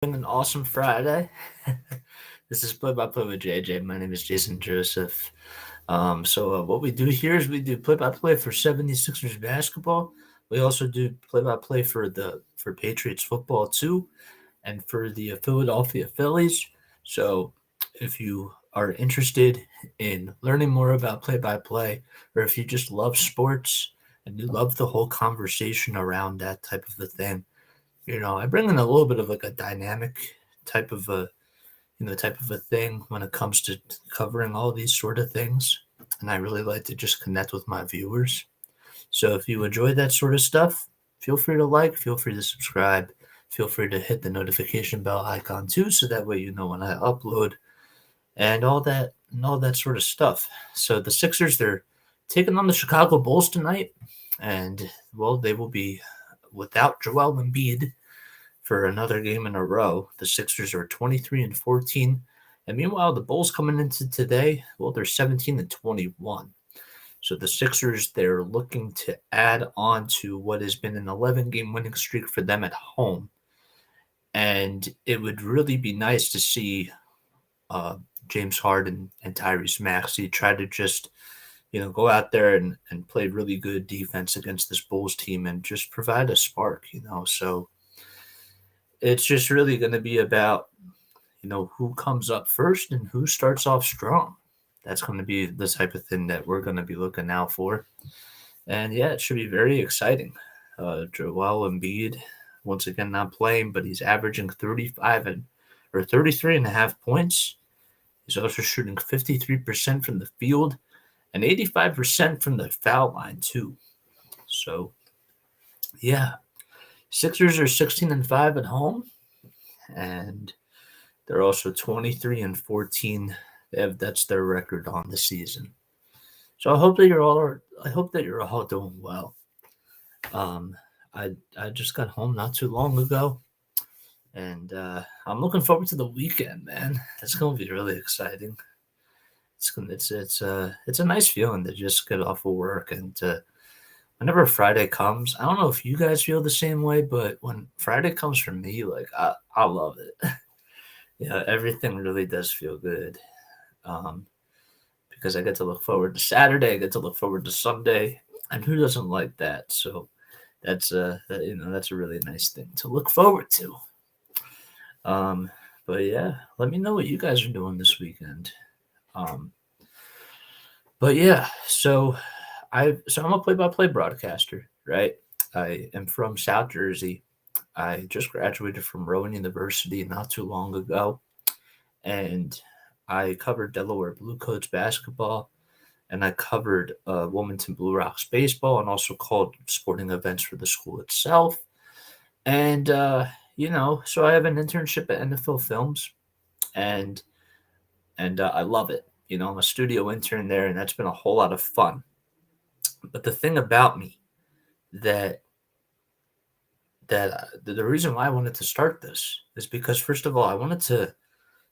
An awesome Friday. This is Play by Play with JJ. My name is Jason Joseph. What we do here is we do play by play for 76ers basketball. We also do play by play for Patriots football too, and for the Philadelphia Phillies. So, if you are interested in learning more about play by play, or if you just love sports and you love the whole conversation around that type of a thing, I bring in a little bit of like a dynamic type of a type of a thing when it comes to covering all these sort of things, and I really like to just connect with my viewers. So if you enjoy that sort of stuff, feel free to like, feel free to subscribe, feel free to hit the notification bell icon too, so that way you know when I upload and all that sort of stuff. So the Sixers, they're taking on the Chicago Bulls tonight, and well, they will be without Joel Embiid for another game in a row. The Sixers are 23 and 14. And meanwhile, the Bulls coming into today, well, they're 17 and 21. So the Sixers, they're looking to add on to what has been an 11-game winning streak for them at home. And it would really be nice to see uh, James Harden and Tyrese Maxey try to just, go out there and play really good defense against this Bulls team and just provide a spark. So it's just really going to be about who comes up first and who starts off strong. That's going to be the type of thing that we're going to be looking out for. And yeah, it should be very exciting. Joel Embiid, once again, not playing, but he's averaging 35 and or 33 and a half points. He's also shooting 53% from the field and 85% from the foul line, too. So, yeah, Sixers are 16 and 5 at home, and they're also 23 and 14. That's their record on the season. So I hope that you're all doing well. Um, I just got home not too long ago, and I'm looking forward to the weekend, man. It's gonna be really exciting. It's a nice feeling to just get off of work and whenever Friday comes. I don't know if you guys feel the same way, but when Friday comes for me, like I love it. Yeah, everything really does feel good. Um, because I get to look forward to Saturday, I get to look forward to Sunday, and who doesn't like that? So that's a really nice thing to look forward to. Um, but yeah, let me know what you guys are doing this weekend. Um, but yeah, I'm a play-by-play broadcaster, right? I am from South Jersey. I just graduated from Rowan University not too long ago, and I covered Delaware Blue Coats basketball, and I covered Wilmington Blue Rocks baseball, and also called sporting events for the school itself. And so I have an internship at NFL Films, and I love it. I'm a studio intern there, and that's been a whole lot of fun. But the thing about me that the reason why I wanted to start this is because first of all, I wanted to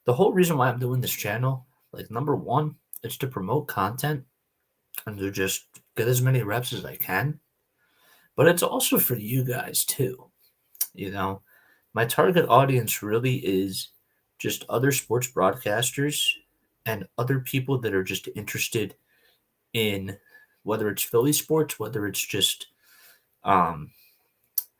the whole reason why I'm doing this channel, like number one, it's to promote content and to just get as many reps as I can. But it's also for you guys too. You know, my target audience really is just other sports broadcasters and other people that are just interested in whether it's Philly sports, whether it's just um,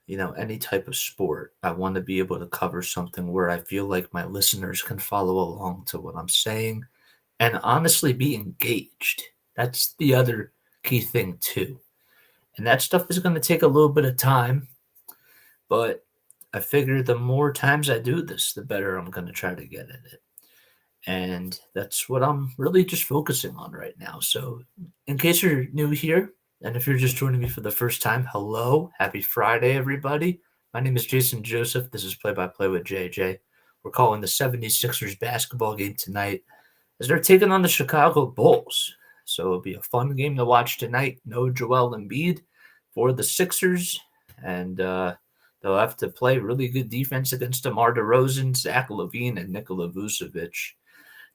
any type of sport. I want to be able to cover something where I feel like my listeners can follow along to what I'm saying and honestly be engaged. That's the other key thing too. And that stuff is going to take a little bit of time, but I figure the more times I do this, the better I'm going to try to get at it. And that's what I'm really just focusing on right now. So, in case you're new here, and if you're just joining me for the first time, hello, happy Friday, everybody. My name is Jason Joseph. This is Play by Play with JJ. We're calling the 76ers basketball game tonight as they're taking on the Chicago Bulls. So it'll be a fun game to watch tonight. No Joel Embiid for the Sixers, and they'll have to play really good defense against DeMar DeRozan, Zach LaVine, and Nikola Vucevic.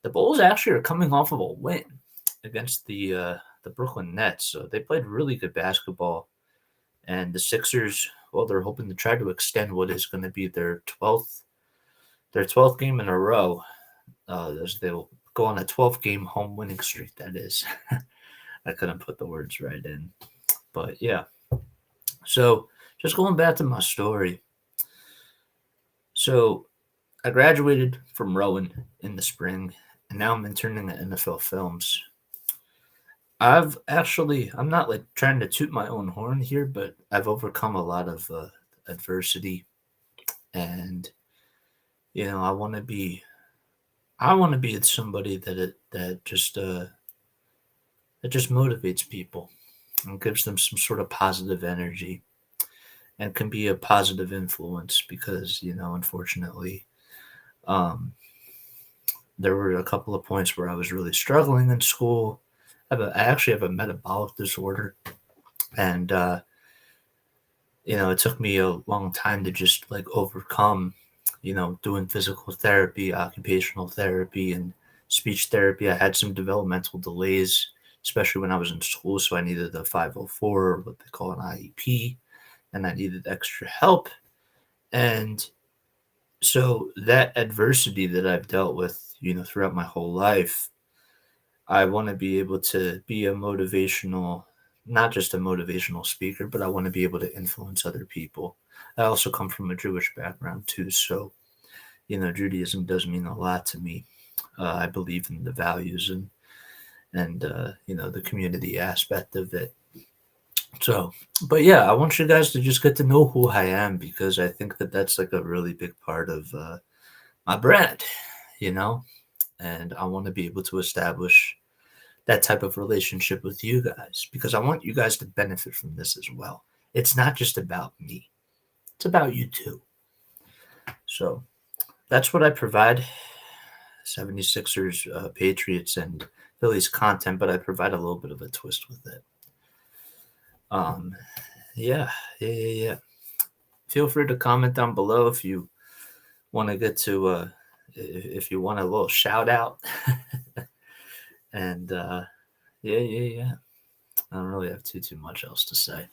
The Bulls actually are coming off of a win against the Brooklyn Nets, so they played really good basketball. And the Sixers, well, they're hoping to try to extend what is going to be their 12th their 12th game in a row. They'll go on a 12-game home winning streak. That is, I couldn't put the words right in, but yeah. So just going back to my story. So I graduated from Rowan in the spring, and now I'm interning at NFL Films. I'm not like trying to toot my own horn here, but I've overcome a lot of adversity, and I want to be somebody that just motivates people and gives them some sort of positive energy and can be a positive influence because unfortunately, um, there were a couple of points where I was really struggling in school. I actually have a metabolic disorder, and it took me a long time to just like overcome, doing physical therapy, occupational therapy, and speech therapy. I had some developmental delays, especially when I was in school, so I needed a 504, or what they call an IEP, and I needed extra help. And so that adversity that I've dealt with, throughout my whole life, I want to be able to be not just a motivational speaker, but I want to be able to influence other people. I also come from a Jewish background too, so Judaism does mean a lot to me. I believe in the values and the community aspect of it. So, but yeah, I want you guys to just get to know who I am because I think that that's like a really big part of my brand, and I want to be able to establish that type of relationship with you guys because I want you guys to benefit from this as well. It's not just about me, it's about you too. So that's what I provide 76ers, Patriots, and Phillies content, but I provide a little bit of a twist with it. Yeah. Feel free to comment down below if you want to get to, if you want a little shout out. And yeah. I don't really have too much else to say.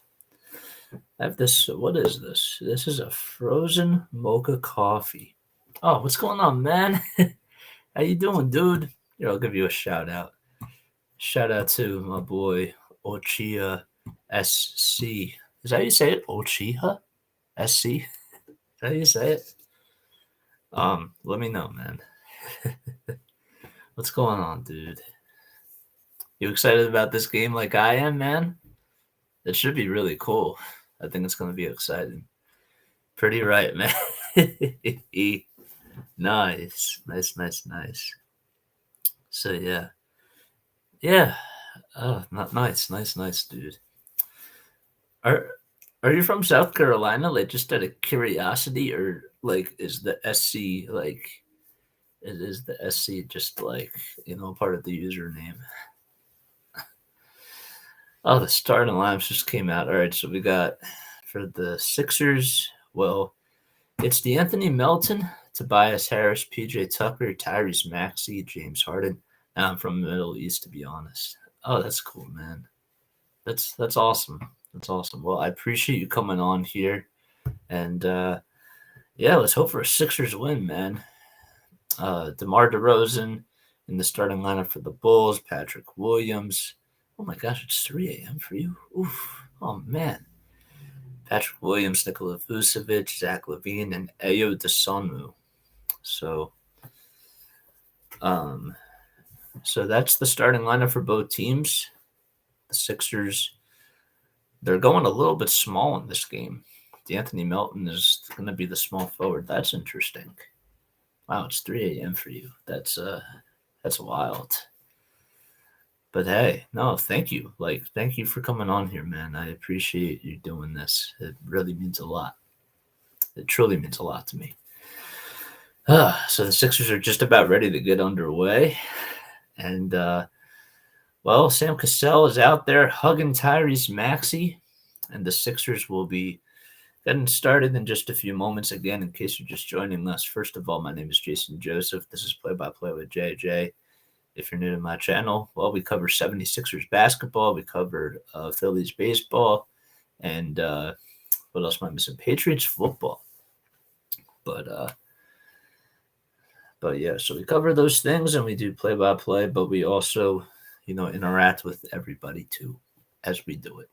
I have this. What is this? This is a frozen mocha coffee. Oh, what's going on, man? How you doing, dude? Here, I'll give you a shout out. Shout out to my boy Ochiha SC. Is that how you say it? Ochiha SC? Is that how you say it? Let me know, man. What's going on, dude? You excited about this game like I am, man? It should be really cool. I think it's going to be exciting. Pretty right, man. Nice. So yeah. Oh, not nice, dude. Are you from South Carolina? Like, just out of curiosity, or like, is the SC like, is the SC just like part of the username? Oh, the starting lineups just came out. All right, so we got for the Sixers. Well, it's DeAnthony Melton, Tobias Harris, PJ Tucker, Tyrese Maxey, James Harden. Now I'm from the Middle East, to be honest. Oh, that's cool, man. That's awesome. That's awesome. Well, I appreciate you coming on here, and yeah, let's hope for a Sixers win, man. DeMar DeRozan in the starting lineup for the Bulls. Patrick Williams. Oh my gosh, it's 3 a.m. for you. Oof. Oh man. Patrick Williams, Nikola Vucevic, Zach LaVine, and Ayo Dosunmu. So that's the starting lineup for both teams. The Sixers, they're going a little bit small in this game. DeAnthony Melton is going to be the small forward. That's interesting. Wow, it's 3 a.m. for you. That's wild. But hey, no, thank you. Thank you for coming on here, man. I appreciate you doing this. It really means a lot. It truly means a lot to me. So the Sixers are just about ready to get underway. And, well, Sam Cassell is out there hugging Tyrese Maxey. And the Sixers will be getting started in just a few moments. Again, in case you're just joining us, first of all, my name is Jason Joseph. This is Play-by-Play with JJ. If you're new to my channel, well, we cover 76ers basketball, we cover Phillies baseball, and what else am I missing? Patriots football. But But yeah, so we cover those things and we do play by play, but we also, interact with everybody too as we do it.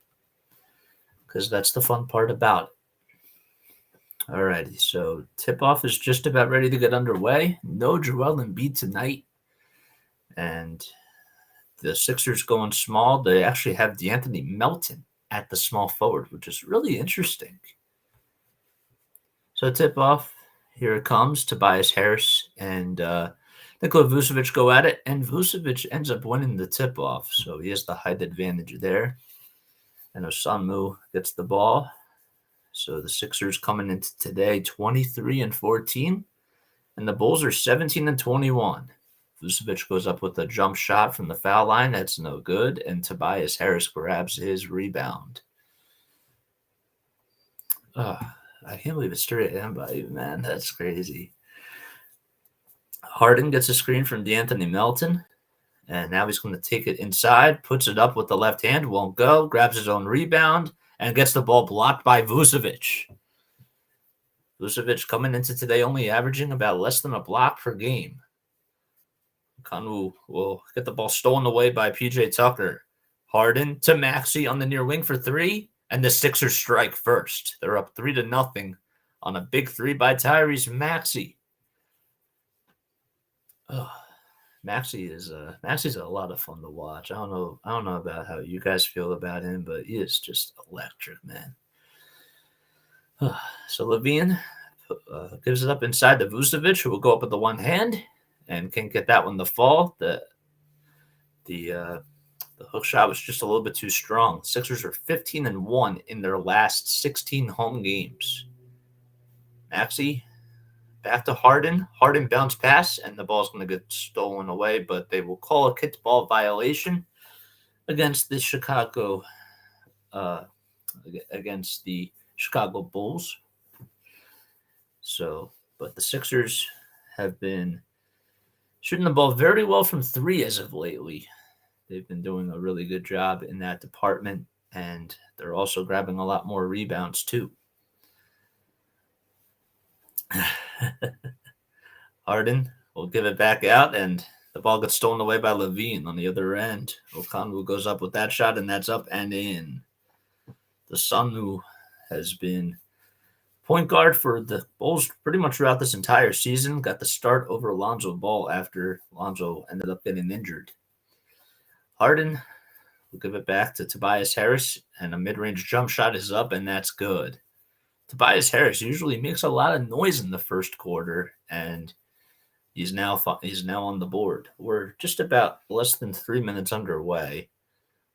Because that's the fun part about it. Alrighty, so tip off is just about ready to get underway. No Joel Embiid tonight. And the Sixers going small. They actually have DeAnthony Melton at the small forward, which is really interesting. So tip off, here it comes. Tobias Harris and Nikola Vucevic go at it, and Vucevic ends up winning the tip off. So he has the height advantage there. And Osamu gets the ball. So the Sixers coming into today 23-14, and the Bulls are 17-21. Vucevic goes up with a jump shot from the foul line. That's no good. And Tobias Harris grabs his rebound. I can't believe it's straight hand by you, man. That's crazy. Harden gets a screen from DeAnthony Melton. And now he's going to take it inside, puts it up with the left hand, won't go, grabs his own rebound, and gets the ball blocked by Vucevic. Vucevic coming into today only averaging about less than a block per game. Kanu will get the ball stolen away by PJ Tucker. Harden to Maxey on the near wing for three, and the Sixers strike first. They're up 3-0 on a big three by Tyrese Maxey. Maxey's a lot of fun to watch. I don't know about how you guys feel about him, but he is just electric, man. So Levine gives it up inside to Vucevic, who will go up with the one hand and can't get that one to fall. The hook shot was just a little bit too strong. Sixers are 15-1 in their last 16 home games. Maxey back to Harden. Harden bounce pass, and the ball's going to get stolen away, but they will call a kickball violation against the Chicago Bulls. So, but the Sixers have been shooting the ball very well from three as of lately. They've been doing a really good job in that department, and they're also grabbing a lot more rebounds too. Harden will give it back out, and the ball gets stolen away by Levine on the other end. Okongwu goes up with that shot, and that's up and in. The Sunu has been point guard for the Bulls pretty much throughout this entire season. Got the start over Alonzo Ball after Alonzo ended up getting injured. Harden will give it back to Tobias Harris, and a mid-range jump shot is up, and that's good. Tobias Harris usually makes a lot of noise in the first quarter, and he's now on the board. We're just about less than 3 minutes underway.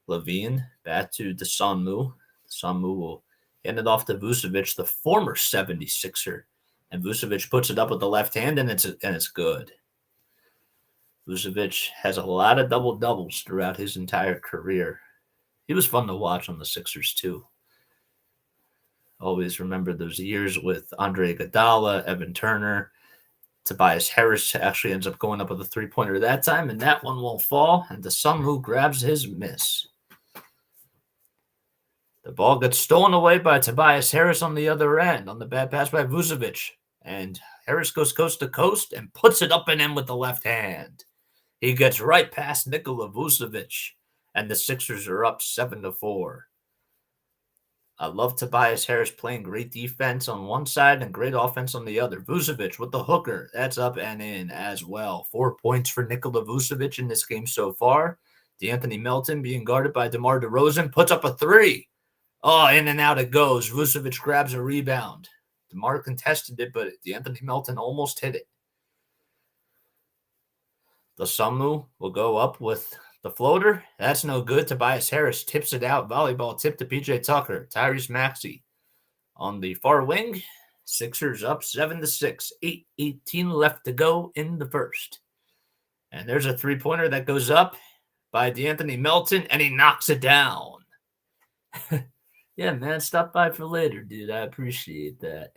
Levine back to Dosunmu. Dosunmu will hand it off to Vucevic, the former 76er, and Vucevic puts it up with the left hand, and it's good. Vucevic has a lot of double-doubles throughout his entire career. He was fun to watch on the Sixers, too. Always remember those years with Andre Iguodala, Evan Turner. Tobias Harris actually ends up going up with a three-pointer that time, and that one won't fall, and Dosunmu grabs his miss. The ball gets stolen away by Tobias Harris on the other end on the bad pass by Vucevic, and Harris goes coast to coast and puts it up and in with the left hand. He gets right past Nikola Vucevic, and the Sixers are up 7-4. I love Tobias Harris playing great defense on one side and great offense on the other. Vucevic with the hooker. That's up and in as well. 4 points for Nikola Vucevic in this game so far. DeAnthony Melton being guarded by DeMar DeRozan puts up a three. Oh, in and out it goes. Vucevic grabs a rebound. DeMar contested it, but DeAnthony Melton almost hit it. The Dosunmu will go up with the floater. That's no good. Tobias Harris tips it out. Volleyball tip to PJ Tucker. Tyrese Maxey on the far wing. Sixers up 7-6. 8:18 left to go in the first. And there's a three-pointer that goes up by DeAnthony Melton, and he knocks it down. Yeah, man, stop by for later, dude. I appreciate that.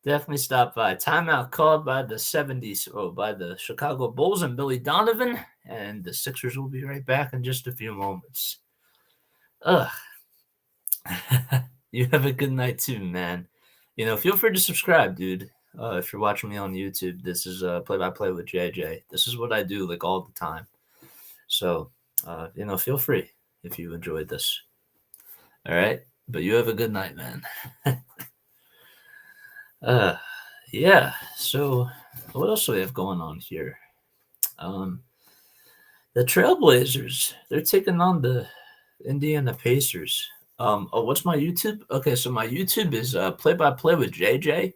Definitely stop by. Timeout called by the by the Chicago Bulls and Billy Donovan, and the Sixers will be right back in just a few moments. You have a good night too, man. Feel free to subscribe, dude. if you're watching me on YouTube, this is play-by-play with JJ. This is what I do like all the time. So, feel free if you enjoyed this. All right, but you have a good night, man. uh, yeah. So, what else do we have going on here? The Trailblazers, they're taking on the Indiana Pacers. what's my YouTube? Okay, so my YouTube is play-by-play with JJ.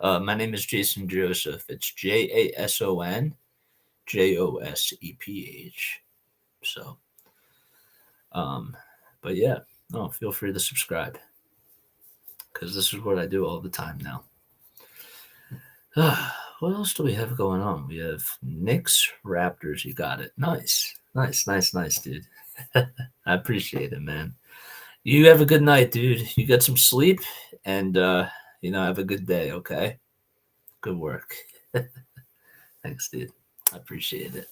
My name is Jason Joseph. It's JASON JOSEPH. So, but yeah, no, feel free to subscribe because this is what I do all the time now. What else do we have going on? We have Knicks, Raptors. You got it. Nice, dude. I appreciate it, man. You have a good night, dude. You get some sleep and, have a good day, okay? Good work. Thanks, dude. I appreciate it.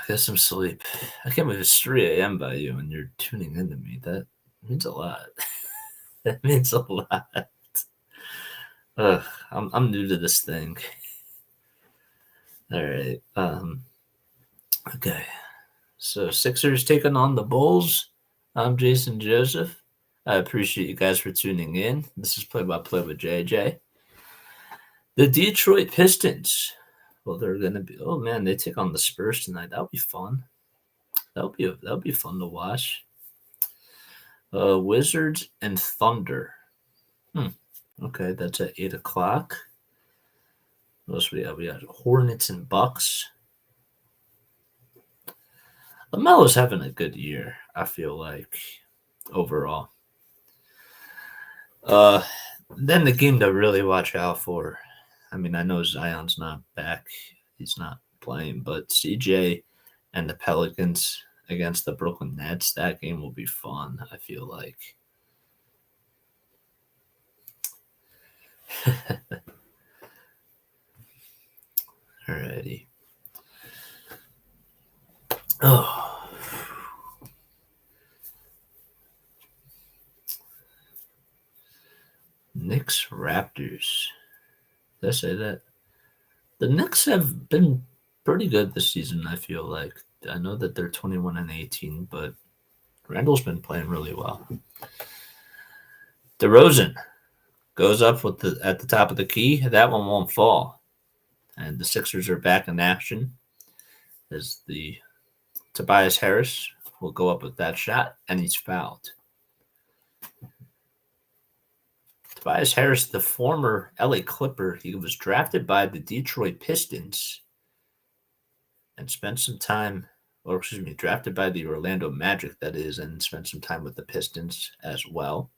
Get some sleep. I can't believe it's 3 a.m. by you and you're tuning into me. That means a lot. That means a lot. I'm new to this thing. All right. Okay. So Sixers taking on the Bulls. I'm Jason Joseph. I appreciate you guys for tuning in. This is play-by-play with JJ. The Detroit Pistons. Well, they're gonna be. Oh man, they take on the Spurs tonight. That'll be fun. That'll be fun to watch. Wizards and Thunder. Okay, that's at 8:00. What else we have? We got Hornets and Bucks. LaMelo's having a good year, I feel like, overall. Then the game to really watch out for. I mean, I know Zion's not back. He's not playing, but CJ and the Pelicans against the Brooklyn Nets, that game will be fun, I feel like. Alrighty. Oh. Knicks Raptors. Did I say that? The Knicks have been pretty good this season, I feel like. I know that they're 21-18, but Randall's been playing really well. DeRozan goes up at the top of the key. That one won't fall. And the Sixers are back in action as the Tobias Harris will go up with that shot, and he's fouled. Tobias Harris, the former LA Clipper, he was drafted by the Detroit Pistons and spent some time, drafted by the Orlando Magic, that is, and spent some time with the Pistons as well.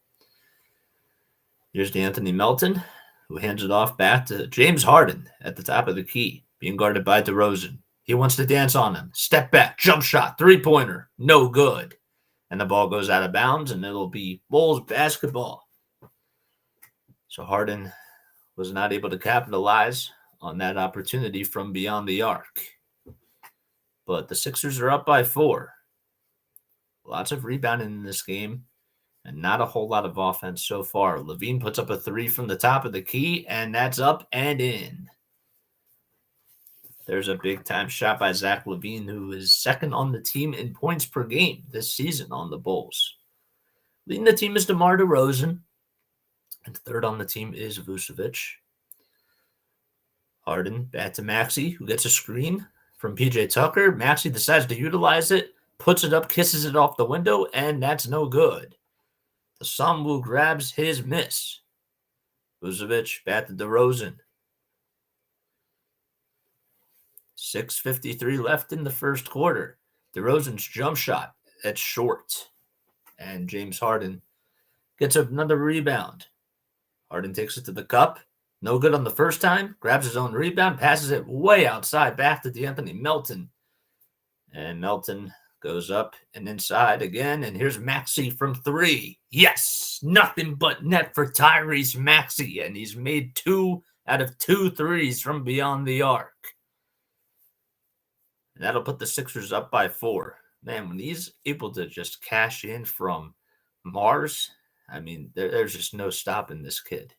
Here's D'Anthony Melton, who hands it off back to James Harden at the top of the key, being guarded by DeRozan. He wants to dance on him. Step back, jump shot, three-pointer, no good. And the ball goes out of bounds, and it'll be Bulls basketball. So Harden was not able to capitalize on that opportunity from beyond the arc. But the Sixers are up by 4. Lots of rebounding in this game, and not a whole lot of offense so far. LaVine puts up a 3 from the top of the key, and that's up and in. There's a big-time shot by Zach LaVine, who is second on the team in points per game this season on the Bulls. Leading the team is DeMar DeRozan, and third on the team is Vucevic. Harden back to Maxey, who gets a screen from PJ Tucker. Maxey decides to utilize it, puts it up, kisses it off the window, and that's no good. The Sambu grabs his miss. Vucevic back to DeRozan. 6:53 left in the first quarter. DeRozan's jump shot, that's short. And James Harden gets another rebound. Harden takes it to the cup. No good on the first time. Grabs his own rebound, passes it way outside back to D'Anthony Melton. And Melton goes up and inside again. And here's Maxey from 3. Yes, nothing but net for Tyrese Maxey. And he's made 2 out of 2 threes from beyond the arc. And that'll put the Sixers up by 4. Man, when he's able to just cash in from Mars, I mean, there's just no stopping this kid.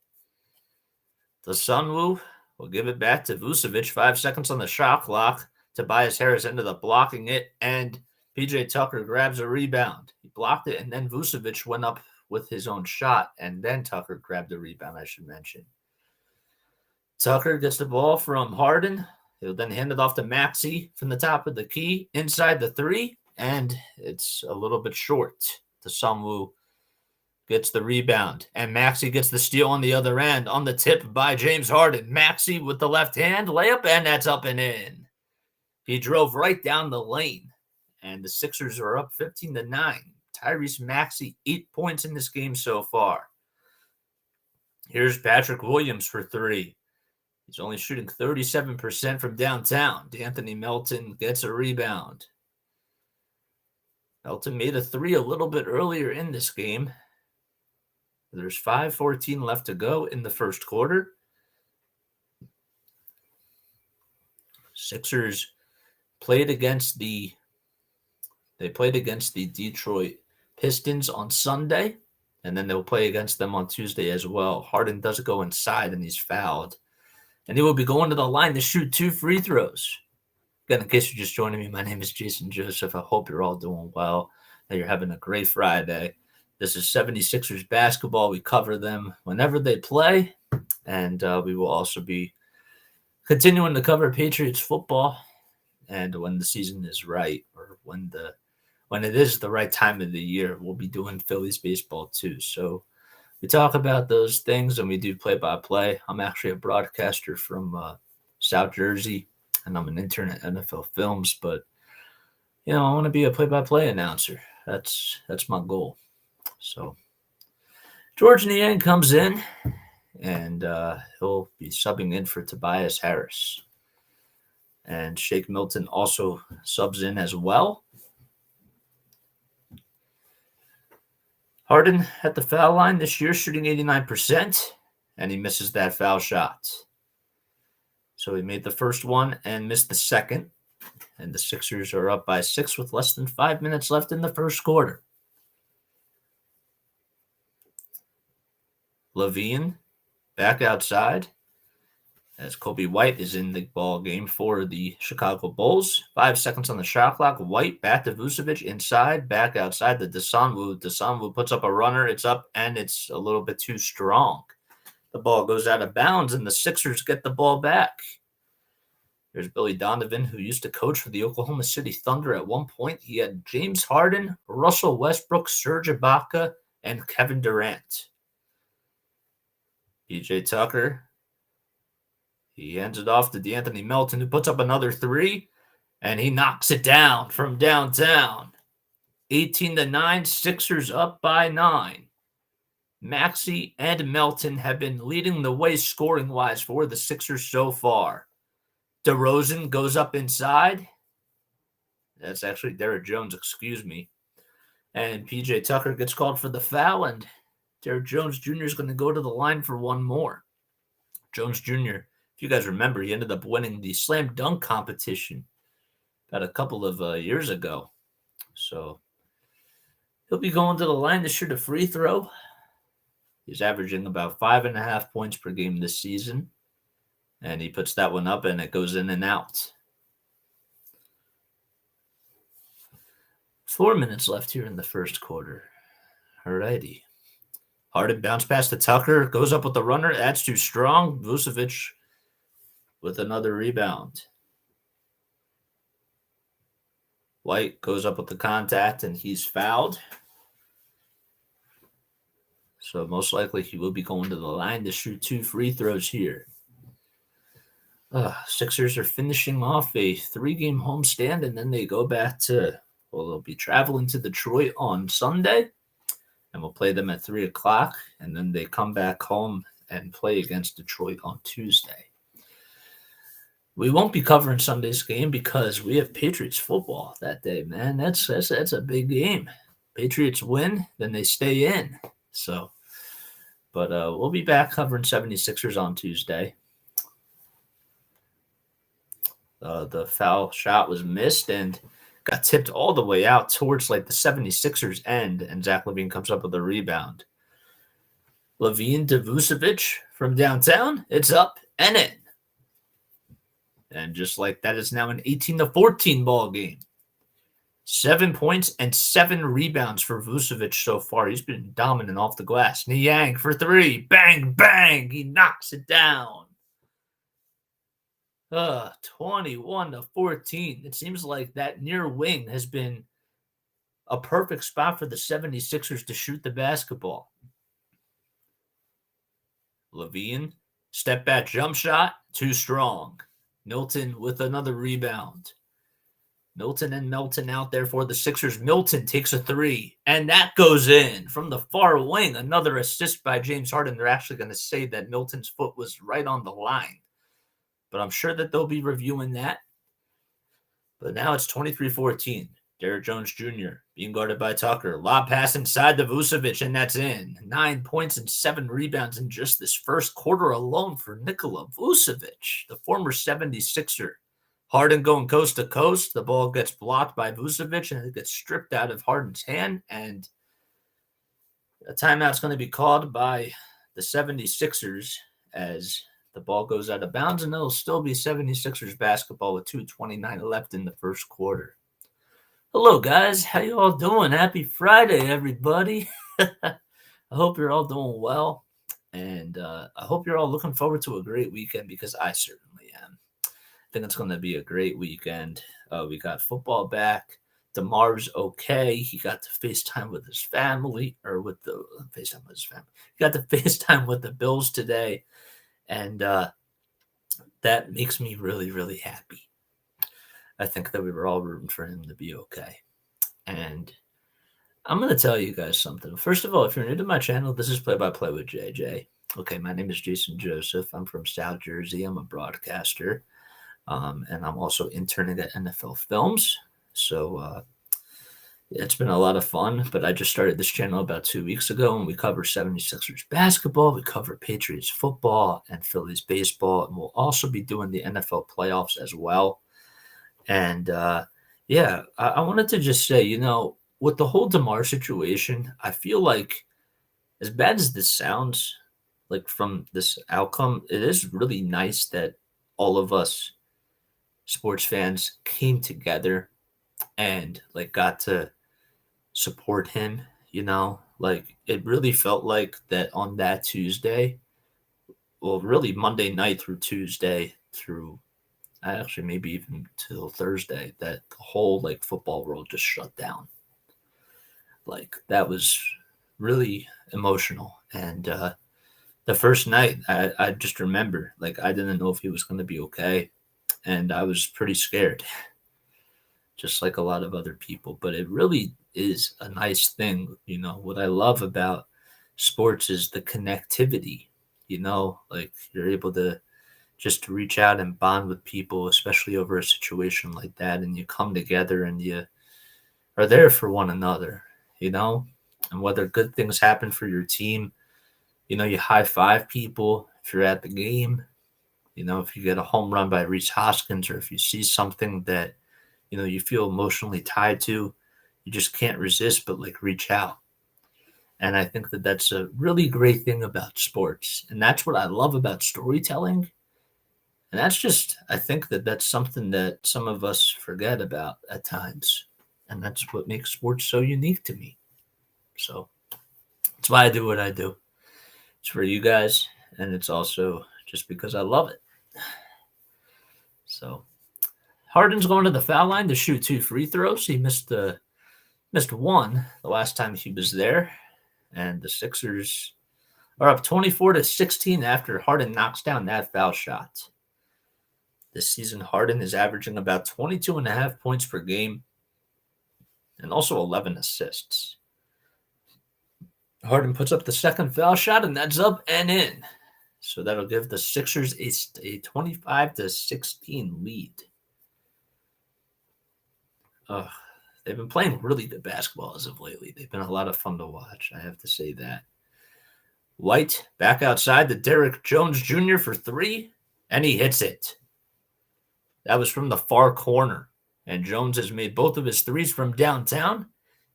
The Sunwoo will give it back to Vucevic. 5 seconds on the shot clock. Tobias Harris ended up blocking it, and PJ Tucker grabs a rebound. He blocked it, and then Vucevic went up with his own shot, and then Tucker grabbed the rebound, I should mention. Tucker gets the ball from Harden. He'll then hand it off to Maxey from the top of the key, inside the three, and it's a little bit short. The Sunwoo gets the rebound, and Maxey gets the steal on the other end on the tip by James Harden. Maxey with the left hand layup, and that's up and in. He drove right down the lane, and the Sixers are up 15-9. Tyrese Maxey, 8 points in this game so far. Here's Patrick Williams for three. He's only shooting 37% from downtown. D'Anthony Melton gets a rebound. Melton made a three a little bit earlier in this game. There's 5:14 left to go in the first quarter. Sixers played against the Detroit Pistons on Sunday, and then they'll play against them on Tuesday as well. Harden does go inside, and he's fouled. And he will be going to the line to shoot 2 free throws. Again, in case you're just joining me, my name is Jason Joseph. I hope you're all doing well, that you're having a great Friday. This is 76ers basketball. We cover them whenever they play, and we will also be continuing to cover Patriots football, and when the season is right, or when it is the right time of the year, we'll be doing Phillies baseball too. So we talk about those things, and we do play-by-play. I'm actually a broadcaster from South Jersey, and I'm an intern at NFL Films. But I want to be a play-by-play announcer. That's my goal. So George Niang comes in, and he'll be subbing in for Tobias Harris. And Shake Milton also subs in as well. Harden at the foul line this year, shooting 89%, and he misses that foul shot. So he made the first one and missed the second, and the Sixers are up by 6 with less than 5 minutes left in the first quarter. LaVine back outside as Kobe White is in the ball game for the Chicago Bulls. 5 seconds on the shot clock. White back to Vucevic inside, back outside the Desanwu. Desanwu puts up a runner. It's up, and it's a little bit too strong. The ball goes out of bounds, and the Sixers get the ball back. There's Billy Donovan, who used to coach for the Oklahoma City Thunder at one point. He had James Harden, Russell Westbrook, Serge Ibaka, and Kevin Durant. PJ Tucker, he hands it off to D'Anthony Melton, who puts up another three, and he knocks it down from downtown. 18-9, Sixers up by 9. Maxey and Melton have been leading the way scoring-wise for the Sixers so far. DeRozan goes up inside. That's actually Derrick Jones, excuse me. And PJ Tucker gets called for the foul, and Derrick Jones Jr. is going to go to the line for one more. Jones Jr., if you guys remember, he ended up winning the slam dunk competition about a couple of years ago. So he'll be going to the line to shoot a free throw. He's averaging about 5.5 points per game this season. And he puts that one up, and it goes in and out. 4 minutes left here in the first quarter. All righty. Harden bounce pass to Tucker. Goes up with the runner. That's too strong. Vucevic with another rebound. White goes up with the contact, and he's fouled. So most likely he will be going to the line to shoot 2 free throws here. Sixers are finishing off a 3-game homestand, and then they go back to, they'll be traveling to Detroit on Sunday, and we'll play them at 3 o'clock, and then they come back home and play against Detroit on Tuesday. We won't be covering Sunday's game because we have Patriots football that day, man. That's a big game. Patriots win, then they stay in. So, but we'll be back covering 76ers on Tuesday. The foul shot was missed and got tipped all the way out towards like the 76ers end, and Zach LaVine comes up with a rebound. LaVine to Vucevic from downtown. It's up and in. And just like that, it's now an 18-14 ball game. 7 points and 7 rebounds for Vucevic so far. He's been dominant off the glass. Niang for 3. Bang, bang. He knocks it down. 21-14. It seems like that near wing has been a perfect spot for the 76ers to shoot the basketball. Levine, step back jump shot, too strong. Milton with another rebound. Milton and Melton out there for the Sixers. Milton takes a 3, and that goes in from the far wing. Another assist by James Harden. They're actually going to say that Milton's foot was right on the line, but I'm sure that they'll be reviewing that. But now it's 23-14. Derrick Jones Jr. being guarded by Tucker. Lob pass inside to Vucevic, and that's in. 9 points and 7 rebounds in just this first quarter alone for Nikola Vucevic, the former 76er. Harden going coast to coast. The ball gets blocked by Vucevic, and it gets stripped out of Harden's hand, and a timeout's going to be called by the 76ers as the ball goes out of bounds, and it'll still be 76ers basketball with 2:29 left in the first quarter. Hello, guys. How you all doing? Happy Friday, everybody. I hope you're all doing well, and I hope you're all looking forward to a great weekend because I certainly am. I think it's going to be a great weekend. We got football back. DeMar's okay. He got to FaceTime with his family, or with the FaceTime with his family. He got to FaceTime with the Bills today, and that makes me really, really happy. I think that we were all rooting for him to be okay. And I'm going to tell you guys something. First of all, if you're new to my channel, this is Play-by-Play with JJ. Okay, my name is Jason Joseph. I'm from South Jersey. I'm a broadcaster. And I'm also interning at NFL Films. So it's been a lot of fun. But I just started this channel about 2 weeks ago, and we cover 76ers basketball. We cover Patriots football and Phillies baseball. And we'll also be doing the NFL playoffs as well. And I wanted to just say, with the whole DeMar situation, I feel like, as bad as this sounds, like from this outcome, it is really nice that all of us sports fans came together and got to support him. It really felt like that on that Tuesday, well, really Monday night through Tuesday through actually maybe even till Thursday, that the whole football world just shut down. That was really emotional. And the first night, I just remember I didn't know if he was going to be okay, and I was pretty scared, just like a lot of other people. But it really is a nice thing. What I love about sports is the connectivity. You're able to just reach out and bond with people, especially over a situation like that. And you come together and you are there for one another, and whether good things happen for your team, you high five people if you're at the game, if you get a home run by Reese Hoskins, or if you see something that, you feel emotionally tied to, you just can't resist but reach out. And I think that that's a really great thing about sports. And that's what I love about storytelling. And that's just, I think that that's something that some of us forget about at times. And that's what makes sports so unique to me. So that's why I do what I do. It's for you guys. And it's also just because I love it. So Harden's going to the foul line to shoot 2 free throws. He missed one the last time he was there. And the Sixers are up 24-16 after Harden knocks down that foul shot. This season, Harden is averaging about 22.5 points per game and also 11 assists. Harden puts up the second foul shot, and that's up and in. So that'll give the Sixers a 25-16 lead. They've been playing really good basketball as of lately. They've been a lot of fun to watch, I have to say that. White back outside to Derrick Jones Jr. for 3, and he hits it. That was from the far corner, and Jones has made both of his threes from downtown,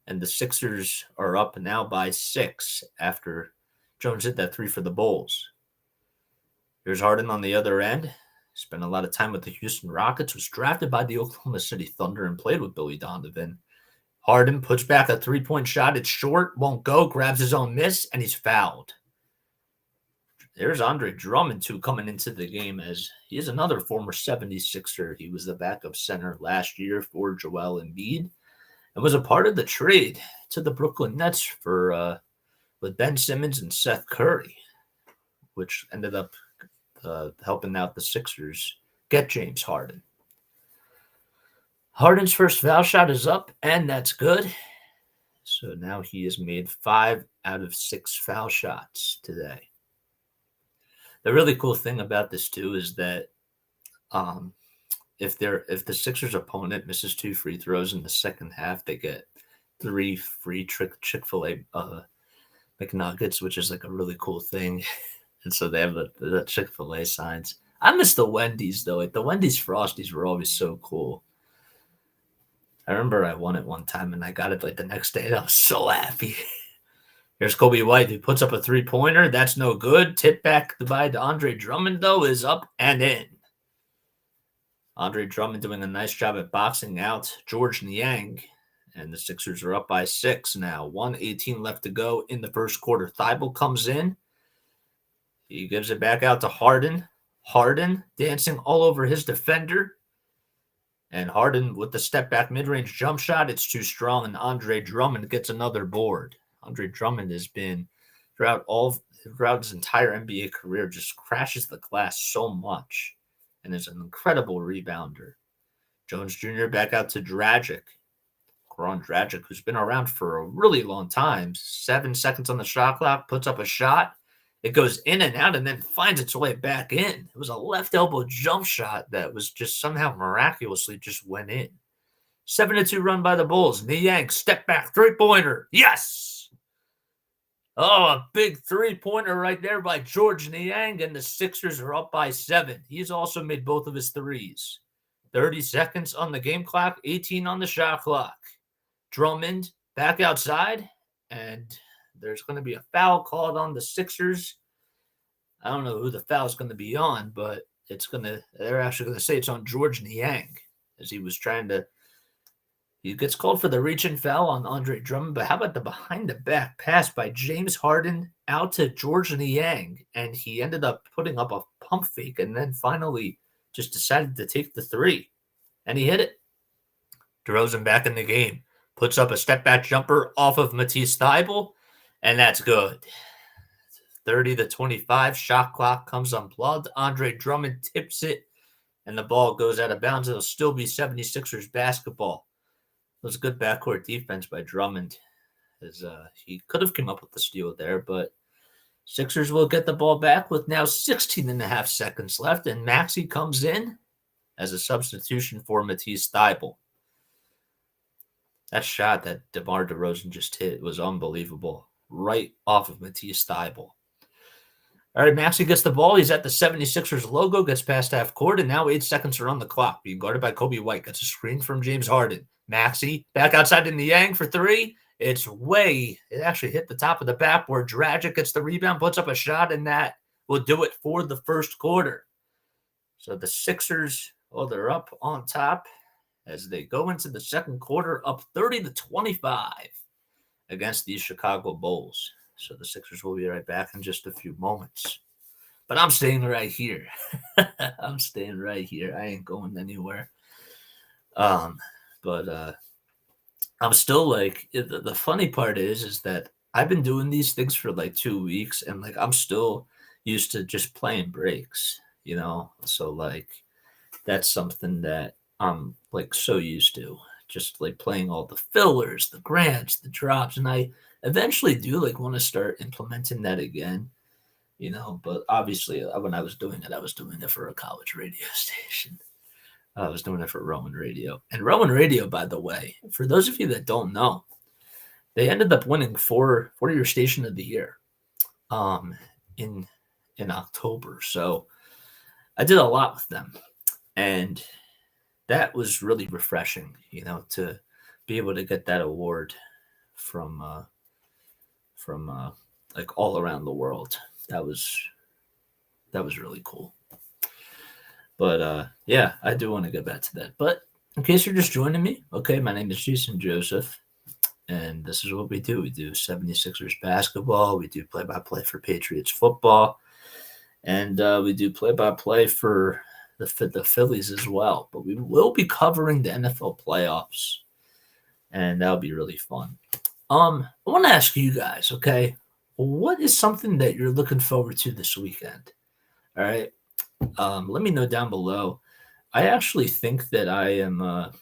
and the Sixers are up now by 6 after Jones hit that 3 for the Bulls. Here's Harden on the other end. Spent a lot of time with the Houston Rockets, was drafted by the Oklahoma City Thunder and played with Billy Donovan. Harden puts back a three-point shot. It's short, won't go, grabs his own miss, and he's fouled. There's Andre Drummond, too, coming into the game as he is another former 76er. He was the backup center last year for Joel Embiid and was a part of the trade to the Brooklyn Nets for with Ben Simmons and Seth Curry, which ended up helping out the Sixers get James Harden. Harden's first foul shot is up, and that's good. So now he has made 5 out of 6 foul shots today. The really cool thing about this too is that if the Sixers opponent misses 2 free throws in the second half, they get 3 free Chick-fil-A McNuggets, which is like a really cool thing. And so they have the Chick-fil-A signs. I miss the Wendy's though. Like the Wendy's Frosties were always so cool. I remember I won it one time and I got it like the next day and I was so happy. Here's Kobe White who puts up a three-pointer. That's no good. Tip back by Andre Drummond though is up and in. Andre Drummond doing a nice job at boxing out George Niang. And the Sixers are up by 6 now. 1:18 left to go in the first quarter. Thibault comes in. He gives it back out to Harden. Harden dancing all over his defender. And Harden with the step-back mid-range jump shot. It's too strong, and Andre Drummond gets another board. Andre Drummond has been, throughout his entire NBA career, just crashes the glass so much and is an incredible rebounder. Jones Jr. back out to Dragic. Goran Dragic, who's been around for a really long time. 7 seconds on the shot clock, puts up a shot. It goes in and out and then finds its way back in. It was a left elbow jump shot that was just somehow miraculously just went in. 7-2 run by the Bulls. Niang, step back, three-pointer. Yes! Oh, a big three-pointer right there by George Niang, and the Sixers are up by 7. He's also made both of his threes. 30 seconds on the game clock, 18 on the shot clock. Drummond back outside, and there's going to be a foul called on the Sixers. I don't know who the foul is going to be on, but they're actually going to say it's on George Niang as he gets called for the reach-in foul on Andre Drummond, but how about the behind-the-back pass by James Harden out to George Niang, and he ended up putting up a pump fake and then finally just decided to take the three, and he hit it. DeRozan back in the game, puts up a step-back jumper off of Matisse Thybulle, and that's good. 30-25, shot clock comes unplugged. Andre Drummond tips it, and the ball goes out of bounds. It'll still be 76ers basketball. It was a good backcourt defense by Drummond. As he could have come up with the steal there, but Sixers will get the ball back with now 16.5 seconds left, and Maxey comes in as a substitution for Matisse Thybulle. That shot that DeMar DeRozan just hit was unbelievable. Right off of Matisse Thybulle. All right, Maxey gets the ball. He's at the 76ers logo, gets past half court, and now 8 seconds are on the clock. Being guarded by Kobe White. Gets a screen from James Harden. Maxey back outside in the Niang for 3. It actually hit the top of the backboard. Dragic gets the rebound, puts up a shot, and that will do it for the first quarter. So the Sixers, they're up on top as they go into the second quarter, up 30-25 against these Chicago Bulls. So the Sixers will be right back in just a few moments. But I'm staying right here. I'm staying right here. I ain't going anywhere. But I'm still like, the funny part is that I've been doing these things for like 2 weeks, and like I'm still used to just playing breaks, you know? So like that's something that I'm like so used to, just like playing all the fillers, the grants, the drops, and I eventually do like want to start implementing that again, you know? But obviously when I was doing it for a college radio station. I was doing it for Rowan Radio. And Rowan Radio, by the way, for those of you that don't know, they ended up winning for your station of the year in October. So I did a lot with them. And that was really refreshing, you know, to be able to get that award from like all around the world. That was That was really cool. But yeah, I do want to get back to that. But in case you're just joining me, okay, my name is Jason Joseph, and this is what we do. We do 76ers basketball, we do play-by-play for Patriots football, and we do play-by-play for the Phillies as well. But we will be covering the NFL playoffs, and that'll be really fun. I want to ask you guys, okay, what is something that you're looking forward to this weekend? All right, let me know down below. I actually think that I am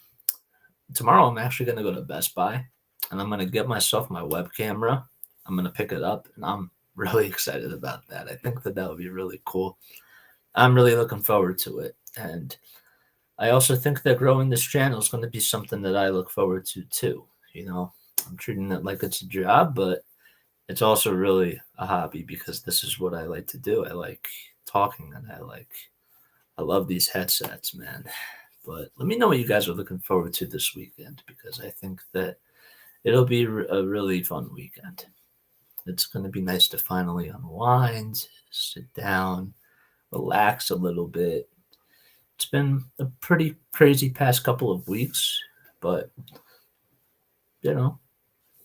tomorrow. I'm actually going to go to Best Buy, and I'm going to get myself my web camera. I'm going to pick it up, and I'm really excited about that. I think that would be really cool. I'm really looking forward to it, and I also think that growing this channel is going to be something that I look forward to too. You know, I'm treating it like it's a job, but it's also really a hobby because this is what I like to do. I like talking, and I love these headsets, man. But let me know what you guys are looking forward to this weekend, because I think that it'll be a really fun weekend. It's going to be nice to finally unwind, sit down, relax a little bit. It's been a pretty crazy past couple of weeks, but you know,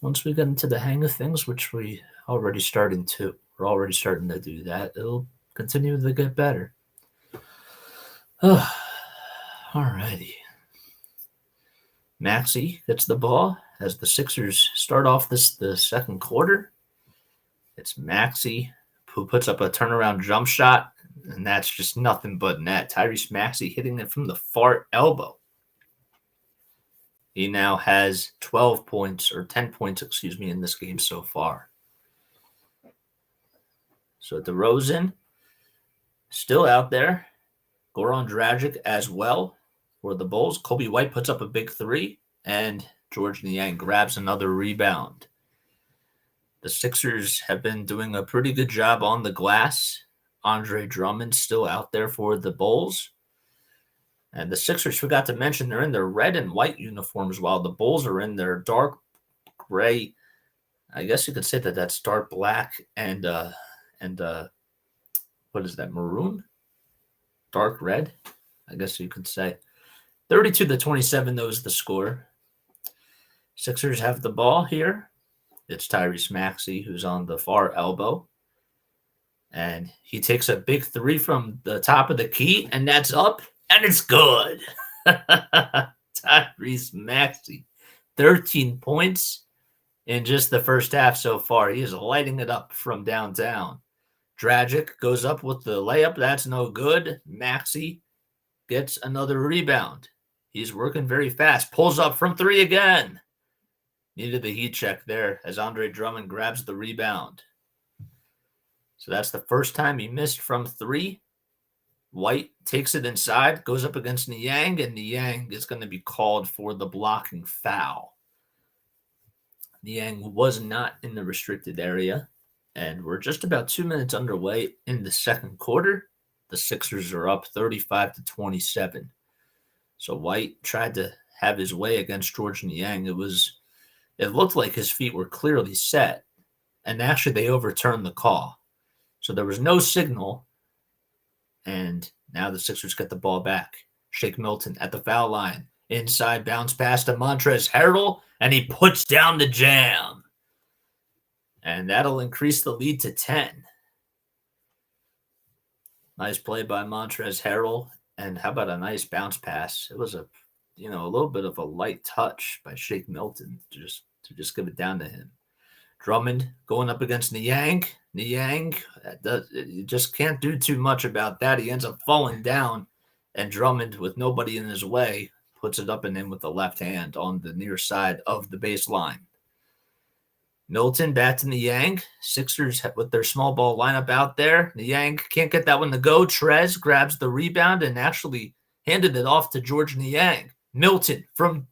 once we get into the hang of things, which we're already starting to do that, it'll continue to get better. Alrighty. Maxey gets the ball as the Sixers start off the second quarter. It's Maxey who puts up a turnaround jump shot, and that's just nothing but net. Tyrese Maxey hitting it from the far elbow. He now has 10 points, in this game so far. So DeRozan still out there. Goran Dragic as well for the Bulls. Kobe White puts up a big three, and George Niang grabs another rebound. The Sixers have been doing a pretty good job on the glass. Andre Drummond still out there for the Bulls. And the Sixers, forgot to mention, they're in their red and white uniforms, while the Bulls are in their dark gray. I guess you could say that that's dark black and what is that, maroon? Dark red, I guess you could say. 32-27, those the score. Sixers have the ball here. It's Tyrese Maxey who's on the far elbow. And he takes a big three from the top of the key, and that's up, and it's good. Tyrese Maxey, 13 points in just the first half so far. He is lighting it up from downtown. Dragic goes up with the layup. That's no good. Maxey gets another rebound. He's working very fast. Pulls up from three again. Needed the heat check there as Andre Drummond grabs the rebound. So that's the first time he missed from three. White takes it inside, goes up against Niang, and Niang is going to be called for the blocking foul. Niang was not in the restricted area, and we're just about 2 minutes underway in the second quarter. The Sixers are up 35-27. So White tried to have his way against George Niang. It looked like his feet were clearly set, and actually they overturned the call. So there was no signal, and now the Sixers get the ball back. Shake Milton at the foul line. Inside bounce pass to Montrezl Harrell, and he puts down the jam. And that'll increase the lead to 10. Nice play by Montrezl Harrell, and how about a nice bounce pass? It was a little bit of a light touch by Shake Milton to just give it down to him. Drummond going up against Niang. Niang, you just can't do too much about that. He ends up falling down, and Drummond, with nobody in his way, puts it up and in with the left hand on the near side of the baseline. Milton back to Niang. Sixers with their small ball lineup out there. Niang can't get that one to go. Trez grabs the rebound and actually handed it off to George Niang. Milton from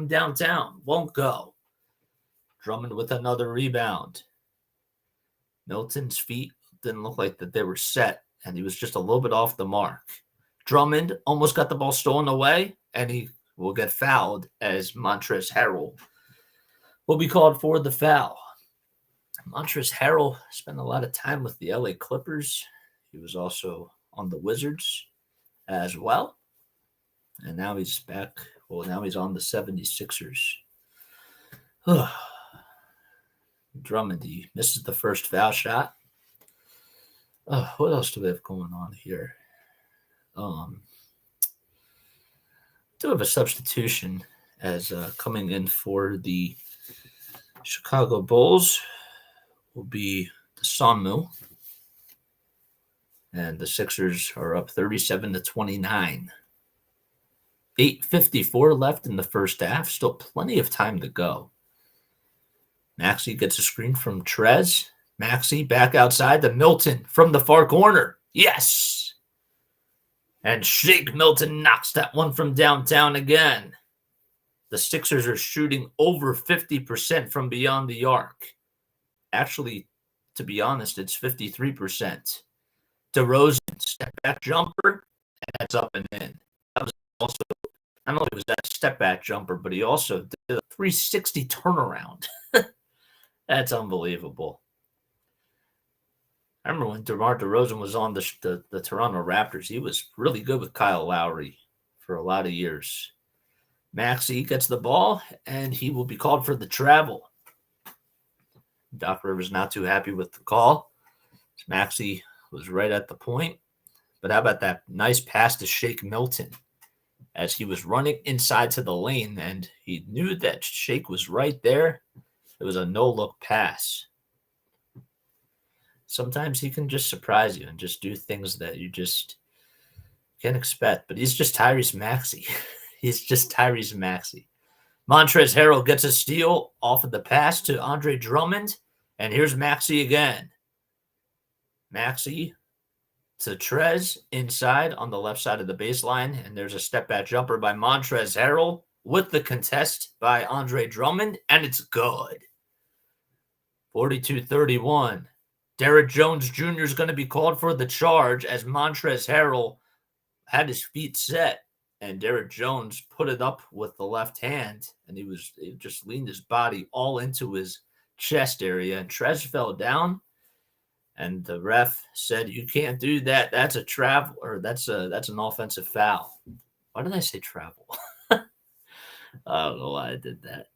downtown won't go. Drummond with another rebound. Milton's feet didn't look like that they were set, and he was just a little bit off the mark. Drummond almost got the ball stolen away, and he will get fouled as Montrezl Harrell will be called for the foul. Montrezl Harrell spent a lot of time with the LA Clippers. He was also on the Wizards as well. And now he's back. Well, now he's on the 76ers. Drummond, he misses the first foul shot. What else do we have going on here? Do have a substitution as coming in for the Chicago Bulls will be the Sonmu. And the Sixers are up 37-29. 8:54 left in the first half. Still plenty of time to go. Maxey gets a screen from Trez. Maxey back outside to Milton from the far corner. Yes! And Shake Milton knocks that one from downtown again. The Sixers are shooting over 50% from beyond the arc. Actually, to be honest, it's 53%. DeRozan, step back jumper, and that's up and in. That was also, I don't know if it was that step back jumper, but he also did a 360 turnaround. That's unbelievable. I remember when DeMar DeRozan was on the Toronto Raptors, he was really good with Kyle Lowry for a lot of years. Maxey gets the ball, and he will be called for the travel. Doc Rivers not too happy with the call. Maxey was right at the point. But how about that nice pass to Shake Milton as he was running inside to the lane, and he knew that Shake was right there. It was a no-look pass. Sometimes he can just surprise you and just do things that you just can't expect. But he's just Tyrese Maxey. He's just Tyrese Maxey. Montrezl Harrell gets a steal off of the pass to Andre Drummond. And here's Maxey again. Maxey to Trez inside on the left side of the baseline. And there's a step-back jumper by Montrezl Harrell with the contest by Andre Drummond. And it's good. 42-31. Derrick Jones Jr. is going to be called for the charge as Montrezl Harrell had his feet set. And Derrick Jones put it up with the left hand. And he just leaned his body all into his chest area. And Trez fell down. And the ref said, "You can't do that. That's a travel, or that's an offensive foul." Why did I say travel? I don't know why I did that.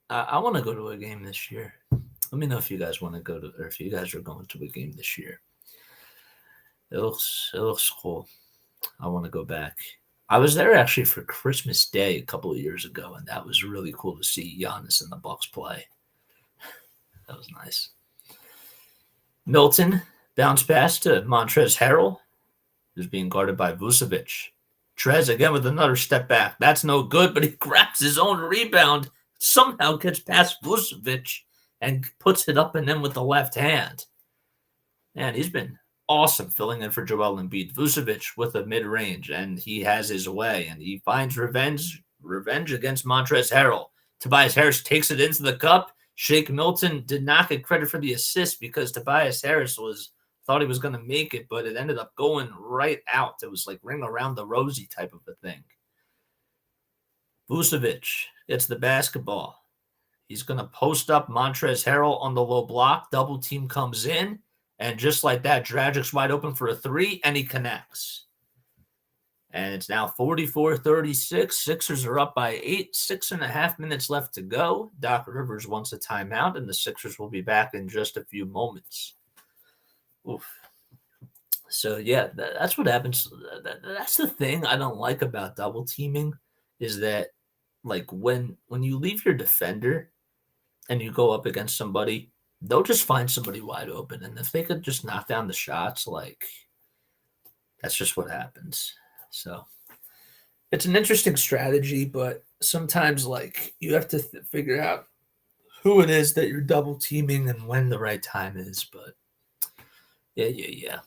I want to go to a game this year. Let me know if you guys want to go to, or if you guys are going to a game this year. It looks cool. I want to go back. I was there actually for Christmas Day a couple of years ago, and that was really cool to see Giannis and the Bucks play. That was nice. Milton bounce pass to Montrezl Harrell, who's being guarded by Vucevic. Trez again with another step back. That's no good, but he grabs his own rebound, somehow gets past Vucevic, and puts it up and in with the left hand. Man, he's been awesome filling in for Joel Embiid. Vucevic with a mid-range, and he has his way, and he finds revenge against Montrezl Harrell. Tobias Harris takes it into the cup. Shake Milton did not get credit for the assist because Tobias Harris thought he was going to make it, but it ended up going right out. It was like ring around the rosy type of a thing. Vucevic gets the basketball. He's going to post up Montrezl Harrell on the low block. Double team comes in. And just like that, Dragic's wide open for a three, and he connects. And it's now 44-36. Sixers are up by 8, 6.5 minutes left to go. Doc Rivers wants a timeout, and the Sixers will be back in just a few moments. Oof. So, yeah, that's what happens. That's the thing I don't like about double teaming is that, like, when you leave your defender and you go up against somebody, they'll just find somebody wide open. And if they could just knock down the shots, like, that's just what happens. So it's an interesting strategy, but sometimes, like, you have to figure out who it is that you're double teaming and when the right time is. But yeah.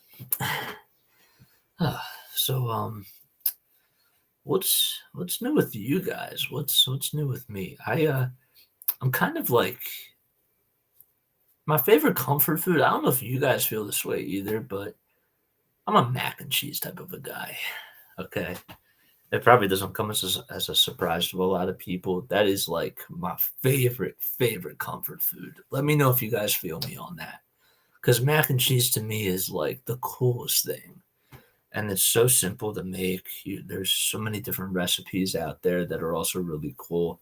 So what's new with you guys? What's new with me? I'm kind of like, my favorite comfort food, I don't know if you guys feel this way either, but I'm a mac and cheese type of a guy. Okay. It probably doesn't come as a surprise to a lot of people. That is like my favorite comfort food. Let me know if you guys feel me on that. Because mac and cheese to me is like the coolest thing. And it's so simple to make. There's so many different recipes out there that are also really cool.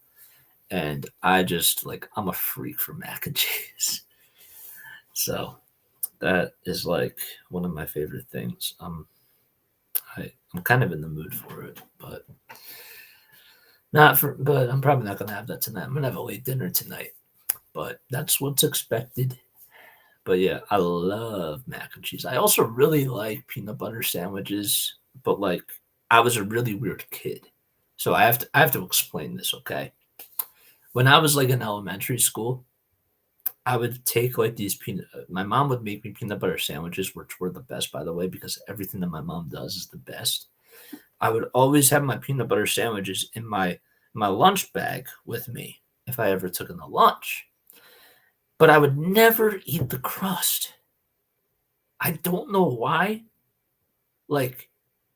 And I'm a freak for mac and cheese. So that is like one of my favorite things. I'm kind of in the mood for it, but I'm probably not gonna have that tonight. I'm gonna have a late dinner tonight, but that's what's expected. But yeah, I love mac and cheese. I also really like peanut butter sandwiches, but like I was a really weird kid. So I have to explain this, okay? When I was like in elementary school, I would take like these peanut my mom would make me peanut butter sandwiches, which were the best by the way, because everything that my mom does is the best. I would always have my peanut butter sandwiches in my lunch bag with me if I ever took in a lunch. But I would never eat the crust. I don't know why. Like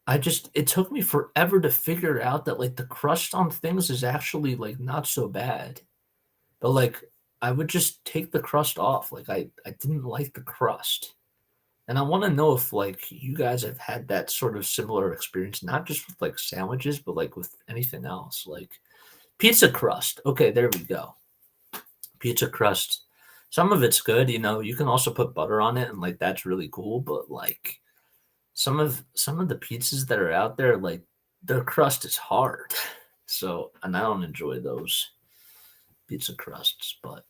it took me forever to figure out that like the crust on things is actually like not so bad. But like I would just take the crust off. Like I didn't like the crust. And I want to know if like you guys have had that sort of similar experience, not just with like sandwiches, but like with anything else. Like pizza crust. Okay, there we go. Pizza crust. Some of it's good, you can also put butter on it and like that's really cool, but like some of the pizzas that are out there, like their crust is hard. So, and I don't enjoy those pizza crusts, but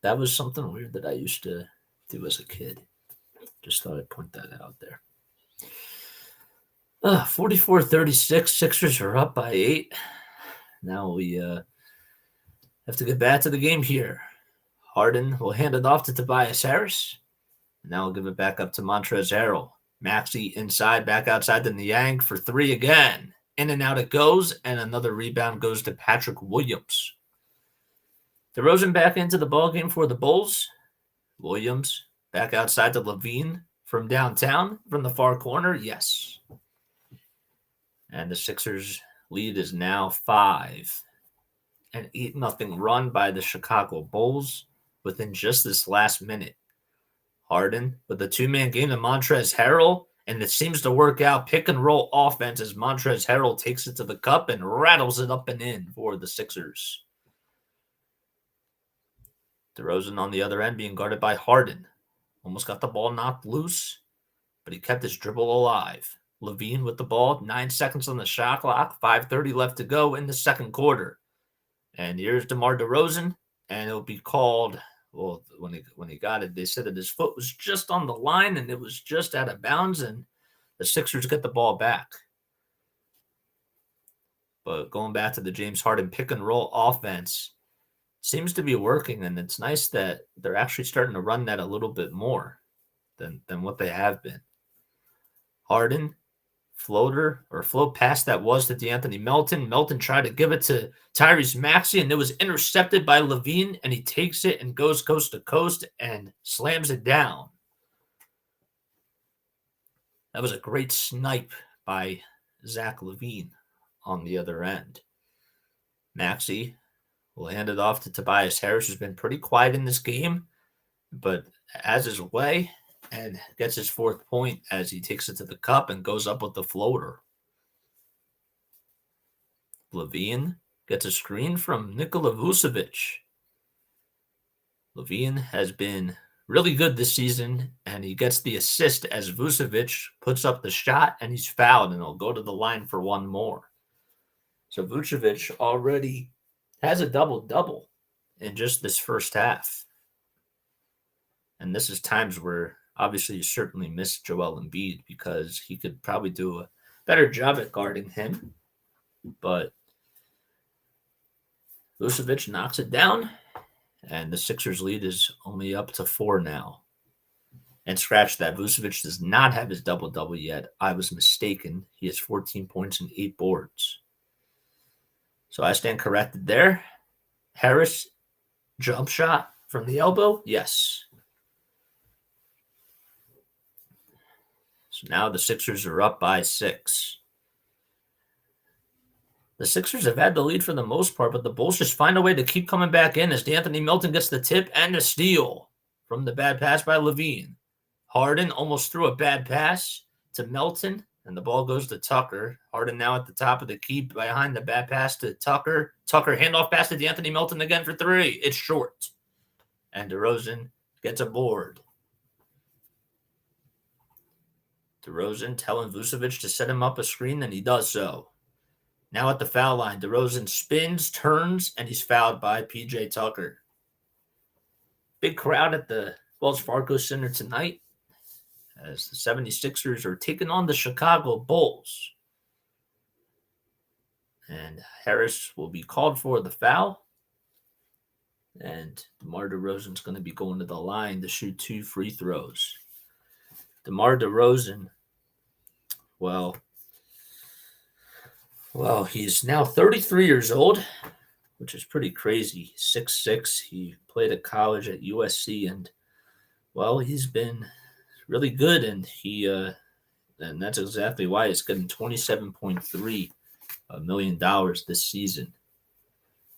that was something weird that I used to do as a kid. Just thought I'd point that out there. 44-36, Sixers are up by 8. Now we have to get back to the game here. Harden will hand it off to Tobias Harris. Now we'll give it back up to Montrezl Harrell. Maxey inside, back outside to Niang for 3 again. In and out it goes, and another rebound goes to Patrick Williams. DeRozan back into the ballgame for the Bulls. Williams back outside to Levine from downtown, from the far corner. Yes. And the Sixers lead is now 5. An 8-0 run by the Chicago Bulls within just this last minute. Harden with a two-man game to Montrezl Harrell, and it seems to work out. Pick and roll offense as Montrezl Harrell takes it to the cup and rattles it up and in for the Sixers. DeRozan on the other end being guarded by Harden. Almost got the ball knocked loose, but he kept his dribble alive. Levine with the ball, 9 seconds on the shot clock, 5:30 left to go in the second quarter. And here's DeMar DeRozan, and it'll be called. Well, when he got it, they said that his foot was just on the line and it was just out of bounds, and the Sixers get the ball back. But going back to the James Harden pick and roll offense, seems to be working, and it's nice that they're actually starting to run that a little bit more than what they have been. Harden float pass that was to DeAnthony Melton. Melton tried to give it to Tyrese Maxey, and it was intercepted by Levine, and he takes it and goes coast to coast and slams it down. That was a great snipe by Zach LaVine on the other end. Maxey will hand it off to Tobias Harris, who's been pretty quiet in this game, but has his way and gets his 4th point as he takes it to the cup and goes up with the floater. Levine gets a screen from Nikola Vucevic. Levine has been really good this season, and he gets the assist as Vucevic puts up the shot, and he's fouled, and he'll go to the line for one more. So Vucevic already has a double-double in just this first half. And this is times where obviously you certainly miss Joel Embiid because he could probably do a better job at guarding him. But Vucevic knocks it down, and the Sixers lead is only up to 4 now. And scratch that, Vucevic does not have his double-double yet. I was mistaken. He has 14 points and 8 boards. So I stand corrected there. Harris, jump shot from the elbow? Yes. So now the Sixers are up by 6. The Sixers have had the lead for the most part, but the Bulls just find a way to keep coming back in as D'Anthony Melton gets the tip and a steal from the bad pass by LaVine. Harden almost threw a bad pass to Melton, and the ball goes to Tucker. Harden now at the top of the key behind the bad pass to Tucker. Tucker handoff pass to D'Anthony Melton again for three. It's short. And DeRozan gets a board. DeRozan telling Vucevic to set him up a screen, and he does so. Now at the foul line, DeRozan spins, turns, and he's fouled by P.J. Tucker. Big crowd at the Wells Fargo Center tonight as the 76ers are taking on the Chicago Bulls. And Harris will be called for the foul. And DeMar DeRozan's going to be going to the line to shoot 2 free throws. DeMar DeRozan, well, he's now 33 years old, which is pretty crazy. 6'6". He played at college at USC, and, well, he's been really good, and and that's exactly why he's getting $27.3 million this season.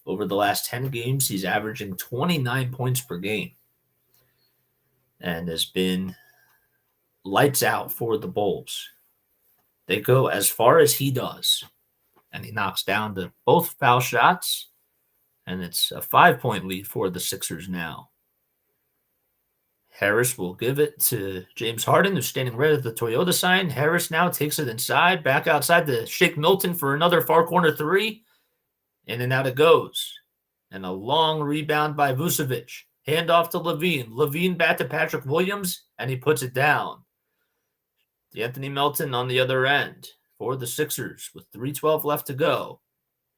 Over the last 10 games, he's averaging 29 points per game and has been lights out for the Bulls. They go as far as he does, and he knocks down both foul shots, and it's a 5-point lead for the Sixers now. Harris will give it to James Harden, who's standing right at the Toyota sign. Harris now takes it inside, back outside to Shake Milton for another far corner three. In and out it goes. And a long rebound by Vucevic. Handoff to LaVine. LaVine back to Patrick Williams, and he puts it down. D'Anthony Melton on the other end for the Sixers with 3:12 left to go.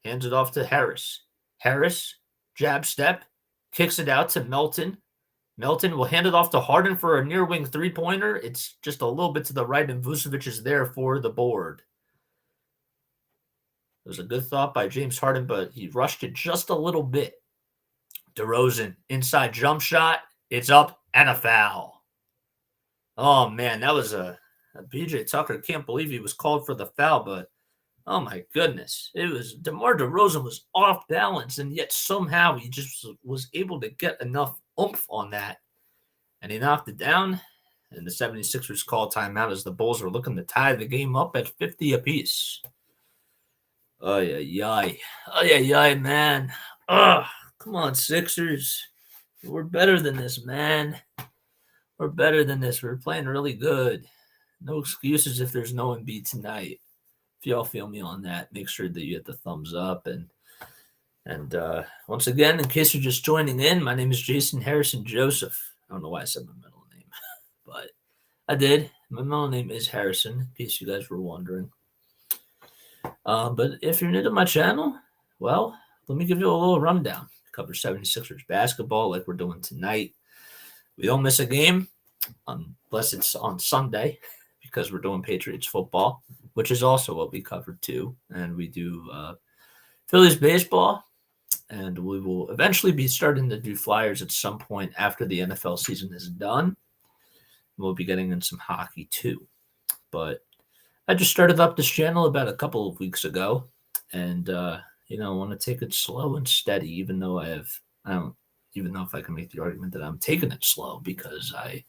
Hands it off to Harris. Harris, jab step, kicks it out to Melton. Melton will hand it off to Harden for a near wing three-pointer. It's just a little bit to the right, and Vucevic is there for the board. It was a good thought by James Harden, but he rushed it just a little bit. DeRozan, inside jump shot. It's up and a foul. Oh, man, that was a P.J. Tucker. Can't believe he was called for the foul, but oh, my goodness. It was DeMar DeRozan was off balance, and yet somehow he just was able to get enough oomph on that, and he knocked it down, and the 76ers call timeout as the Bulls are looking to tie the game up at 50 apiece. Ay, man. Come on, Sixers. We're better than this, man. We're better than this. We're playing really good. No excuses if there's no Embiid tonight. If y'all feel me on that, make sure that you hit the thumbs up. And once again, in case you're just joining in, my name is Jason Harrison Joseph. I don't know why I said my middle name, but I did. My middle name is Harrison, in case you guys were wondering. But if you're new to my channel, well, let me give you a little rundown. Cover 76ers basketball like we're doing tonight. We don't miss a game unless it's on Sunday because we're doing Patriots football, which is also what we covered too. And we do Phillies baseball, and we will eventually be starting to do Flyers at some point after the NFL season is done. We'll be getting in some hockey too. But I just started up this channel about a couple of weeks ago, and I want to take it slow and steady, even though I don't know if I can make the argument that I'm taking it slow, because I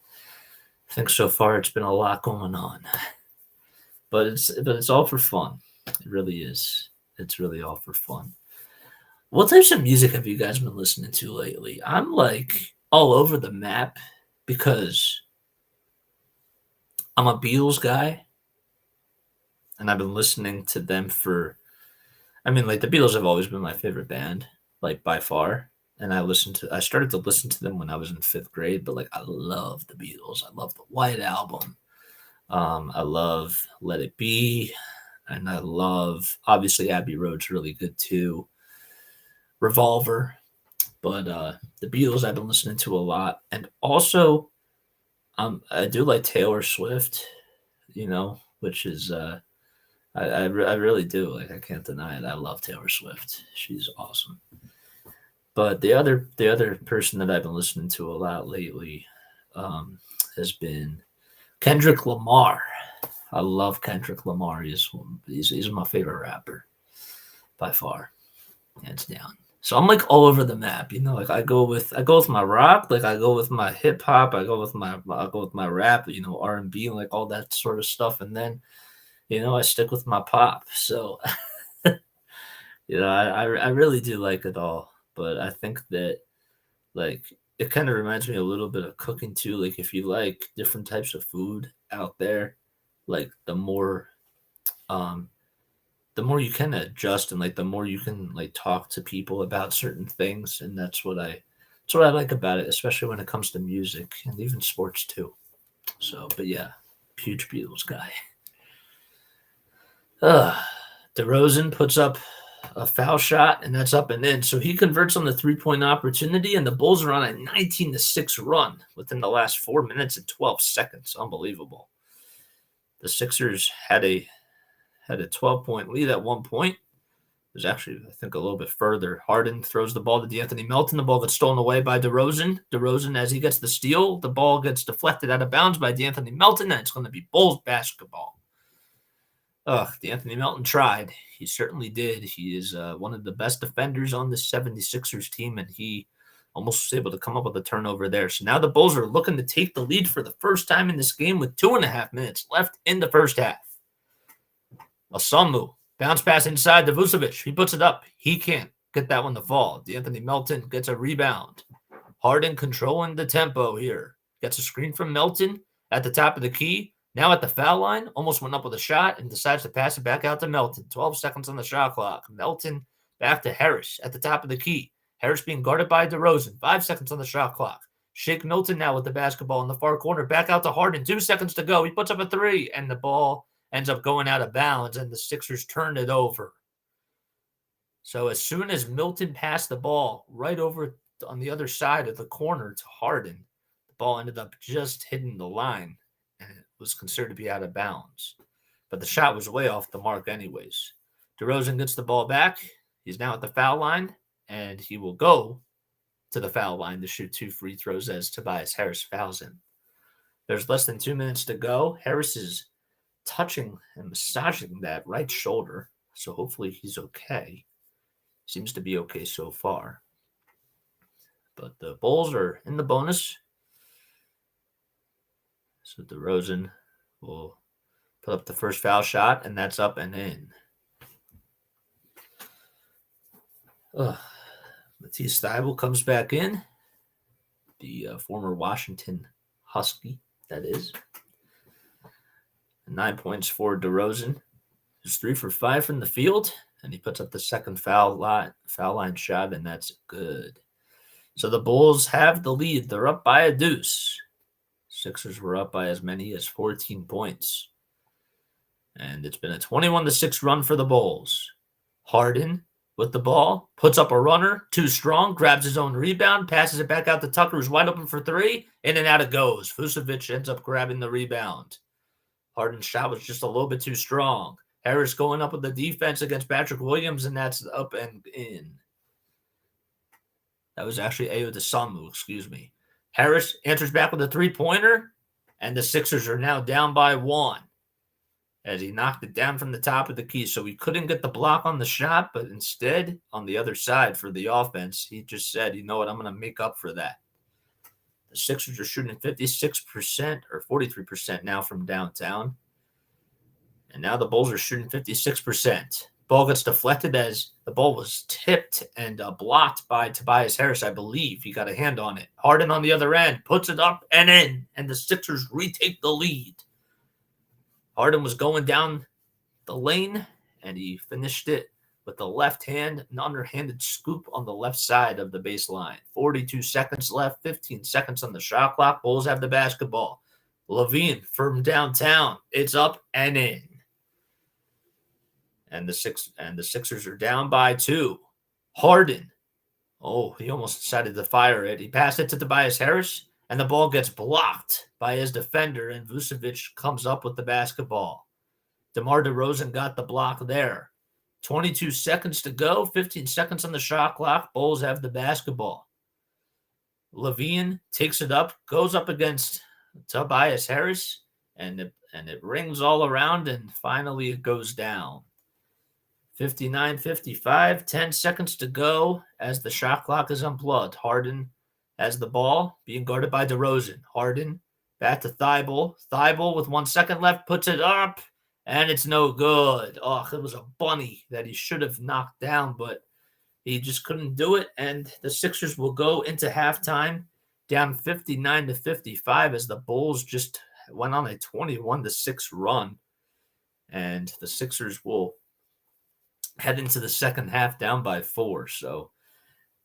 think so far it's been a lot going on. But it's all for fun. It really is. It's really all for fun. What types of music have you guys been listening to lately? I'm like all over the map because I'm a Beatles guy, and I've been listening to them the Beatles have always been my favorite band, like by far. And I started to listen to them when I was in 5th grade, but I love the Beatles. I love the White Album. I love Let It Be, and I love, obviously, Abbey Road's really good too. Revolver, but the Beatles I've been listening to a lot, and also I do like Taylor Swift, which is I really do. I can't deny it. I love Taylor Swift. She's awesome. But the other person that I've been listening to a lot lately has been Kendrick Lamar. I love Kendrick Lamar. He's my favorite rapper. by far, hands down. So I'm like all over the map, like I go with my rock, like I go with my hip hop, I go with my rap, R&B and like all that sort of stuff, and then I stick with my pop. So I really do like it all, but I think that like it kind of reminds me a little bit of cooking too. Like if you like different types of food out there, like um the more you can adjust and like the more you can like talk to people about certain things, and that's what I like about it, especially when it comes to music and even sports too. So, but yeah, huge Beatles guy. uh DeRozan puts up a foul shot, and that's up and in. So he converts on the 3-point opportunity, and the Bulls are on a 19-6 run within the last 4 minutes and 12 seconds. Unbelievable. The Sixers had a 12-point lead at one point. It was actually, I think, a little bit further. Harden throws the ball to DeAnthony Melton. The ball gets stolen away by DeRozan. DeRozan, as he gets the steal, the ball gets deflected out of bounds by DeAnthony Melton, and it's going to be Bulls basketball. DeAnthony Melton tried. He certainly did. He is one of the best defenders on the 76ers team, and he almost was able to come up with a turnover there. So now the Bulls are looking to take the lead for the first time in this game with 2.5 minutes left in the first half. Asamu, bounce pass inside to Vucevic. He puts it up. He can't get that one to fall. DeAnthony Melton gets a rebound. Harden controlling the tempo here. Gets a screen from Melton at the top of the key. Now at the foul line, almost went up with a shot and decides to pass it back out to Melton. 12 seconds on the shot clock. Melton back to Harris at the top of the key. Harris being guarded by DeRozan. 5 seconds on the shot clock. Shake Milton now with the basketball in the far corner. Back out to Harden. 2 seconds to go. He puts up a three, and the ball ends up going out of bounds, and the Sixers turn it over. So as soon as Milton passed the ball right over on the other side of the corner to Harden, the ball ended up just hitting the line, and it was considered to be out of bounds. But the shot was way off the mark anyways. DeRozan gets the ball back. He's now at the foul line, and he will go to the foul line to shoot 2 free throws as Tobias Harris fouls him. There's less than 2 minutes to go. Harris is touching and massaging that right shoulder, so hopefully he's okay. Seems to be okay so far. But the Bulls are in the bonus. So DeRozan will put up the first foul shot, and that's up and in. Matisse Thybulle comes back in. The former Washington Husky, that is. 9 points for DeRozan. He's 3 for 5 from the field, and he puts up the second foul line shot, and that's good. So the Bulls have the lead. They're up by a deuce. Sixers were up by as many as 14 points. And it's been a 21-6 run for the Bulls. Harden with the ball, puts up a runner, too strong, grabs his own rebound, passes it back out to Tucker, who's wide open for 3. In and out it goes. Vucevic ends up grabbing the rebound. Harden's shot was just a little bit too strong. Harris going up with the defense against Patrick Williams, and that's up and in. That was actually Ayo Dosunmu, excuse me. Harris answers back with a 3-pointer, and the Sixers are now down by 1 as he knocked it down from the top of the key. So he couldn't get the block on the shot, but instead, on the other side for the offense, he just said, you know what, I'm going to make up for that. The Sixers are shooting 56% or 43% now from downtown. And now the Bulls are shooting 56%. Ball gets deflected as the ball was tipped and blocked by Tobias Harris, I believe. He got a hand on it. Harden on the other end puts it up and in, and the Sixers retake the lead. Harden was going down the lane, and he finished it with the left hand, an underhanded scoop on the left side of the baseline. 42 seconds left, 15 seconds on the shot clock. Bulls have the basketball. LaVine from downtown. It's up and in. And the Sixers are down by 2. Harden. Oh, he almost decided to fire it. He passed it to Tobias Harris, and the ball gets blocked by his defender, and Vucevic comes up with the basketball. DeMar DeRozan got the block there. 22 seconds to go, 15 seconds on the shot clock. Bulls have the basketball. LaVine takes it up, goes up against Tobias Harris, and it rings all around, and finally it goes down. 59-55, 10 seconds to go as the shot clock is unplugged. Harden has the ball, being guarded by DeRozan. Harden back to Thibault. Thibault with 1 second left puts it up, and it's no good. Oh, it was a bunny that he should have knocked down, but he just couldn't do it. And the Sixers will go into halftime down 59-55 as the Bulls just went on a 21-6 run. And the Sixers will head into the second half down by 4. So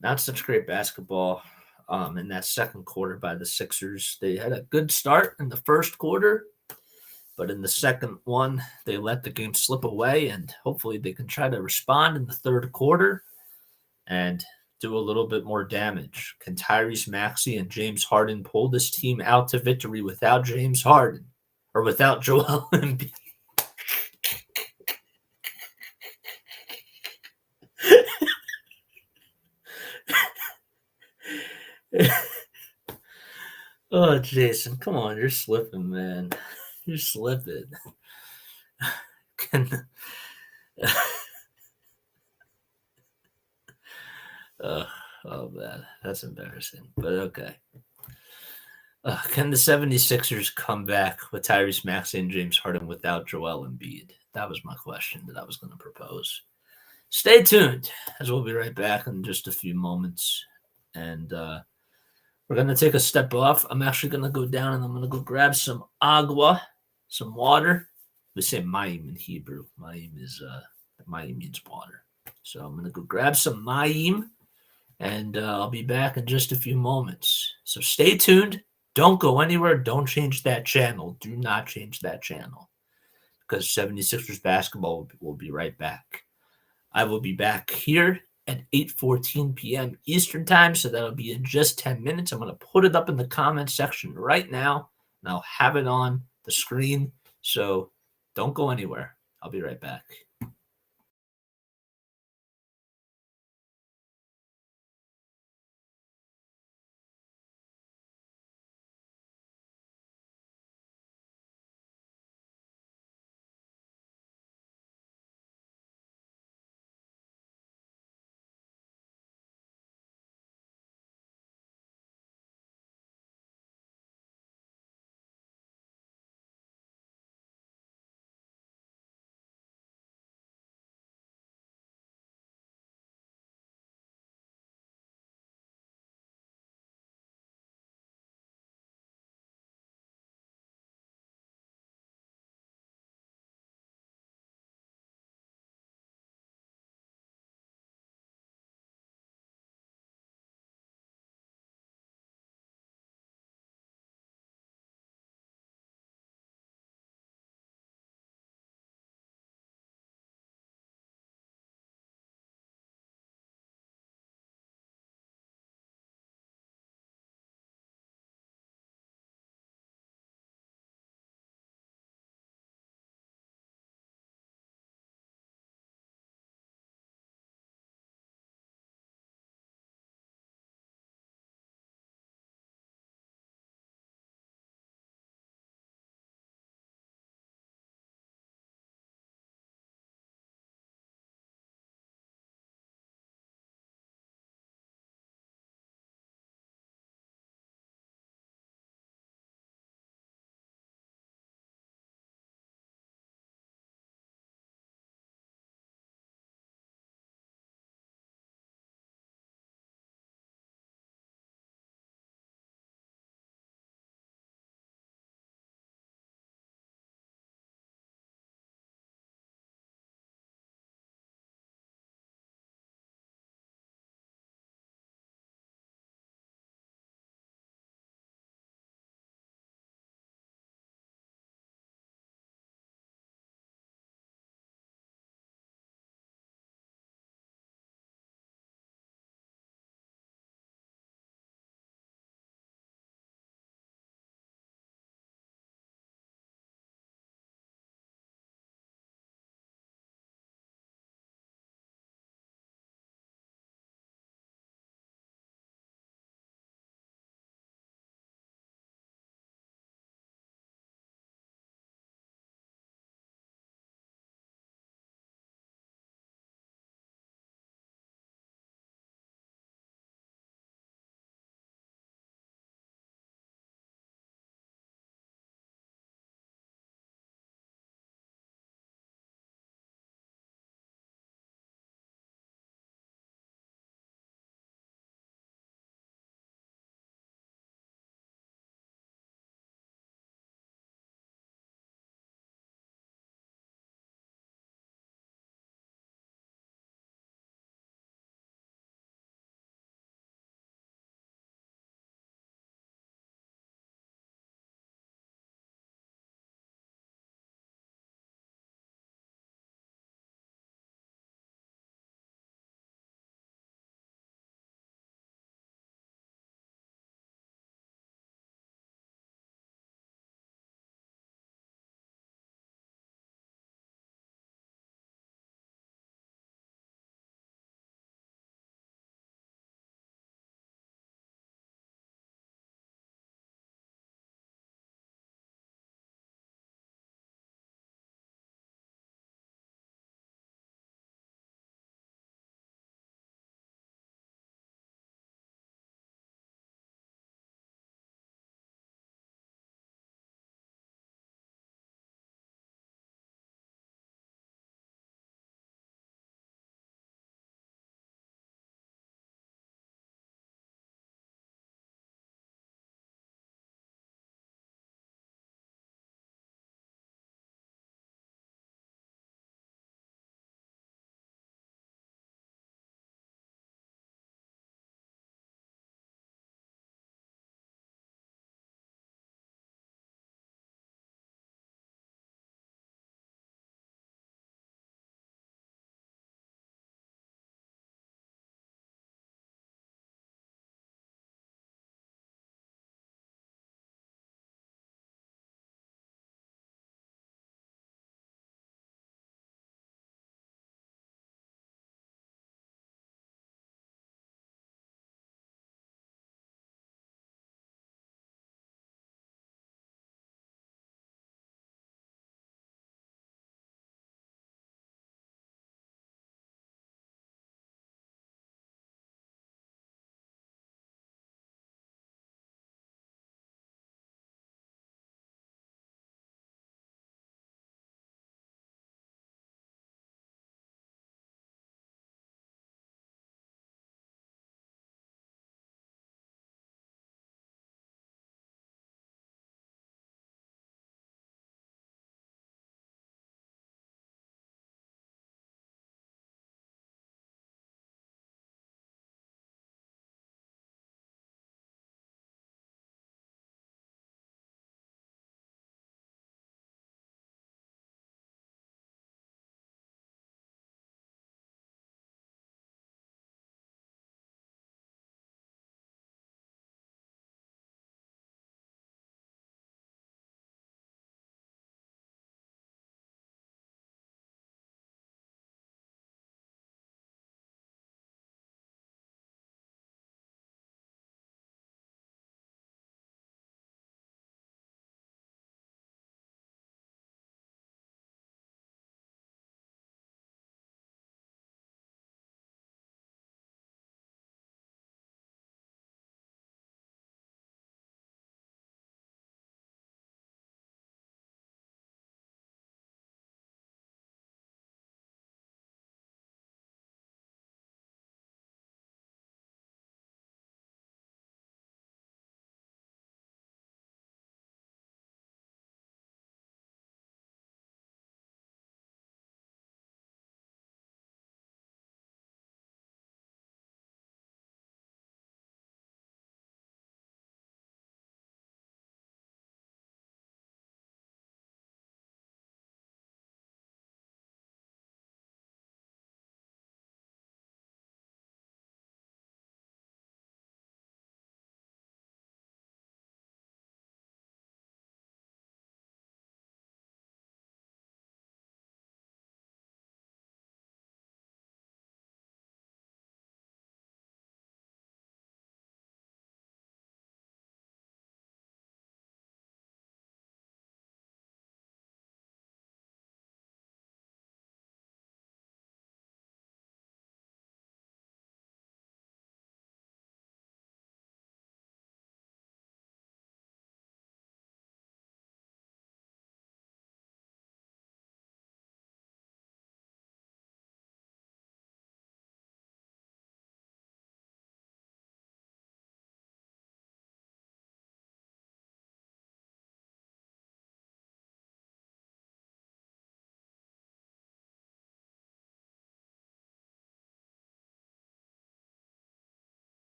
not such great basketball in that second quarter by the Sixers. They had a good start in the first quarter, but in the second one, they let the game slip away, and hopefully they can try to respond in the third quarter and do a little bit more damage. Can Tyrese Maxey and James Harden pull this team out to victory without James Harden or without Joel Embiid? Oh, Jason, come on, you're slipping, man. You're slipping. Can oh man, that's embarrassing. But okay. Can the 76ers come back with Tyrese Maxey and James Harden without Joel Embiid? That was my question that I was going to propose. Stay tuned, as we'll be right back in just a few moments. And we're going to take a step off. I'm actually going to go down and I'm going to go grab some agua, some water. We say mayim in Hebrew. Mayim means water. So I'm going to go grab some mayim, and I'll be back in just a few moments. So stay tuned. Don't go anywhere. Don't change that channel. Do not change that channel, because 76ers basketball will be right back. I will be back here at 8:14 p.m. Eastern time, so that'll be in just 10 minutes. I'm going to put it up in the comment section right now, and I'll have it on the screen. So don't go anywhere. I'll be right back.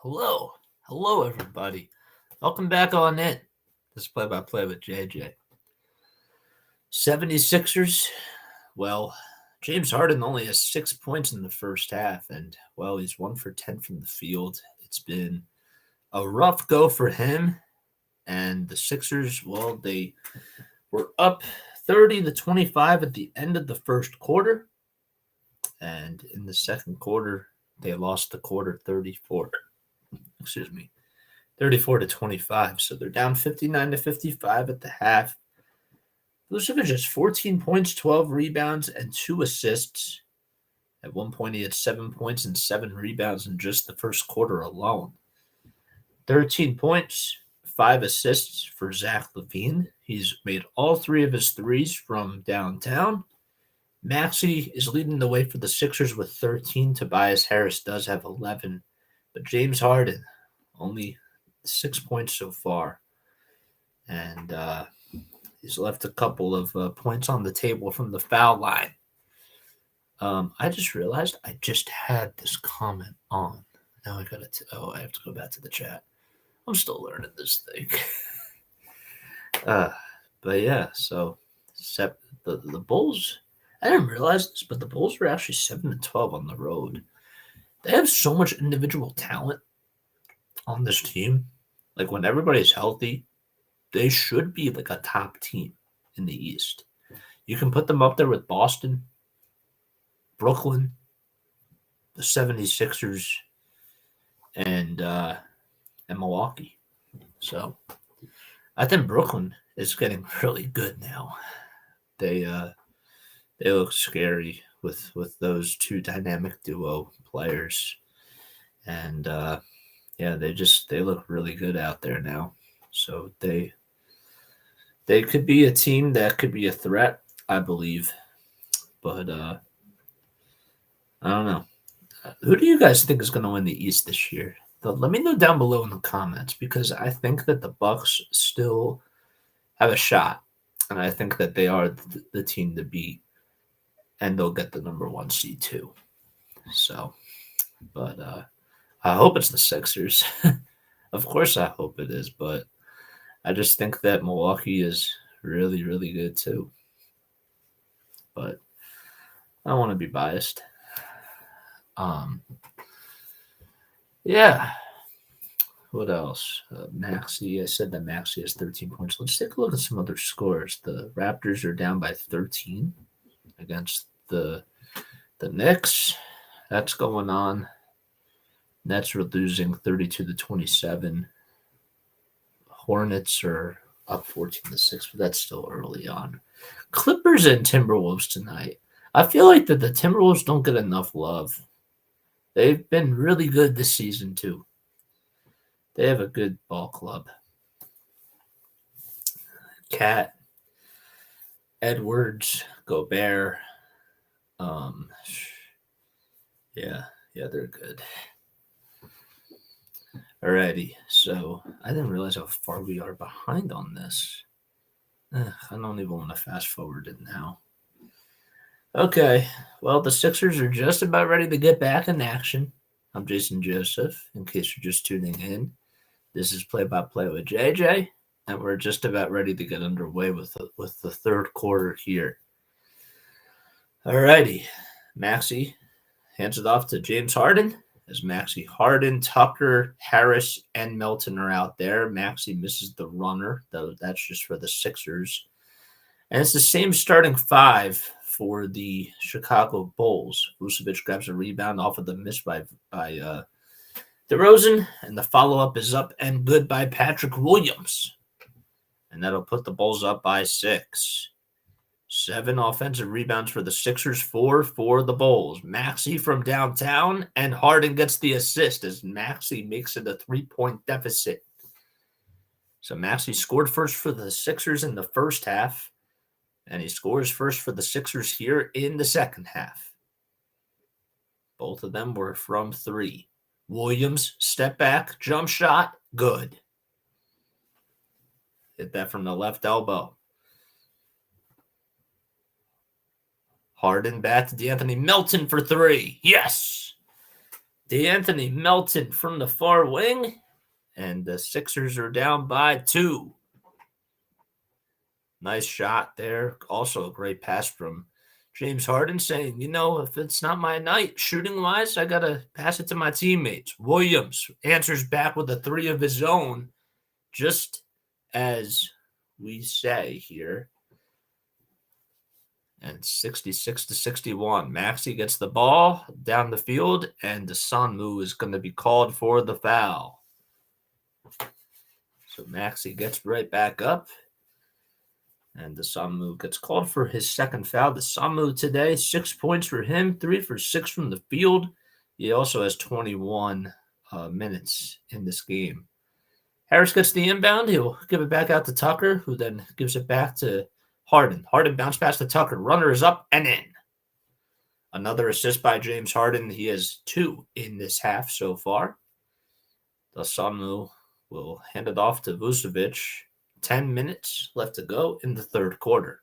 Hello. Hello, everybody. Welcome back on in. This play-by-play with JJ. 76ers, well, James Harden only has 6 points in the first half, and, well, he's 1 for 10 from the field. It's been a rough go for him, and the Sixers, well, they were up 30-25 at the end of the first quarter, and in the second quarter, they lost the quarter 34-25. So they're down 59-55 at the half. Vucevic has 14 points, 12 rebounds, and 2 assists. At one point, he had 7 points and 7 rebounds in just the first quarter alone. 13 points, 5 assists for Zach LaVine. He's made all 3 of his threes from downtown. Maxey is leading the way for the Sixers with 13. Tobias Harris does have 11. But James Harden, only 6 points so far. And he's left a couple of points on the table from the foul line. I just realized I just had this comment on. Now I have to go back to the chat. I'm still learning this thing. But yeah, so the Bulls, I didn't realize this, but the Bulls were actually 7-12 on the road. They have so much individual talent on this team. Like, when everybody's healthy, they should be like a top team in the East. You can put them up there with Boston, Brooklyn, the 76ers, and Milwaukee. So I think Brooklyn is getting really good now. They look scary with those two dynamic duo players. And yeah, they look really good out there now. So they could be a team that could be a threat, I believe. But I don't know. Who do you guys think is going to win the East this year? Let me know down below in the comments, because I think that the Bucks still have a shot, and I think that they are the team to beat, and they'll get the number 1 seed too. So, but I hope it's the Sixers. Of course, I hope it is, but I just think that Milwaukee is really, really good too. But I don't want to be biased. Yeah. What else? Maxey. I said that Maxey has 13 points. Let's take a look at some other scores. The Raptors are down by 13 against the Knicks. That's going on. Nets are losing 32-27. Hornets are up 14-6, but that's still early on. Clippers and Timberwolves tonight. I feel like that the Timberwolves don't get enough love. They've been really good this season too. They have a good ball club. Cat, Edwards, Gobert. Yeah, they're good. Alrighty, so I didn't realize how far we are behind on this. I don't even want to fast forward it now. Okay, well, the Sixers are just about ready to get back in action. I'm Jason Joseph, in case you're just tuning in. This is Play-by-Play with JJ, and we're just about ready to get underway with the third quarter here. Alrighty, Maxey hands it off to James Harden. As Maxey, Harden, Tucker, Harris, and Melton are out there. Maxey misses the runner, though that's just for the Sixers. And it's the same starting 5 for the Chicago Bulls. Vucevic grabs a rebound off of the miss by DeRozan, and the follow-up is up and good by Patrick Williams. And that'll put the Bulls up by 6. 7 offensive rebounds for the Sixers, 4 for the Bulls. Maxey from downtown, and Harden gets the assist as Maxey makes it a 3-point deficit. So Maxey scored first for the Sixers in the first half, and he scores first for the Sixers here in the second half. Both of them were from 3. Williams, step back, jump shot, good. Hit that from the left elbow. Harden back to D'Anthony Melton for 3. Yes. DeAnthony Melton from the far wing, and the Sixers are down by 2. Nice shot there. Also a great pass from James Harden saying, if it's not my night shooting-wise, I got to pass it to my teammates. Williams answers back with a 3 of his own, just as we say here. And 66-61. Maxey gets the ball down the field, and Dosunmu is going to be called for the foul. So Maxey gets right back up, and Dosunmu gets called for his second foul. Dosunmu today, 6 points for him, 3 for 6 from the field. He also has 21 minutes in this game. Harris gets the inbound. He'll give it back out to Tucker, who then gives it back to Harden. Harden bounced past to Tucker. Runner is up and in. Another assist by James Harden. He has 2 in this half so far. Dosunmu will hand it off to Vucevic. 10 minutes left to go in the third quarter.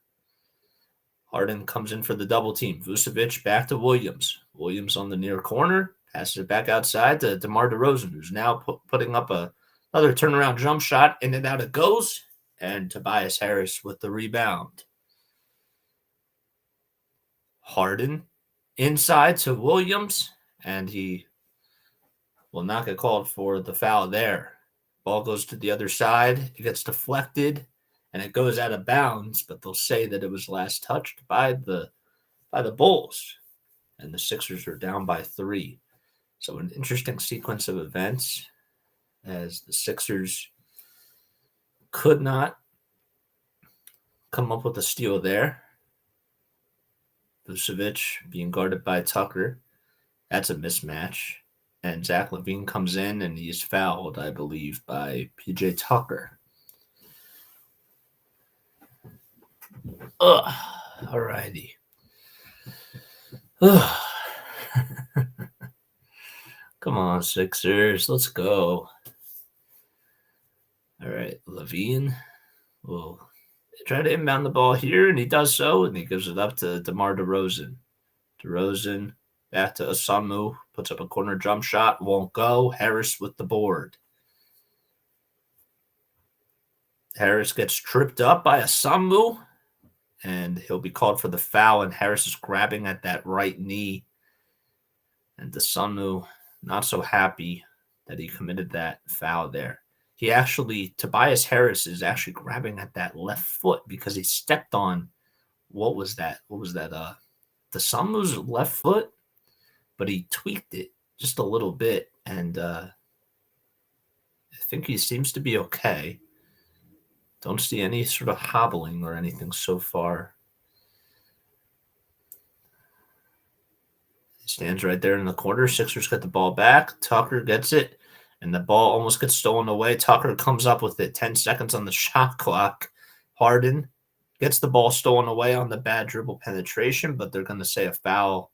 Harden comes in for the double team. Vucevic back to Williams. Williams on the near corner. Passes it back outside to DeMar DeRozan, who's now putting up another turnaround jump shot. In and out it goes. And Tobias Harris with the rebound. Harden inside to Williams, and he will not get called for the foul there. Ball goes to the other side. It gets deflected, and it goes out of bounds, but they'll say that it was last touched by the Bulls, and the Sixers are down by 3. So an interesting sequence of events as the Sixers could not come up with a steal there. Vucevic being guarded by Tucker. That's a mismatch. And Zach LaVine comes in and he's fouled, I believe, by PJ Tucker. Alrighty. Come on, Sixers. Let's go. All right, LaVine will try to inbound the ball here, and he does so, and he gives it up to DeMar DeRozan. DeRozan back to Dosunmu, puts up a corner jump shot, won't go. Harris with the board. Harris gets tripped up by Dosunmu, and he'll be called for the foul, and Harris is grabbing at that right knee. And Dosunmu not so happy that he committed that foul there. Tobias Harris is actually grabbing at that left foot because he stepped on, what was that? Dosunmu's left foot, but he tweaked it just a little bit, and I think he seems to be okay. Don't see any sort of hobbling or anything so far. He stands right there in the corner. Sixers get the ball back. Tucker gets it. And the ball almost gets stolen away. Tucker comes up with it. 10 seconds on the shot clock. Harden gets the ball stolen away on the bad dribble penetration, but they're going to say a foul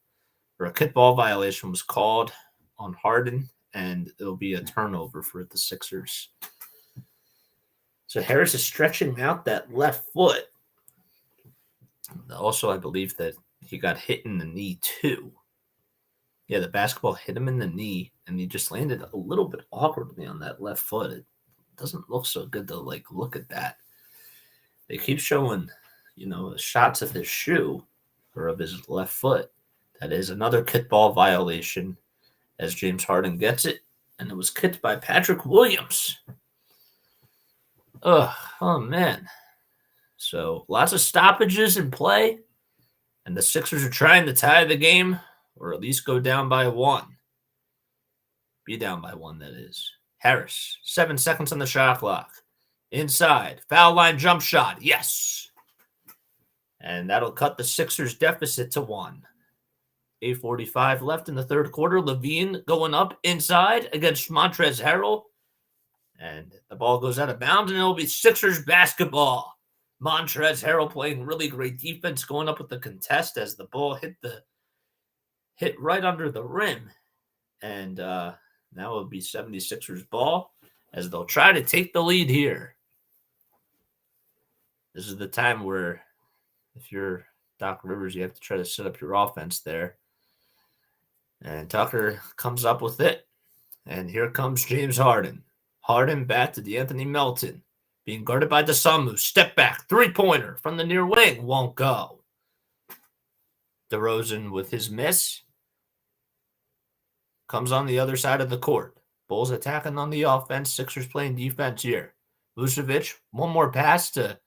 or a kickball violation was called on Harden, and it'll be a turnover for the Sixers. So Harris is stretching out that left foot. Also, I believe that he got hit in the knee too. Yeah, the basketball hit him in the knee, and he just landed a little bit awkwardly on that left foot. It doesn't look so good to look at that. They keep showing, shots of his shoe or of his left foot. That is another kickball violation as James Harden gets it, and it was kicked by Patrick Williams. Oh man. So lots of stoppages in play, and the Sixers are trying to tie the game, or at least go down by 1. Be down by 1, that is. Harris, 7 seconds on the shot clock. Inside, foul line jump shot. Yes. And that'll cut the Sixers deficit to 1. 8:45 left in the third quarter. LaVine going up inside against Montrezl Harrell. And the ball goes out of bounds, and it'll be Sixers basketball. Montrezl Harrell playing really great defense, going up with the contest as the ball hit right under the rim. And now it'll be 76ers ball as they'll try to take the lead here. This is the time where if you're Doc Rivers, you have to try to set up your offense there. And Tucker comes up with it. And here comes James Harden. Harden back to D'Anthony Melton. Being guarded by DeSamu. Step back. Three-pointer from the near wing. Won't go. DeRozan with his miss. Comes on the other side of the court. Bulls attacking on the offense. Sixers playing defense here. Vucevic, one more pass to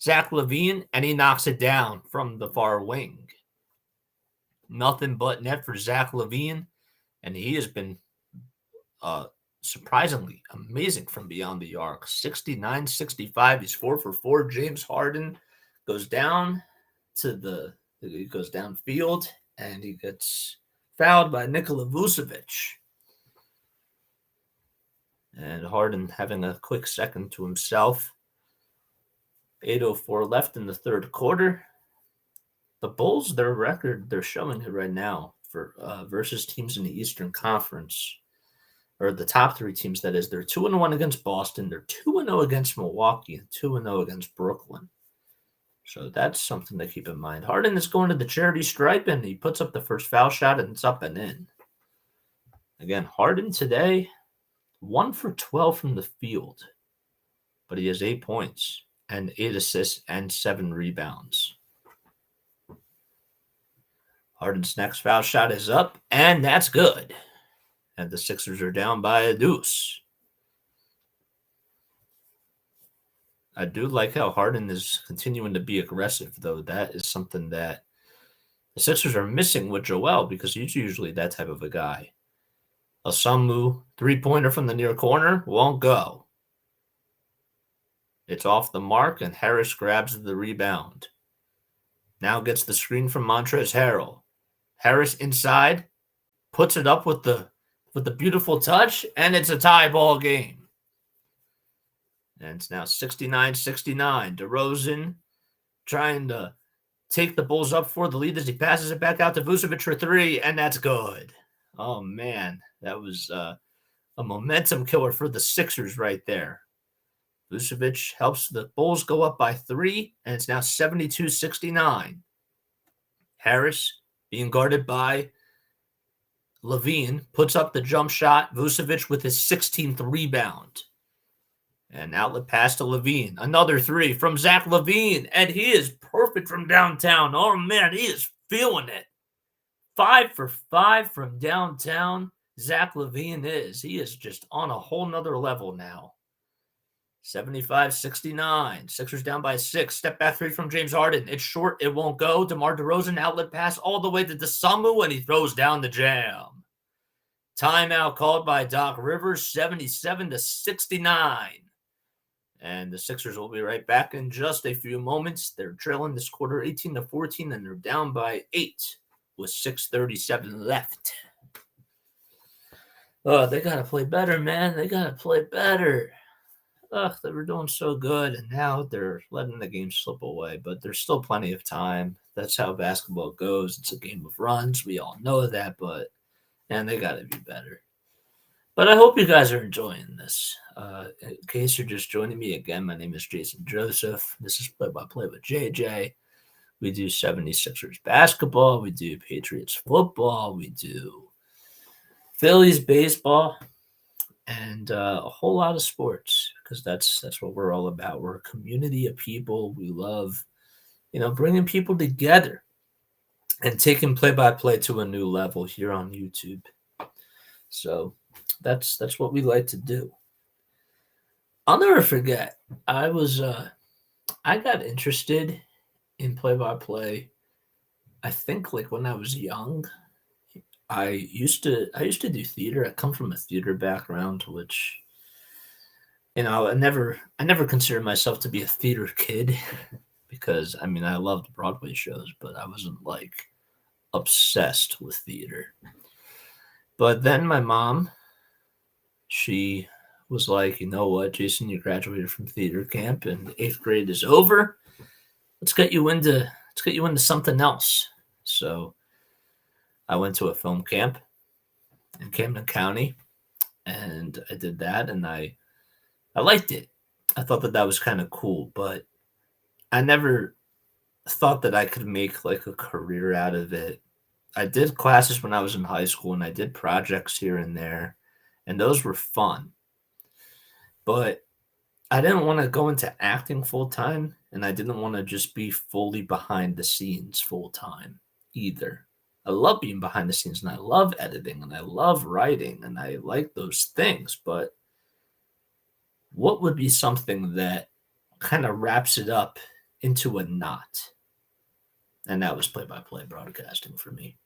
Zach LaVine, and he knocks it down from the far wing. Nothing but net for Zach LaVine, and he has been surprisingly amazing from beyond the arc. 69-65. He's 4 for 4. James Harden goes down he goes downfield, and he gets fouled by Nikola Vucevic. And Harden having a quick second to himself. 8:04 left in the third quarter. The Bulls, their record, they're showing it right now for versus teams in the Eastern Conference, or the top three teams, that is. They're 2-1 against Boston. They're 2-0 against Milwaukee and 2-0 against Brooklyn. So that's something to keep in mind. Harden is going to the charity stripe, and he puts up the first foul shot, and it's up and in. Again, Harden today, 1 for 12 from the field, but he has 8 points and 8 assists and 7 rebounds. Harden's next foul shot is up, and that's good. And the Sixers are down by a deuce. I do like how Harden is continuing to be aggressive, though. That is something that the Sixers are missing with Joel, because he's usually that type of a guy. Osamu, three-pointer from the near corner, won't go. It's off the mark, and Harris grabs the rebound. Now gets the screen from Montrezl Harrell. Harris inside, puts it up with the beautiful touch, and it's a tie ball game. And it's now 69-69. DeRozan trying to take the Bulls up for the lead as he passes it back out to Vucevic for three, and that's good. Oh, man. That was a momentum killer for the Sixers right there. Vucevic helps the Bulls go up by 3, and it's now 72-69. Harris, being guarded by LaVine, puts up the jump shot. Vucevic with his 16th rebound. An outlet pass to LaVine. Another 3 from Zach LaVine, and he is perfect from downtown. Oh, man, he is feeling it. 5 for 5 from downtown. Zach LaVine is. He is just on a whole nother level now. 75-69. Sixers down by 6. Step back 3 from James Harden. It's short. It won't go. DeMar DeRozan outlet pass all the way to DeSamu, and he throws down the jam. Timeout called by Doc Rivers. 77-69. And the Sixers will be right back in just a few moments. They're trailing this quarter 18-14, and they're down by 8 with 6:37 left. Oh, they got to play better, man. They got to play better. They were doing so good, and now they're letting the game slip away. But there's still plenty of time. That's how basketball goes. It's a game of runs. We all know that, but, man, they got to be better. But I hope you guys are enjoying this. In case you're just joining me again, my name is Jason Joseph. This is Play-by-Play with JJ. We do 76ers basketball. We do Patriots football. We do Phillies baseball, and a whole lot of sports, because that's what we're all about. We're a community of people. We love, bringing people together and taking play-by-play to a new level here on YouTube. So that's what we like to do. I'll never forget. I got interested in play-by-play, I think, like when I was young. I used to do theater. I come from a theater background, which, I never considered myself to be a theater kid, because I loved Broadway shows, but I wasn't like obsessed with theater. But then my mom, she was like, you know what, Jason, you graduated from theater camp and 8th grade is over. Let's get you into something else. So I went to a film camp in Camden County, and I did that, and I liked it. I thought that was kind of cool, but I never thought that I could make like a career out of it. I did classes when I was in high school, and I did projects here and there, and those were fun. But I didn't want to go into acting full time, and I didn't want to just be fully behind the scenes full time either. I love being behind the scenes, and I love editing, and I love writing, and I like those things. But what would be something that kind of wraps it up into a knot? And that was play by play broadcasting for me.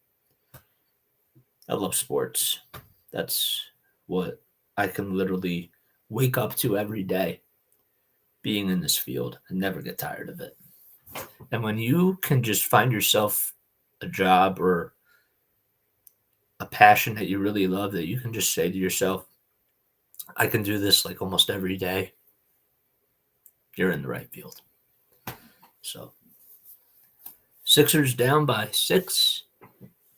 I love sports. That's what I can literally wake up to every day being in this field and never get tired of it. And when you can just find yourself a job or a passion that you really love, that you can just say to yourself, I can do this like almost every day, you're in the right field. So, Sixers down by 6,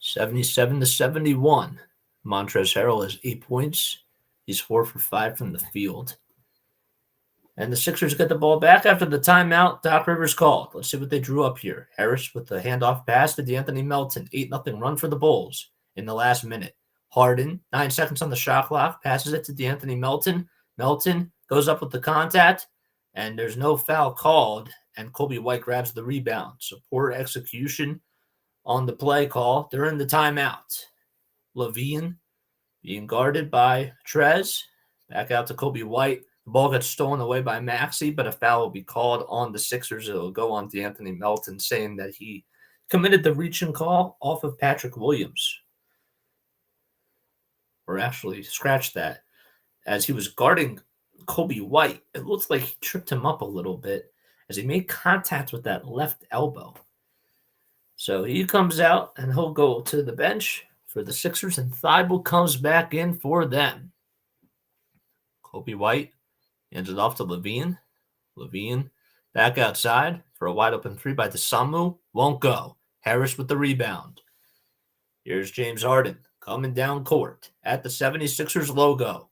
77-71. Montrezl Harrell has 8 points. He's 4 for 5 from the field. And the Sixers get the ball back after the timeout Doc Rivers called. Let's see what they drew up here. Harris with the handoff pass to DeAnthony Melton. 8-0 run for the Bulls in the last minute. Harden, 9 seconds on the shot clock, passes it to DeAnthony Melton. Melton goes up with the contact, and there's no foul called, and Kobe White grabs the rebound. So poor execution on the play call during the timeout. Levine being guarded by Trez. Back out to Kobe White. The ball gets stolen away by Maxey, but a foul will be called on the Sixers. It will go on DeAnthony Melton, saying that he committed the reach and call off of Patrick Williams. Or actually, scratch that. As he was guarding Kobe White, it looks like he tripped him up a little bit as he made contact with that left elbow. So he comes out, and he'll go to the bench for the Sixers, and Thibault comes back in for them. Kobe White hands it off to Levine. Levine back outside for a wide-open three by DeSamu. Won't go. Harris with the rebound. Here's James Harden coming down court at the 76ers logo.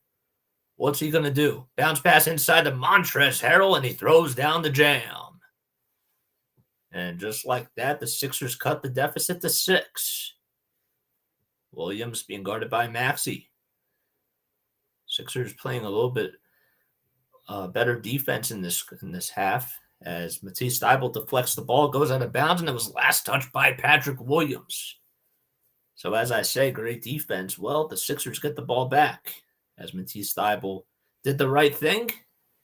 What's he going to do? Bounce pass inside to Montrezl Harrell, and he throws down the jam. And just like that, the Sixers cut the deficit to 6. Williams being guarded by Maxey. Sixers playing a little bit better defense in this half as Matisse Thybulle deflects the ball, goes out of bounds, and it was last touched by Patrick Williams. So as I say, great defense. Well, the Sixers get the ball back as Matisse Thybulle did the right thing,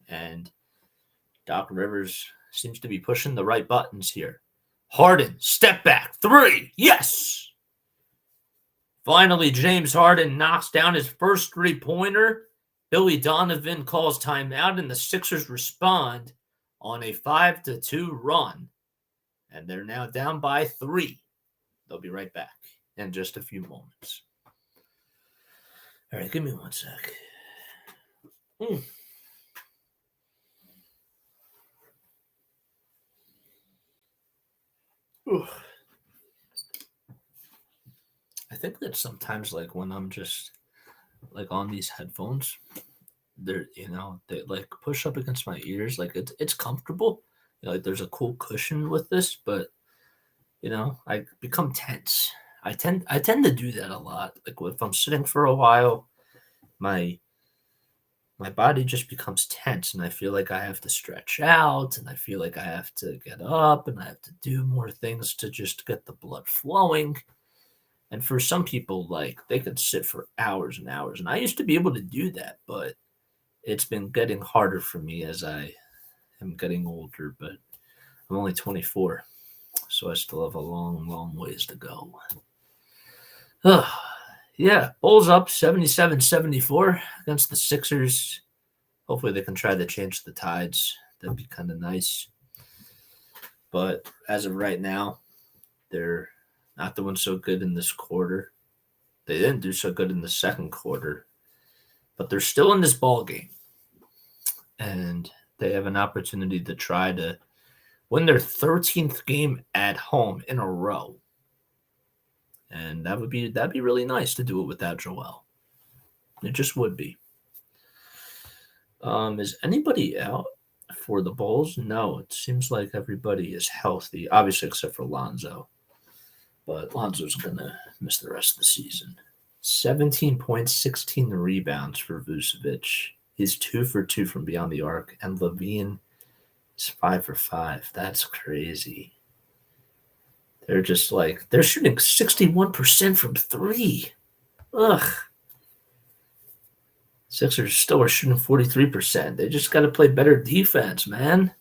and Doc Rivers seems to be pushing the right buttons here. Harden, step back, 3, yes! Finally, James Harden knocks down his first three-pointer. Billy Donovan calls timeout, and the Sixers respond on a 5-2 run. And they're now down by 3. They'll be right back in just a few moments. All right, give me one sec. I think that sometimes, like, when I'm just, like, on these headphones, they're, they, like, push up against my ears. Like, it's comfortable. Like, there's a cool cushion with this, but, I become tense. I tend to do that a lot. Like, if I'm sitting for a while, my body just becomes tense, and I feel like I have to stretch out, and I feel like I have to get up, and I have to do more things to just get the blood flowing. And for some people, like, they could sit for hours and hours. And I used to be able to do that, but it's been getting harder for me as I am getting older. But I'm only 24, so I still have a long, long ways to go. Yeah, Bulls up 77-74 against the Sixers. Hopefully they can try to change the tides. That'd be kind of nice. But as of right now, they're not doing so good in this quarter. They didn't do so good in the second quarter, but they're still in this ball game, and they have an opportunity to try to win their 13th game at home in a row, and that'd be really nice to do it without Joel. It just would be. Is anybody out for the Bulls? No, it seems like everybody is healthy, obviously except for Lonzo. but Lonzo's going to miss the rest of the season. 17 points, 16 rebounds for Vucevic. He's 2 for 2 from beyond the arc, and Levine is 5 for 5. That's crazy. They're just they're shooting 61% from 3. Ugh. Sixers still are shooting 43%. They just got to play better defense, man.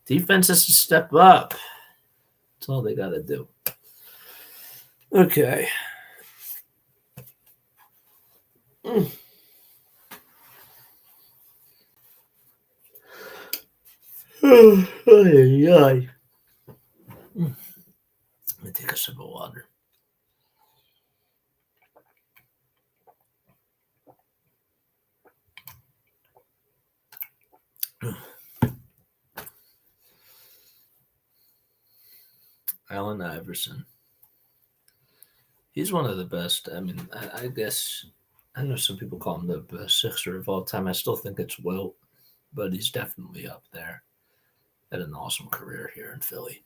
Defense has to step up. That's all they got to do. Okay. Let me take a sip of water. Allen Iverson. He's one of the best. I mean, I guess I know some people call him the best Sixer of all time. I still think it's Wilt, but he's definitely up there. Had an awesome career here in Philly.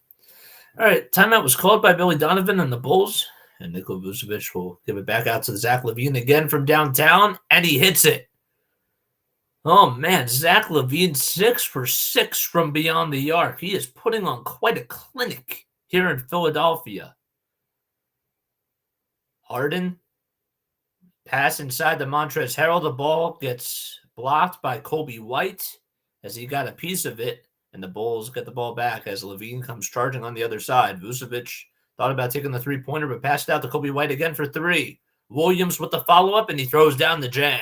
All right, timeout was called by Billy Donovan and the Bulls, and Nikola Vucevic will give it back out to Zach LaVine again from downtown, and he hits it. Oh, man, Zach LaVine 6 for 6 from beyond the arc. He is putting on quite a clinic here in Philadelphia. Harden, pass inside the Montrezl Harrell. The ball gets blocked by Kobe White as he got a piece of it, and the Bulls get the ball back as LaVine comes charging on the other side. Vucevic thought about taking the three-pointer, but passed out to Kobe White again for 3. Williams with the follow-up, and he throws down the jam.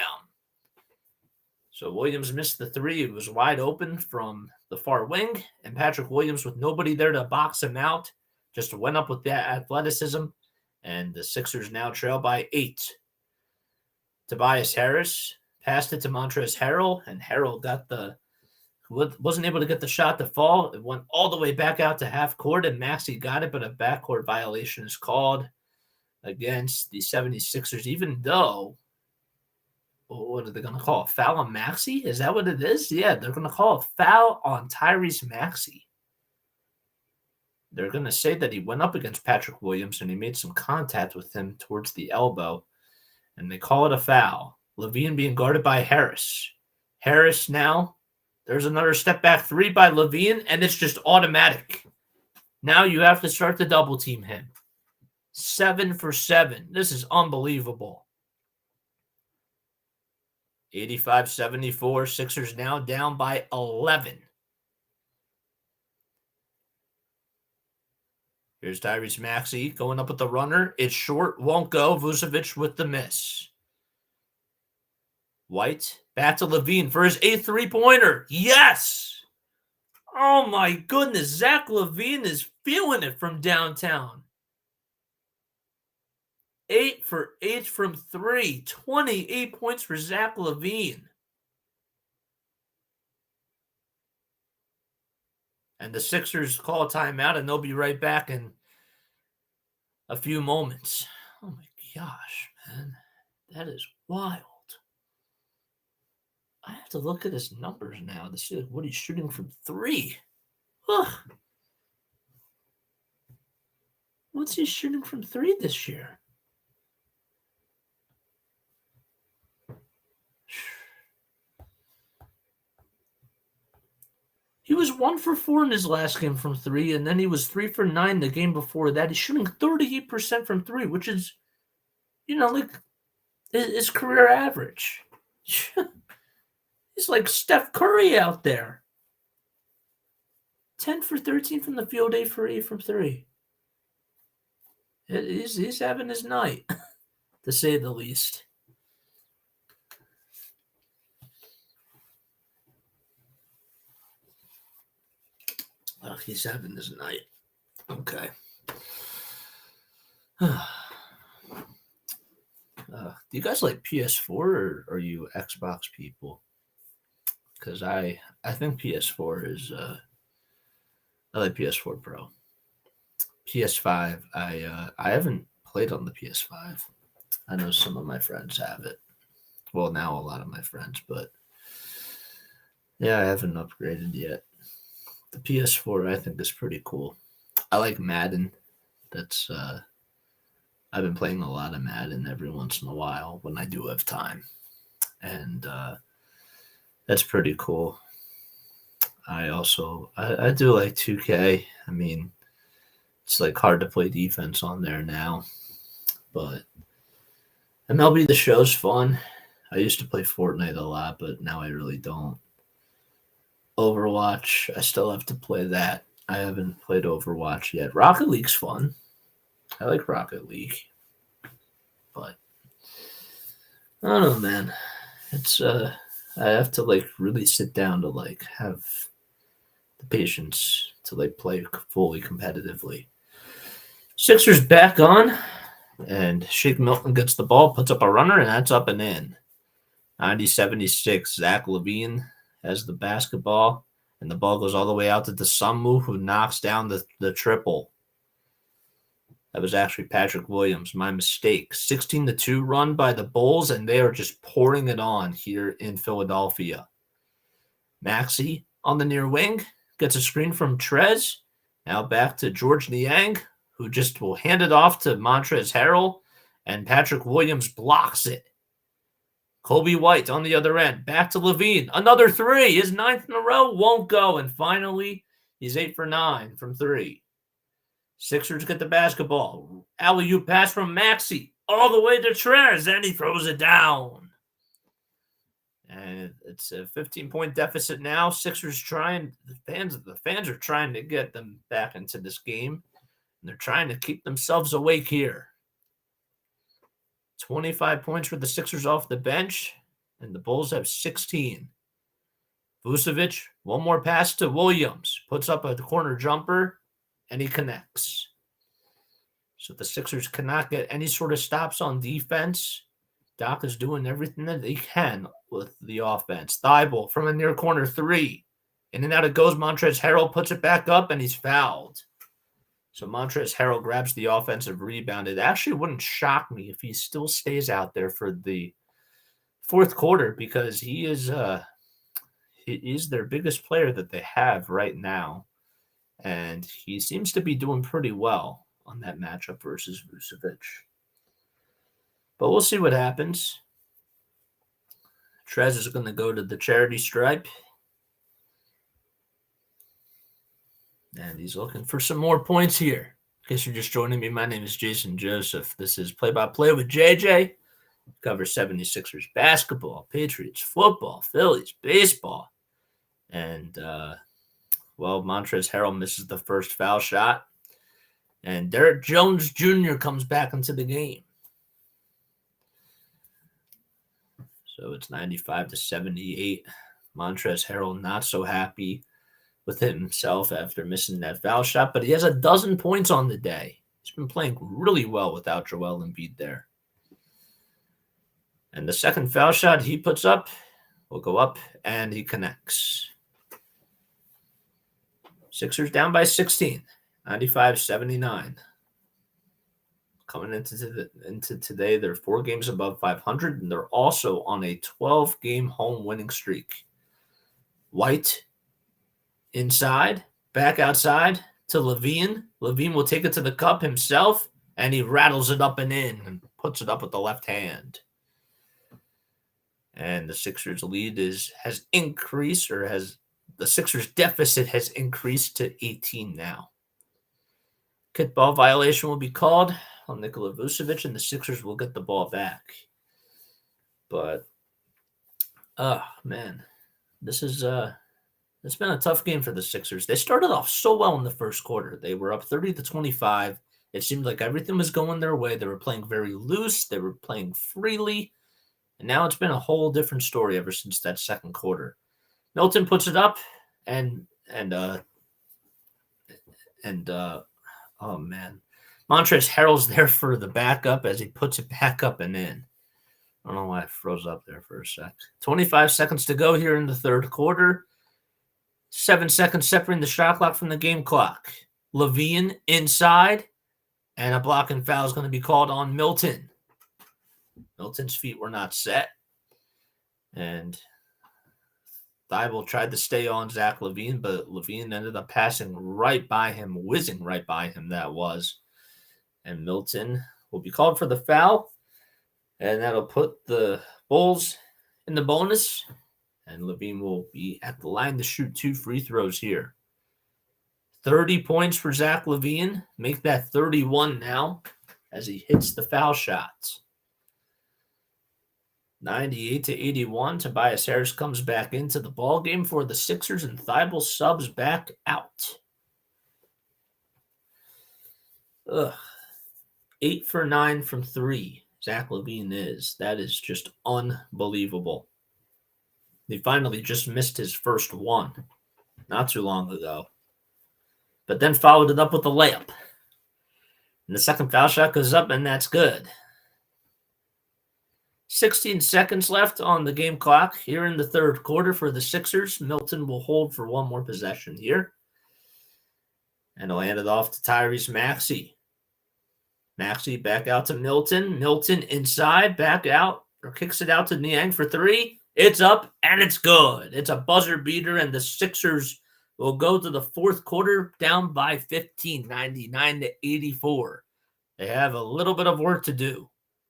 So Williams missed the 3. It was wide open from the far wing, and Patrick Williams, with nobody there to box him out, just went up with that athleticism, and the Sixers now trail by 8. Tobias Harris passed it to Montrezl Harrell, and Harrell wasn't able to get the shot to fall. It went all the way back out to half court, and Maxey got it, but a backcourt violation is called against the 76ers, even though, what are they going to call? A foul on Maxey? Is that what it is? Yeah, they're going to call a foul on Tyrese Maxey. They're going to say that he went up against Patrick Williams and he made some contact with him towards the elbow, and they call it a foul. LaVine being guarded by Harris. Harris now, there's another step back 3 by LaVine, and it's just automatic. Now you have to start to double team him. 7 for 7. This is unbelievable. 85-74. Sixers now down by 11. Here's Tyrese Maxey going up with the runner. It's short, won't go. Vucevic with the miss. White back to LaVine for his 8th three-pointer. Yes! Oh my goodness, Zach LaVine is feeling it from downtown. 8 for 8 from 3. 28 points for Zach LaVine. And the Sixers call a timeout, and they'll be right back in a few moments. Oh my gosh, man. That is wild. I have to look at his numbers now to see what he's shooting from 3. Ugh. What's he shooting from 3 this year? He was 1 for 4 in his last game from 3, and then he was 3 for 9 the game before that. He's shooting 38% from 3, which is, like his career average. He's like Steph Curry out there. 10 for 13 from the field, 8 for 8 from 3. He's having his night, to say the least. Oh, he's having his night. Okay. Do you guys like PS4 or are you Xbox people? Because I think PS4 is I like PS4 Pro. PS5, I haven't played on the PS5. I know some of my friends have it. Well, now a lot of my friends, but yeah, I haven't upgraded yet. The PS4 I think is pretty cool. I like Madden. That's I've been playing a lot of Madden every once in a while when I do have time. And that's pretty cool. I do like 2K. I mean, it's like hard to play defense on there now. But MLB The Show's fun. I used to play Fortnite a lot, but now I really don't. Overwatch, I still have to play that. I haven't played Overwatch yet. Rocket League's fun. I like Rocket League. But I don't know, man. It's I have to like really sit down to like have the patience to like play fully competitively. Sixers back on, and Shake Milton gets the ball, puts up a runner, and that's up and in. 90-76, Zach LaVine has the basketball, and the ball goes all the way out to Desumu, who knocks down the triple. That was actually Patrick Williams. My mistake. 16-2 run by the Bulls, and they are just pouring it on here in Philadelphia. Maxey on the near wing gets a screen from Trez. Now back to George Niang, who just will hand it off to Montrezl Harrell, and Patrick Williams blocks it. Kobe White on the other end. Back to LaVine. Another three. His ninth in a row won't go. And finally, he's 8 for 9 from three. Sixers get the basketball. Alley-oop pass from Maxey all the way to Trez, and he throws it down. And it's a 15-point deficit now. Sixers trying. The fans are trying to get them back into this game, and they're trying to keep themselves awake here. 25 points for the Sixers off the bench, and the Bulls have 16. Vucevic, one more pass to Williams, puts up a corner jumper, and he connects. So the Sixers cannot get any sort of stops on defense. Doc is doing everything that they can with the offense. Thibault from a near corner three. In and out it goes. Montrezl Harrell puts it back up, and he's fouled. So Montrezl Harrell grabs the offensive rebound. It actually wouldn't shock me if he still stays out there for the fourth quarter, because he is their biggest player that they have right now. And he seems to be doing pretty well on that matchup versus Vucevic. But we'll see what happens. Trez is going to go to the charity stripe. And he's looking for some more points here. In case you're just joining me, my name is Jason Joseph. This is Play-by-Play with JJ. Cover 76ers basketball, Patriots football, Phillies baseball. And, Montrezl Harrell misses the first foul shot. And Derek Jones Jr. comes back into the game. So it's 95-78. Montrezl Harrell not so happy with himself after missing that foul shot, but he has 12 points on the day. He's been playing really well without Joel Embiid there. And the second foul shot he puts up will go up, and he connects. Sixers down by 16, 95-79. Coming into today, they're 4 games above 500, and they're also on a 12-game home winning streak. White inside, back outside to LaVine. LaVine will take it to the cup himself, and he rattles it up and in and puts it up with the left hand. And the Sixers lead has increased, or the Sixers deficit has increased to 18 now. Kickball violation will be called on Nikola Vucevic, and the Sixers will get the ball back. But, man, this is it's been a tough game for the Sixers. They started off so well in the first quarter. They were up 30-25. It seemed like everything was going their way. They were playing very loose. They were playing freely. And now it's been a whole different story ever since that second quarter. Milton puts it up, and oh man, Montrezl Harrell's there for the backup as he puts it back up and in. I don't know why I froze up there for a sec. 25 seconds to go here in the third quarter. 7 seconds separating the shot clock from the game clock. LaVine inside, and a blocking foul is going to be called on Milton. Milton's feet were not set, and Thibault tried to stay on Zach LaVine, but LaVine ended up passing right by him, whizzing right by him, that was. And Milton will be called for the foul, and that'll put the Bulls in the bonus, and Levine will be at the line to shoot 2 free throws here. 30 points for Zach LaVine. Make that 31 now as he hits the foul shot. 98-81. Tobias Harris comes back into the ball game for the Sixers, and Thibault subs back out. 8 for 9 from 3. Zach LaVine is. That is just unbelievable. He finally just missed his first one not too long ago, but then followed it up with a layup. And the second foul shot goes up, and that's good. 16 seconds left on the game clock here in the third quarter for the Sixers. Milton will hold for one more possession here. And he'll hand it off to Tyrese Maxey. Maxey back out to Milton. Milton inside, back out, or kicks it out to Niang for 3. It's up, and it's good. It's a buzzer beater, and the Sixers will go to the fourth quarter down by 15, 99-84. They have a little bit of work to do.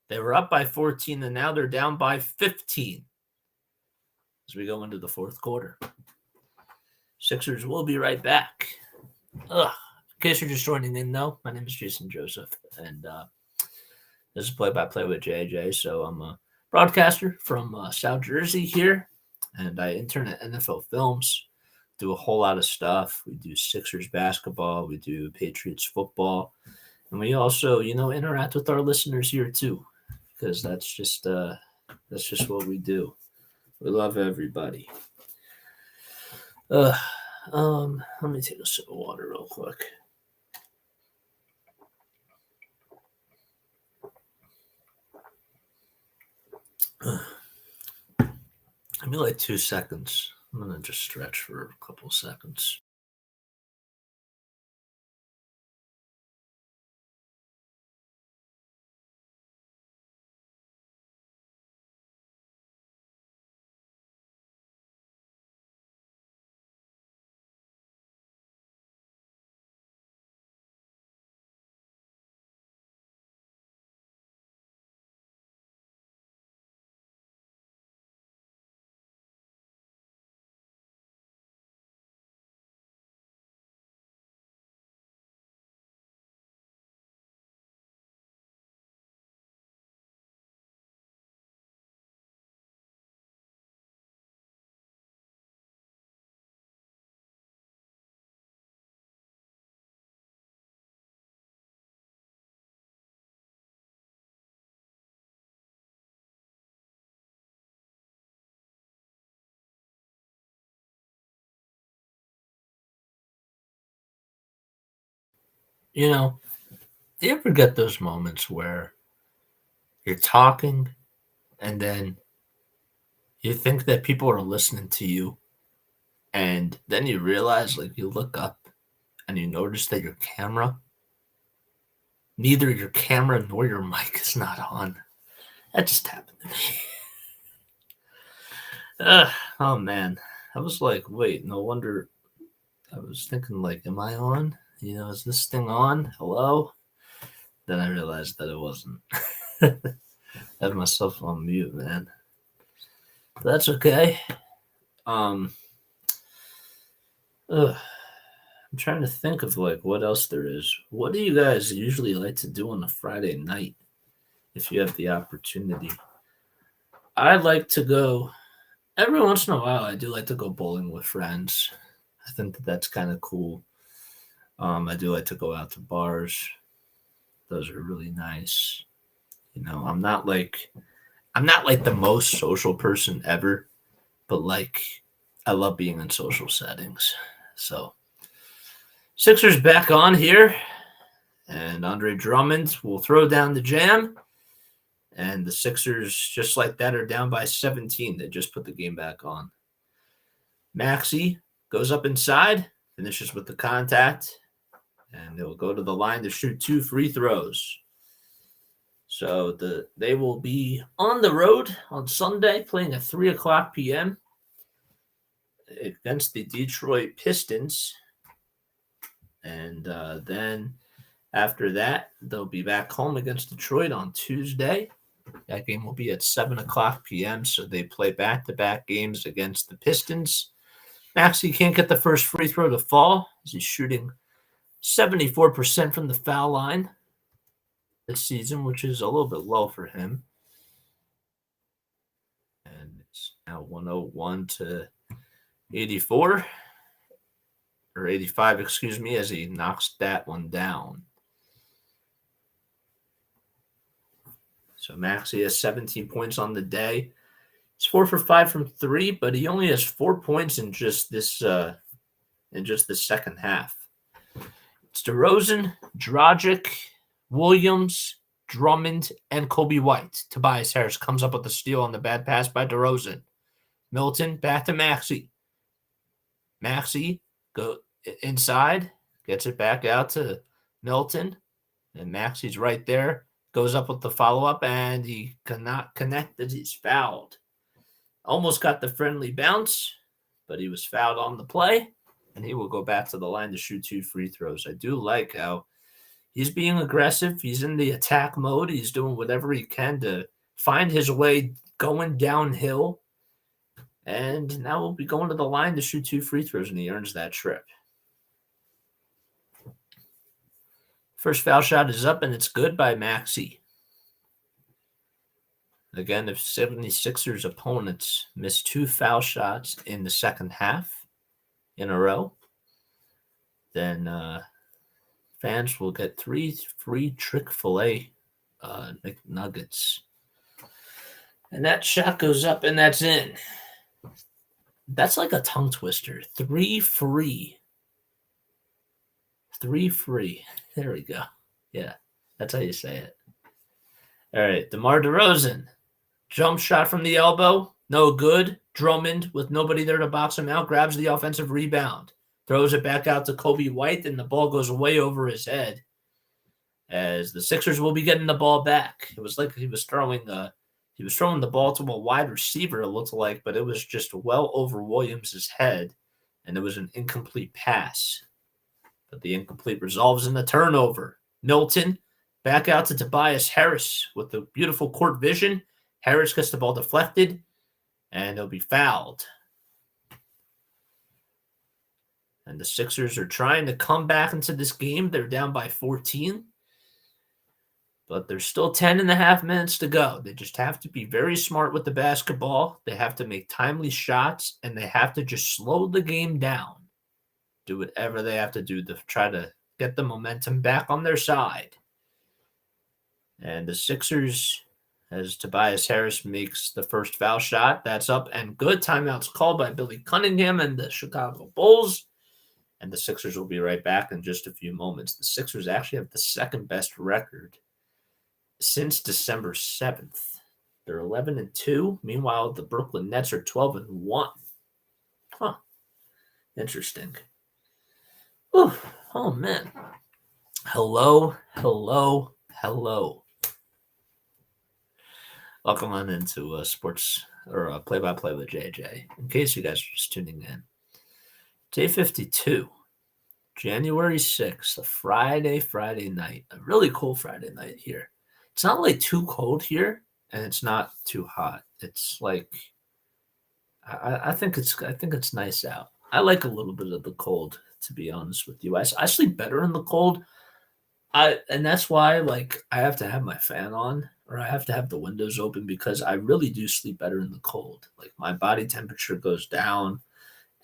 They were up by 14, and now they're down by 15 as we go into the fourth quarter. Sixers will be right back. In case you're just joining in, though, my name is Jason Joseph, and this is Play-by-Play with JJ. So I'm a broadcaster from South Jersey here, and I intern at NFL Films, do a whole lot of stuff. We do Sixers basketball, we do Patriots football, and we also, interact with our listeners here too, because that's just what we do. We love everybody. Let me take a sip of water real quick. Give me like 2 seconds. I'm going to just stretch for a couple seconds. Do you ever get those moments where you're talking and then you think that people are listening to you, and then you realize, you look up and you notice that neither your camera nor your mic is not on? That just happened to me. Oh man, I was like, wait, no wonder. I was thinking, am I on? Is this thing on? Hello? Then I realized that it wasn't. I had myself on mute, man. But that's okay. I'm trying to think of what else there is. What do you guys usually like to do on a Friday night if you have the opportunity? I like to go, every once in a while, I do like to go bowling with friends. I think that's kind of cool. I do like to go out to bars. Those are really nice. I'm not like the most social person ever, but I love being in social settings. So Sixers back on here, and Andre Drummond will throw down the jam, and the Sixers, just like that, are down by 17. They just put the game back on. Maxey goes up inside, finishes with the contact, and they will go to the line to shoot 2 free throws. So they will be on the road on Sunday, playing at 3:00 p.m. against the Detroit Pistons. And then After that, they'll be back home against Detroit on Tuesday. That game will be at 7 o'clock p.m., so they play back-to-back games against the Pistons. Maxey can't get the first free throw to fall as he's shooting 74% from the foul line this season, which is a little bit low for him. And it's now 101 to 84, or 85, excuse me, as he knocks that one down. So Maxey has 17 points on the day. He's 4 for 5 from 3, but he only has 4 points in just this the second half. It's DeRozan, Dragic, Williams, Drummond, and Kobe White. Tobias Harris comes up with the steal on the bad pass by DeRozan. Milton back to Maxey. Maxey go inside, gets it back out to Milton, and Maxey's right there. Goes up with the follow-up, and he cannot connect as he's fouled. Almost got the friendly bounce, but he was fouled on the play, and he will go back to the line to shoot 2 free throws. I do like how he's being aggressive. He's in the attack mode. He's doing whatever he can to find his way going downhill. And now we'll be going to the line to shoot 2 free throws, and he earns that trip. First foul shot is up, and it's good by Maxey. Again, if 76ers opponents miss 2 foul shots in the second half in a row, then fans will get 3 free Chick-fil-A McNuggets. And that shot goes up, and that's in. That's like a tongue twister. 3 free. 3 free. There we go. Yeah, that's how you say it. All right, DeMar DeRozan. Jump shot from the elbow. No good. Drummond, with nobody there to box him out, grabs the offensive rebound. Throws it back out to Kobe White, and the ball goes way over his head. As the Sixers will be getting the ball back. It was like he was throwing the ball to a wide receiver, it looked like, but it was just well over Williams' head, and it was an incomplete pass. But the incomplete resolves in the turnover. Milton back out to Tobias Harris with the beautiful court vision. Harris gets the ball deflected, and he'll be fouled. And the Sixers are trying to come back into this game. They're down by 14. But there's still 10 and a half minutes to go. They just have to be very smart with the basketball. They have to make timely shots, and they have to just slow the game down. Do whatever they have to do to try to get the momentum back on their side. And the Sixers, as Tobias Harris makes the first foul shot, that's up and good. Timeout's called by Billy Cunningham and the Chicago Bulls. And the Sixers will be right back in just a few moments. The Sixers actually have the second best record since December 7th. They're 11-2. Meanwhile, the Brooklyn Nets are 12-1. Huh. Interesting. Ooh, oh, man. Hello. Welcome on into sports or play-by-play with JJ. In case you guys are just tuning in. Day 52, January 6th, a Friday night. A really cool Friday night here. It's not like too cold here, and it's not too hot. It's like I think it's nice out. I like a little bit of the cold, to be honest with you. I sleep better in the cold. And that's why like I have to have my fan on or I have to have the windows open because I really do sleep better in the cold. Like my body temperature goes down,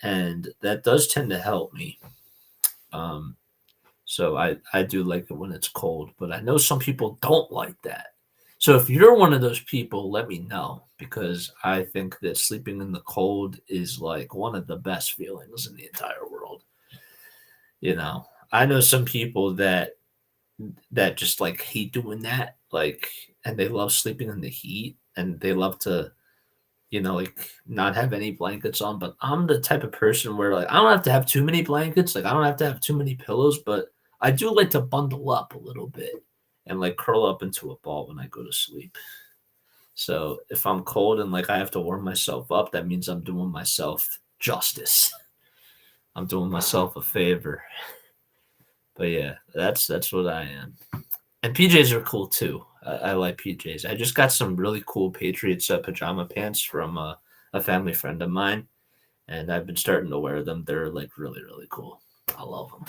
and that does tend to help me. So I do like it when it's cold, but I know some people don't like that. So if you're one of those people, let me know, because I think that sleeping in the cold is like one of the best feelings in the entire world. You know, I know some people that just like hate doing that, like, and they love sleeping in the heat and they love to, you know, like not have any blankets on. But I'm the type of person where like I don't have to have too many blankets, like I don't have to have too many pillows, but I do like to bundle up a little bit and like curl up into a ball when I go to sleep. So if I'm cold and like I have to warm myself up, that means I'm doing myself justice. I'm doing myself a favor. But yeah, that's what I am. And PJs are cool too. I like PJs. I just got some really cool Patriots pajama pants from a family friend of mine, and I've been starting to wear them. They're like really, really cool. I love them.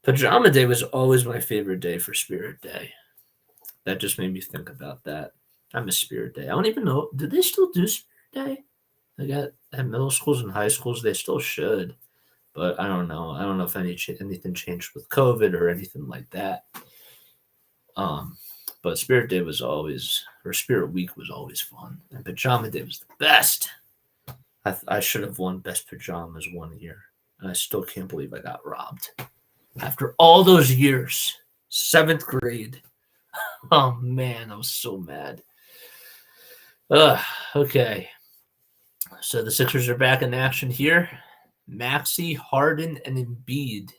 Pajama Day was always my favorite day for Spirit Day. That just made me think about that. I miss Spirit Day. I don't even know. Do they still do Spirit Day? Like at middle schools and high schools, they still should. But I don't know. I don't know if anything changed with COVID or anything like that. But Spirit Day was always, or Spirit Week was always fun, and Pajama Day was the best. I should have won Best Pajamas one year, and I still can't believe I got robbed after all those years. 7th grade. Oh man, I was so mad. Okay. So the Sixers are back in action here. Maxey, Harden, and Embiid.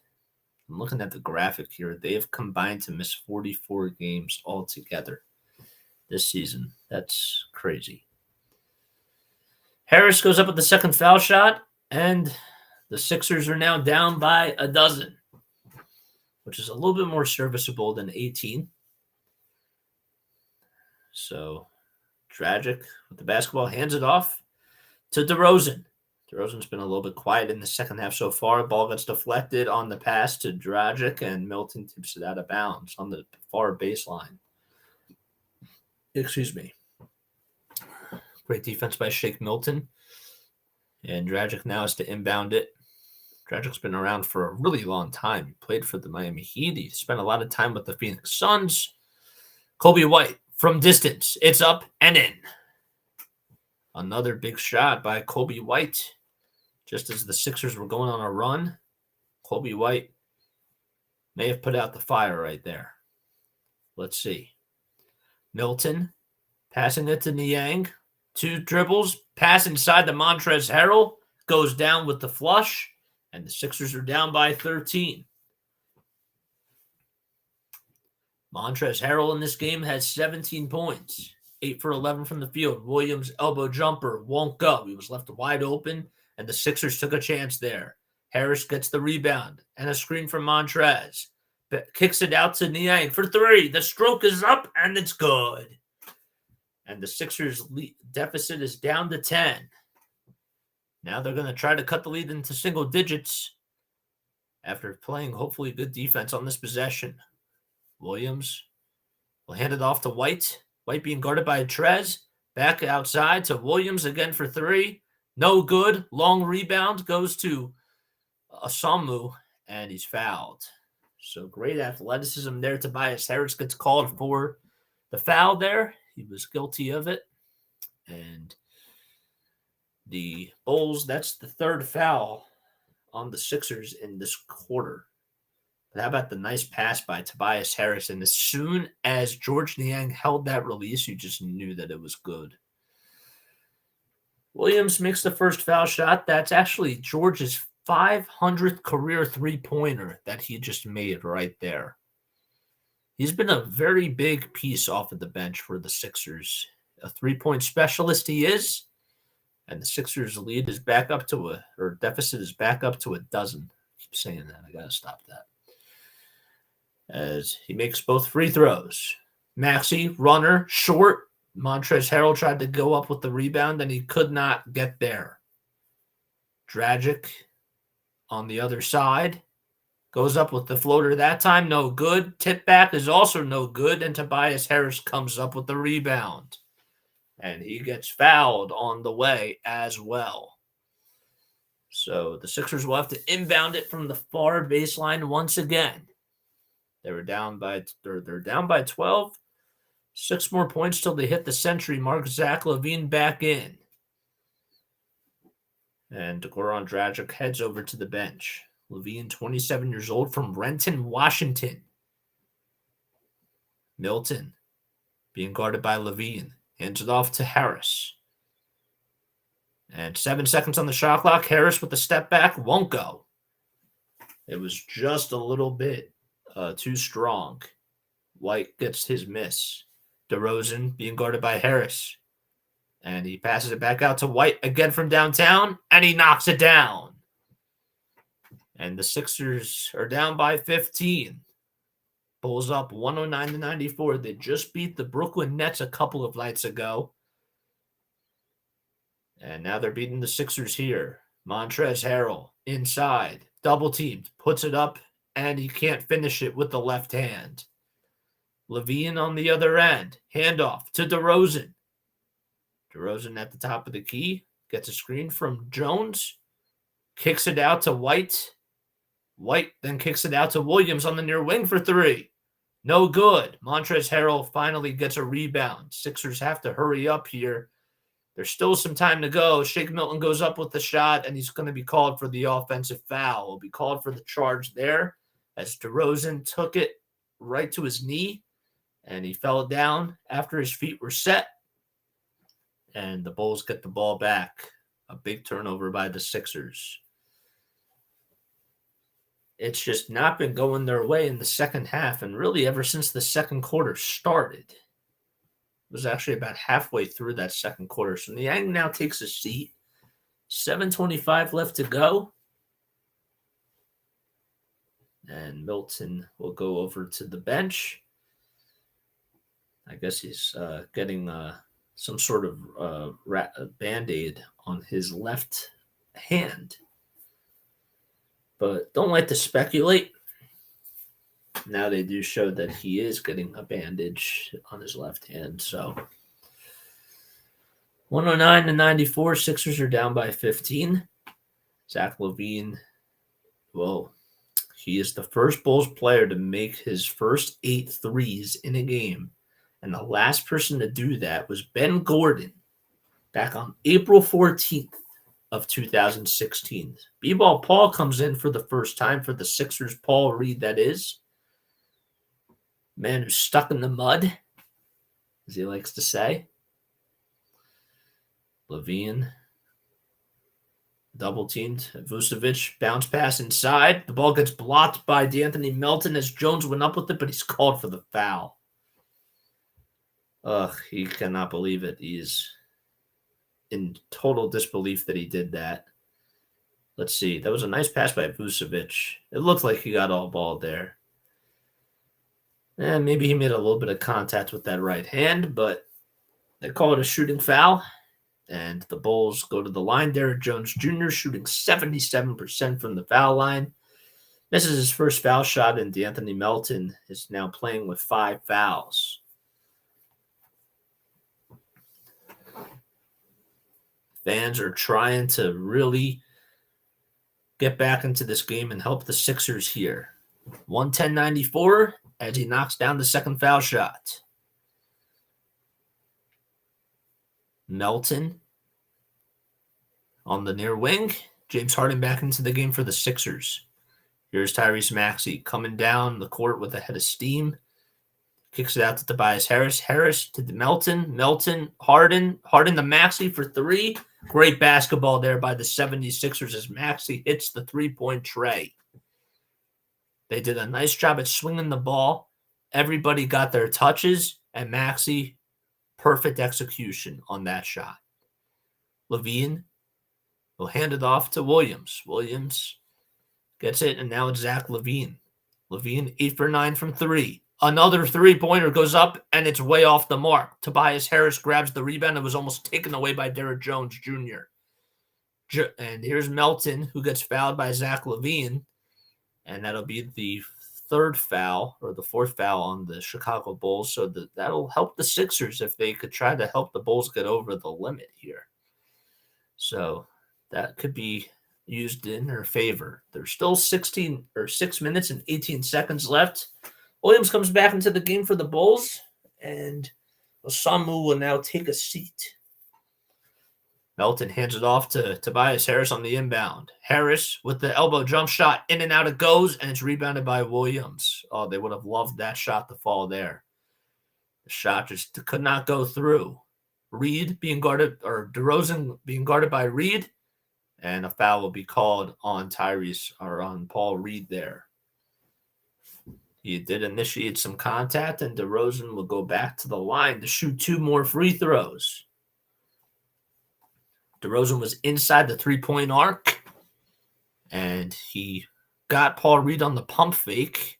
I'm looking at the graphic here. They have combined to miss 44 games altogether this season. That's crazy. Harris goes up with the second foul shot, and the Sixers are now down by 12, which is a little bit more serviceable than 18. So Dragic with the basketball hands it off to DeRozan. DeRozan's been a little bit quiet in the second half so far. Ball gets deflected on the pass to Dragic, and Milton tips it out of bounds on the far baseline. Excuse me. Great defense by Shake Milton. And Dragic now has to inbound it. Dragic's been around for a really long time. He played for the Miami Heat. He spent a lot of time with the Phoenix Suns. Kobe White from distance. It's up and in. Another big shot by Kobe White. Just as the Sixers were going on a run, Kobe White may have put out the fire right there. Let's see. Milton passing it to Niang. 2 dribbles. Pass inside to Montrezl Harrell. Goes down with the flush. And the Sixers are down by 13. Montrezl Harrell in this game has 17 points. 8 for 11 from the field. Williams' elbow jumper won't go. He was left wide open, and the Sixers took a chance there. Harris gets the rebound and a screen from Montrez. Kicks it out to Niang for 3. The stroke is up, and it's good. And the Sixers' deficit is down to 10. Now they're going to try to cut the lead into single digits after playing hopefully good defense on this possession. Williams will hand it off to White. White being guarded by Trez. Back outside to Williams again for 3. No good. Long rebound goes to Asamu, and he's fouled. So great athleticism there. Tobias Harris gets called for the foul there. He was guilty of it. And the Bulls, that's the 3rd foul on the Sixers in this quarter. But how about the nice pass by Tobias Harris? And as soon as George Niang held that release, you just knew that it was good. Williams makes the first foul shot. That's actually George's 500th career three-pointer that he just made right there. He's been a very big piece off of the bench for the Sixers. A 3-point specialist he is. And the Sixers' lead is back up to deficit is back up to 12. I keep saying that. I got to stop that. As he makes both free throws. Maxey, runner, short. Montrezl Harrell tried to go up with the rebound, and he could not get there. Dragic on the other side. Goes up with the floater that time. No good. Tip back is also no good, and Tobias Harris comes up with the rebound. And he gets fouled on the way as well. So the Sixers will have to inbound it from the far baseline once again. They're down by 12. 6 more points till they hit the century mark. Zach LaVine back in. And Goran Dragic heads over to the bench. LaVine, 27 years old, from Renton, Washington. Milton being guarded by LaVine. Hands it off to Harris. And 7 seconds on the shot clock. Harris with the step back won't go. It was just a little bit too strong. White gets his miss. DeRozan being guarded by Harris. And he passes it back out to White again from downtown, and he knocks it down. And the Sixers are down by 15. Bulls up 109-94. They just beat the Brooklyn Nets a couple of nights ago. And now they're beating the Sixers here. Montrezl Harrell inside, double teamed, puts it up, and he can't finish it with the left hand. LaVine on the other end, handoff to DeRozan. DeRozan at the top of the key, gets a screen from Jones, kicks it out to White. White then kicks it out to Williams on the near wing for three. No good. Montrezl Harrell finally gets a rebound. Sixers have to hurry up here. There's still some time to go. Shake Milton goes up with the shot, and he's going to be called for the offensive foul. He'll be called for the charge there as DeRozan took it right to his knee, and he fell down after his feet were set. And the Bulls get the ball back. A big turnover by the Sixers. It's just not been going their way in the second half, and really ever since the second quarter started. It was actually about halfway through that second quarter. So Niang now takes a seat. 7:25 left to go. And Milton will go over to the bench. I guess he's getting some sort of Band-Aid on his left hand. But don't like to speculate. Now they do show that he is getting a bandage on his left hand. So 109-94, Sixers are down by 15. Zach LaVine, well, he is the first Bulls player to make his first 8 threes in a game. And the last person to do that was Ben Gordon back on April 14th of 2016. B-Ball Paul comes in for the first time for the Sixers. Paul Reed, that is. Man who's stuck in the mud, as he likes to say. LaVine double teamed. Vucevic bounce pass inside. The ball gets blocked by D'Anthony Melton as Jones went up with it, but he's called for the foul. He cannot believe it. He's in total disbelief that he did that. Let's see. That was a nice pass by Vucevic. It looked like he got all ball there. And maybe he made a little bit of contact with that right hand, but they call it a shooting foul. And the Bulls go to the line. Derrick Jones Jr. shooting 77% from the foul line. This is his first foul shot, and D'Anthony Melton is now playing with 5 fouls. Fans are trying to really get back into this game and help the Sixers here. 110-94 as he knocks down the second foul shot. Melton on the near wing. James Harden back into the game for the Sixers. Here's Tyrese Maxey coming down the court with a head of steam. Kicks it out to Tobias Harris. Harris to Melton. Melton, Harden. Harden to Maxey for 3. Great basketball there by the 76ers as Maxey hits the three-point tray. They did a nice job at swinging the ball. Everybody got their touches, and Maxey, perfect execution on that shot. LaVine will hand it off to Williams. Williams gets it, and now it's Zach LaVine. LaVine, 8 for 9 from 3. Another three-pointer goes up, and it's way off the mark. Tobias Harris grabs the rebound and was almost taken away by Derrick Jones Jr. And here's Melton, who gets fouled by Zach LaVine, and that'll be the third foul, or the fourth foul on the Chicago Bulls, so that'll help the Sixers if they could try to help the Bulls get over the limit here. So that could be used in their favor. There's still 6 minutes and 18 seconds left. Williams comes back into the game for the Bulls, and Osamu will now take a seat. Melton hands it off to Tobias Harris on the inbound. Harris with the elbow jump shot, in and out it goes, and it's rebounded by Williams. Oh, they would have loved that shot to fall there. The shot just could not go through. Reed being guarded, or DeRozan being guarded by Reed, and a foul will be called on Tyrese, or on Paul Reed there. He did initiate some contact, and DeRozan will go back to the line to shoot 2 more free throws. DeRozan was inside the three-point arc, and he got Paul Reed on the pump fake,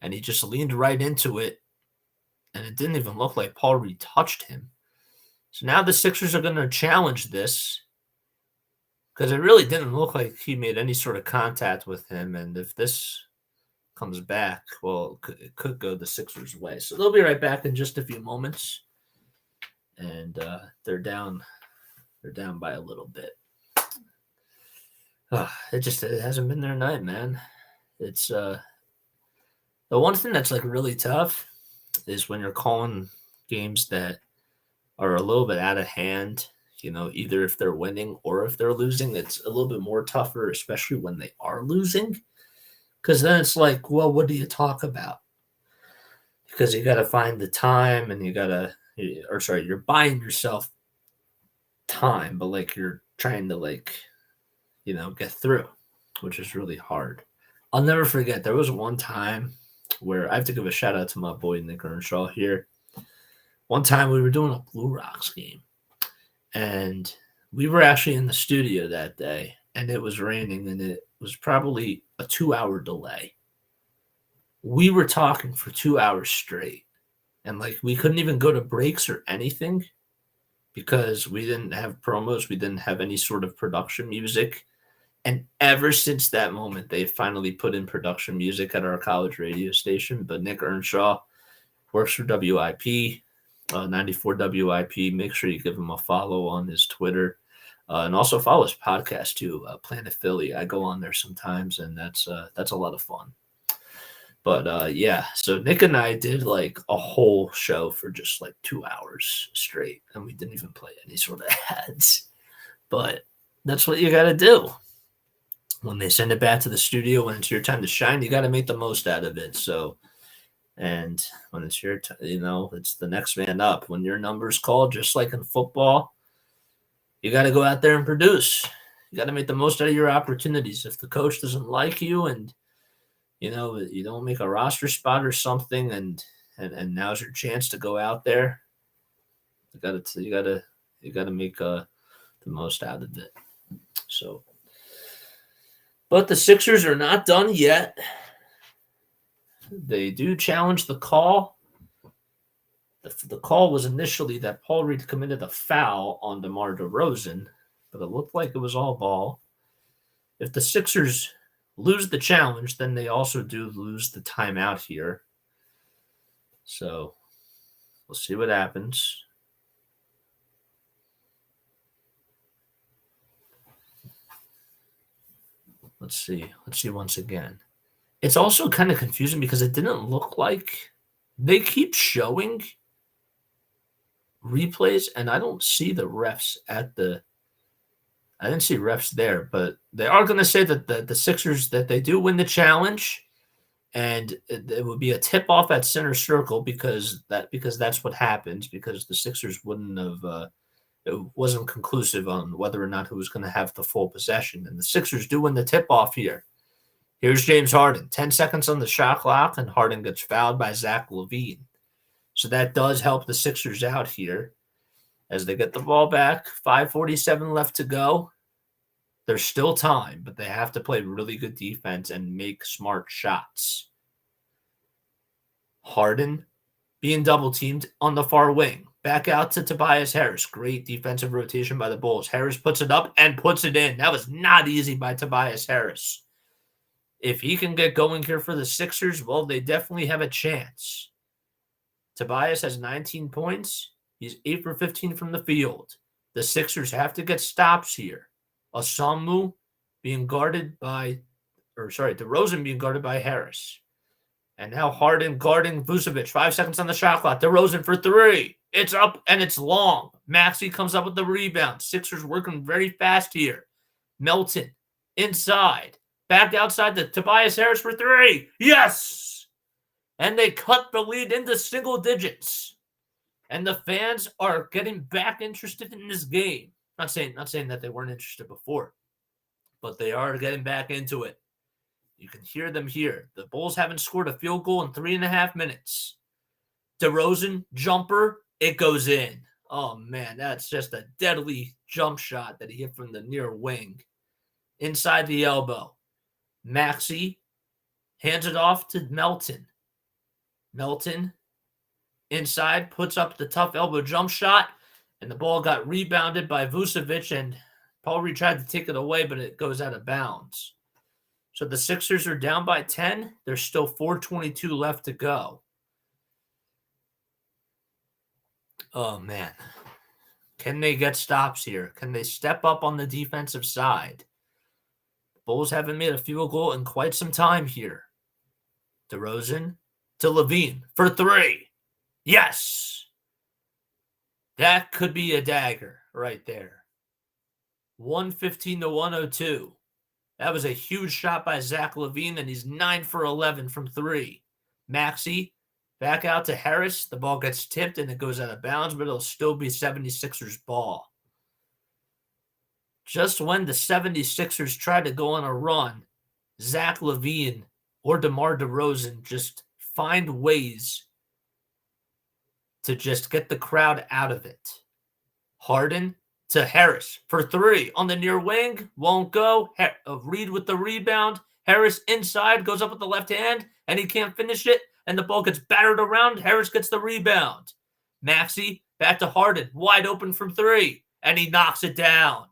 and he just leaned right into it, and it didn't even look like Paul Reed touched him. So now the Sixers are going to challenge this because it really didn't look like he made any sort of contact with him, and if this comes back, well, it could go the Sixers' way. So they'll be right back in just a few moments, and they're down by a little bit. It hasn't been their night, man. It's the one thing that's like really tough is when you're calling games that are a little bit out of hand. Either if they're winning or if they're losing, it's a little bit more tougher, especially when they are losing. Because then it's like, well, what do you talk about? Because you got to find the time, and you're buying yourself time, but like you're trying to get through, which is really hard. I'll never forget, there was one time where I have to give a shout out to my boy Nick Earnshaw here. One time we were doing a Blue Rocks game, and we were actually in the studio that day, and it was raining, and it was probably a 2-hour delay. We were talking for 2 hours straight, and we couldn't even go to breaks or anything because we didn't have promos. We didn't have any sort of production music. And ever since that moment, they finally put in production music at our college radio station. But Nick Earnshaw works for WIP, 94 WIP. Make sure you give him a follow on his Twitter. And also follow his podcast too, Planet Philly. I go on there sometimes, and that's a lot of fun. But yeah, so Nick and I did a whole show for just 2 hours straight, and we didn't even play any sort of ads. But that's what you got to do. When they send it back to the studio, when it's your time to shine, you got to make the most out of it. So, and when it's your it's the next man up. When your number's called, just like in football, you got to go out there and produce. You got to make the most out of your opportunities. If the coach doesn't like you and you don't make a roster spot or something, and now's your chance to go out there, you gotta make the most out of it. So, but the Sixers are not done yet. They do challenge the call. The call was initially that Paul Reed committed a foul on DeMar DeRozan, but it looked like it was all ball. If the Sixers lose the challenge, then they also do lose the timeout here. So we'll see what happens. Let's see once again. It's also kind of confusing because it didn't look like they keep showing replays, and I don't see the refs I didn't see refs there, but they are going to say that the Sixers, that they do win the challenge, and it would be a tip-off at center circle because that's what happens, because the Sixers wouldn't have it wasn't conclusive on whether or not who was going to have the full possession. And the Sixers do win the tip-off here. Here's James Harden. 10 seconds on the shot clock, and Harden gets fouled by Zach LaVine. So that does help the Sixers out here as they get the ball back. 5:47 left to go. There's still time, but they have to play really good defense and make smart shots. Harden being double-teamed on the far wing. Back out to Tobias Harris. Great defensive rotation by the Bulls. Harris puts it up and puts it in. That was not easy by Tobias Harris. If he can get going here for the Sixers, well, they definitely have a chance. Tobias has 19 points. He's 8 for 15 from the field. The Sixers have to get stops here. DeRozan being guarded by Harris. And now Harden guarding Vucevic. 5 seconds on the shot clock. DeRozan for three. It's up and it's long. Maxey comes up with the rebound. Sixers working very fast here. Melton inside. Back outside to Tobias Harris for three. Yes! And they cut the lead into single digits. And the fans are getting back interested in this game. Not saying that they weren't interested before, but they are getting back into it. You can hear them here. The Bulls haven't scored a field goal in 3.5 minutes. DeRozan, jumper, it goes in. Oh, man, that's just a deadly jump shot that he hit from the near wing. Inside the elbow. Maxey hands it off to Melton. Melton inside puts up the tough elbow jump shot, and the ball got rebounded by Vucevic, and Paul Reed tried to take it away, but it goes out of bounds. So the Sixers are down by 10. There's still 4:22 left to go. Oh, man. Can they get stops here? Can they step up on the defensive side? The Bulls haven't made a field goal in quite some time here. DeRozan to Levine for 3. Yes! That could be a dagger right there. 115 to 102. That was a huge shot by Zach LaVine, and he's 9 for 11 from 3. Maxey back out to Harris. The ball gets tipped, and it goes out of bounds, but it'll still be 76ers ball. Just when the 76ers try to go on a run, Zach LaVine or DeMar DeRozan just find ways to just get the crowd out of it. Harden to Harris for 3 on the near wing. Won't go. Reed with the rebound. Harris inside, goes up with the left hand, and he can't finish it, and the ball gets battered around. Harris gets the rebound. Maxey back to Harden, wide open from 3, and he knocks it down.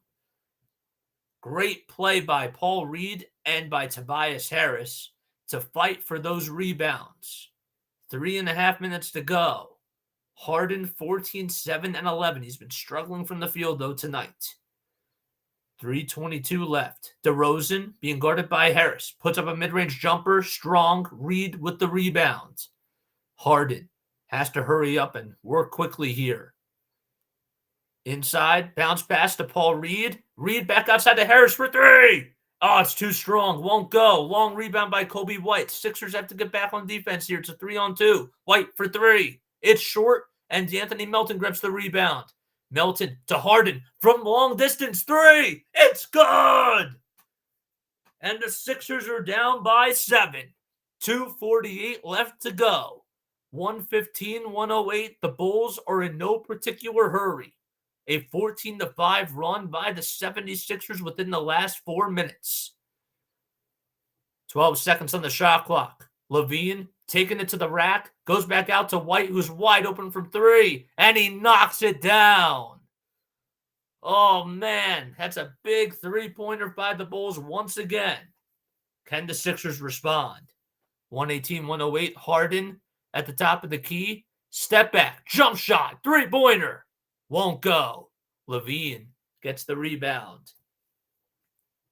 Great play by Paul Reed and by Tobias Harris to fight for those rebounds. 3.5 minutes to go. Harden 14, 7, and 11. He's been struggling from the field, though, tonight. 3:22 left. DeRozan being guarded by Harris. Puts up a mid-range jumper. Strong. Reed with the rebound. Harden has to hurry up and work quickly here. Inside. Bounce pass to Paul Reed. Reed back outside to Harris for 3. Oh, it's too strong. Won't go. Long rebound by Kobe White. Sixers have to get back on defense here. It's a 3-on-2. White for 3. It's short, and D'Anthony Melton grabs the rebound. Melton to Harden from long distance. 3. It's good. And the Sixers are down by 7. 2:48 left to go. 115-108. The Bulls are in no particular hurry. A 14-5 run by the 76ers within the last 4 minutes. 12 seconds on the shot clock. LaVine taking it to the rack, goes back out to White, who's wide open from 3, and he knocks it down. Oh, man, that's a big three-pointer by the Bulls once again. Can the Sixers respond? 118-108, Harden at the top of the key. Step back, jump shot, three-pointer. Won't go. LaVine gets the rebound.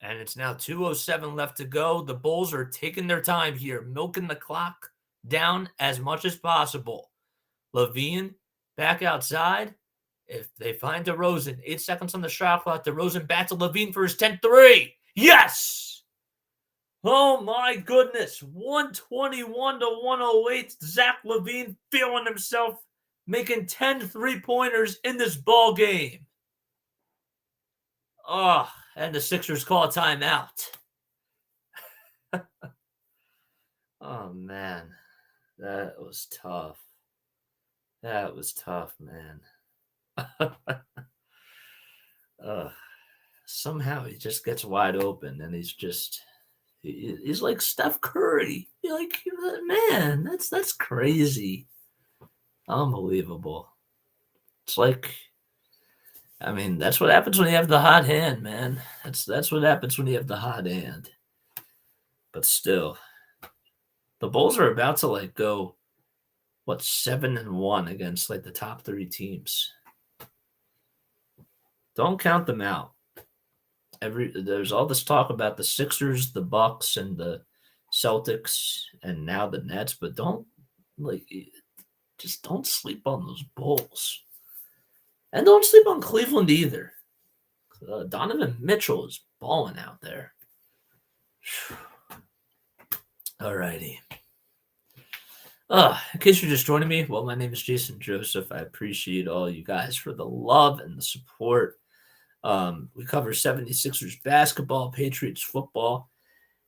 And it's now 2:07 left to go. The Bulls are taking their time here, milking the clock down as much as possible. LaVine back outside. If they find DeRozan, 8 seconds on the shot clock. DeRozan back to LaVine for his 10-3. Yes! Oh my goodness. 121-108. Zach LaVine feeling himself, making 10 3-pointers in this ball game. Oh, and the Sixers call a timeout. Oh, man. That was tough. That was tough, man. Somehow he just gets wide open, and he's like Steph Curry. You're like, man, that's crazy. Unbelievable. It's like, I mean, that's what happens when you have the hot hand, man. That's what happens when you have the hot hand. But still, the Bulls are about to go, 7-1 against the top 3 teams. Don't count them out. There's all this talk about the Sixers, the Bucks, and the Celtics, and now the Nets, but just don't sleep on those Bulls. And don't sleep on Cleveland either. Donovan Mitchell is balling out there. All righty. In case you're just joining me, well, my name is Jason Joseph. I appreciate all you guys for the love and the support. We cover 76ers basketball, Patriots football,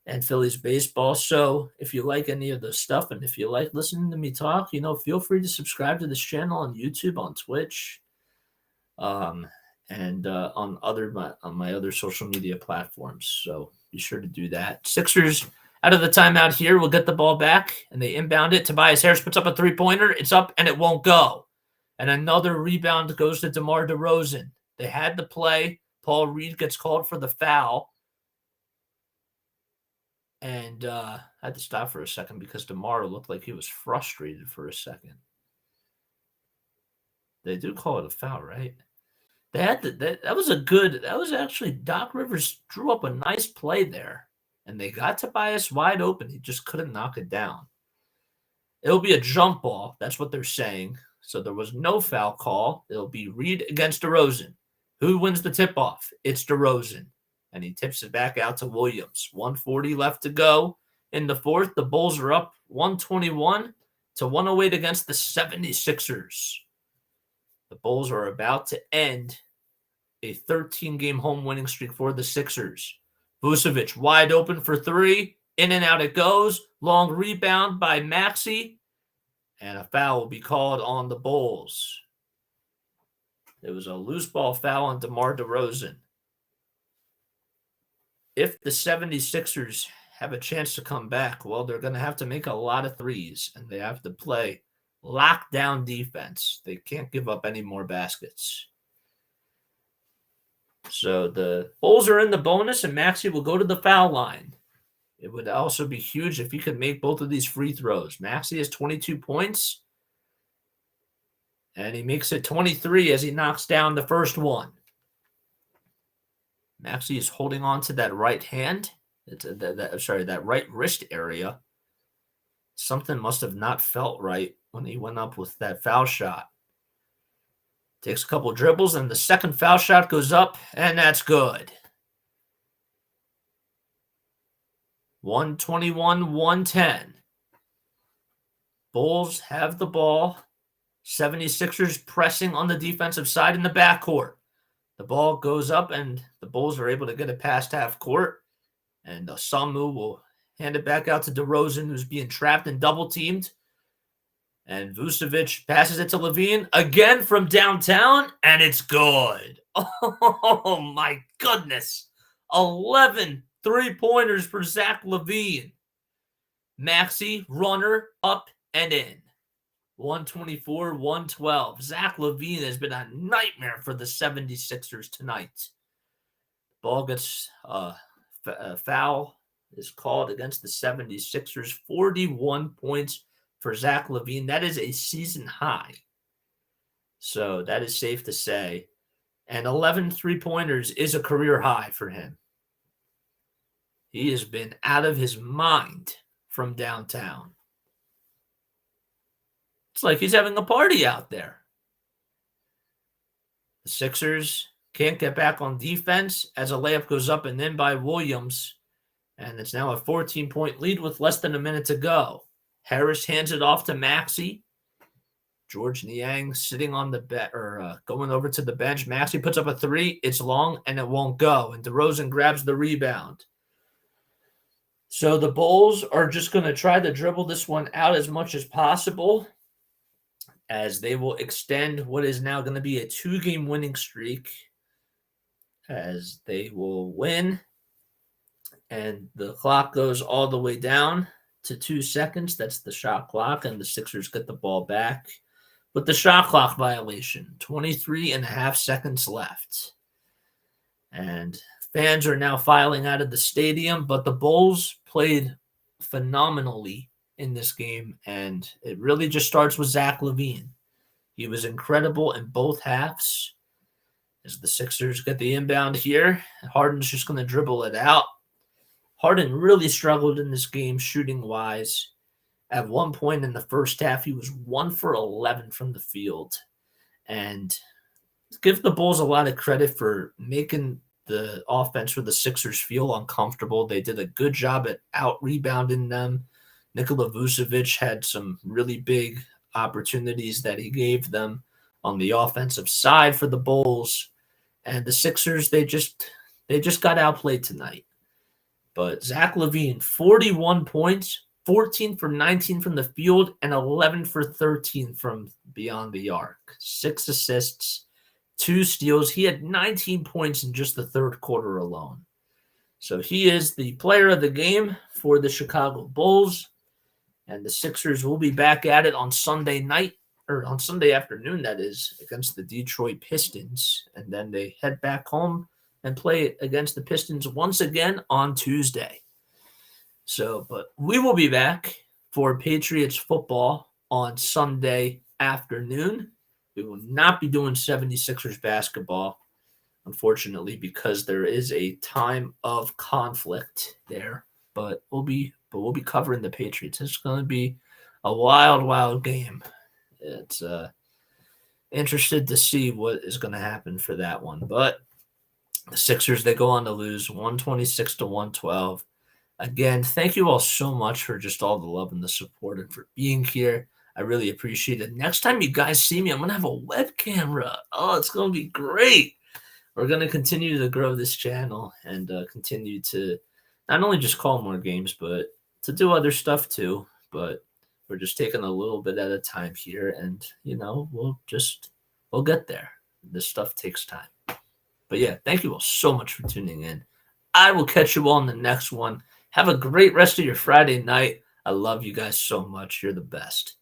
and Phillies baseball. So if you like any of this stuff, and if you like listening to me talk, feel free to subscribe to this channel on YouTube, on Twitch, and on my other social media platforms. So be sure to do that. Sixers out of the timeout here will get the ball back, and they inbound it. Tobias Harris puts up a three-pointer. It's up, and it won't go. And another rebound goes to DeMar DeRozan. They had the play. Paul Reed gets called for the foul. And I had to stop for a second because DeMar looked like he was frustrated for a second. They do call it a foul, right? They had that was actually Doc Rivers drew up a nice play there. And they got Tobias wide open. He just couldn't knock it down. It'll be a jump ball. That's what they're saying. So there was no foul call. It'll be Reed against DeRozan. Who wins the tip-off? It's DeRozan. And he tips it back out to Williams. 1:40 left to go in the fourth. The Bulls are up 121 to 108 against the 76ers. The Bulls are about to end a 13-game home winning streak for the Sixers. Vucevic wide open for three. In and out it goes. Long rebound by Maxey. And a foul will be called on the Bulls. It was a loose ball foul on DeMar DeRozan. If the 76ers have a chance to come back, well, they're going to have to make a lot of threes, and they have to play lockdown defense. They can't give up any more baskets. So the Bulls are in the bonus, and Maxey will go to the foul line. It would also be huge if he could make both of these free throws. Maxey has 22 points, and he makes it 23 as he knocks down the first one. Maxey is holding on to that right hand. That right wrist area. Something must have not felt right when he went up with that foul shot. Takes a couple dribbles, and the second foul shot goes up, and that's good. 121-110. Bulls have the ball. 76ers pressing on the defensive side in the backcourt. The ball goes up, and the Bulls are able to get it past half court. And Samu will hand it back out to DeRozan, who's being trapped and double-teamed. And Vucevic passes it to Levine again from downtown, and it's good. Oh, my goodness. 11 three-pointers for Zach LaVine. Maxey, runner, up and in. 124-112. Zach LaVine has been a nightmare for the 76ers tonight. Ball gets a foul is called against the 76ers. 41 points for Zach LaVine. That is a season high. So that is safe to say. And 11 three-pointers is a career high for him. He has been out of his mind from downtown. It's like he's having a party out there. The Sixers can't get back on defense as a layup goes up and in by Williams. And it's now a 14-point lead with less than a minute to go. Harris hands it off to Maxey. George Niang sitting on the going over to the bench. Maxey puts up a three. It's long and it won't go. And DeRozan grabs the rebound. So the Bulls are just going to try to dribble this one out as much as possible, as they will extend what is now going to be a 2-game winning streak, as they will win. And the clock goes all the way down to 2 seconds. That's the shot clock, and the Sixers get the ball back with the shot clock violation. 23 and a half seconds left. And fans are now filing out of the stadium, but the Bulls played phenomenally in this game, and it really just starts with Zach LaVine. He was incredible in both halves. As the Sixers get the inbound here, Harden's just going to dribble it out. Harden really struggled in this game shooting-wise. At one point in the first half, he was 1 for 11 from the field. And give the Bulls a lot of credit for making the offense for the Sixers feel uncomfortable. They did a good job at out-rebounding them. Nikola Vucevic had some really big opportunities that he gave them on the offensive side for the Bulls. And the Sixers, they just got outplayed tonight. But Zach LaVine, 41 points, 14 for 19 from the field, and 11 for 13 from beyond the arc. 6 assists, 2 steals. He had 19 points in just the third quarter alone. So he is the player of the game for the Chicago Bulls. And the Sixers will be back at it on Sunday night, or on Sunday afternoon, that is, against the Detroit Pistons. And then they head back home and play against the Pistons once again on Tuesday. So, but we will be back for Patriots football on Sunday afternoon. We will not be doing 76ers basketball, unfortunately, because there is a time of conflict there. But we'll be covering the Patriots. It's going to be a wild, wild game. It's interested to see what is going to happen for that one. But the Sixers, they go on to lose 126 to 112. Again, thank you all so much for just all the love and the support and for being here. I really appreciate it. Next time you guys see me, I'm going to have a web camera. Oh, it's going to be great. We're going to continue to grow this channel and continue to not only just call more games, but to do other stuff too. But we're just taking a little bit at a time here, and we'll get there. This stuff takes time. But yeah, thank you all so much for tuning in. I will catch you all in the next one. Have a great rest of your Friday night. I love you guys so much. You're the best.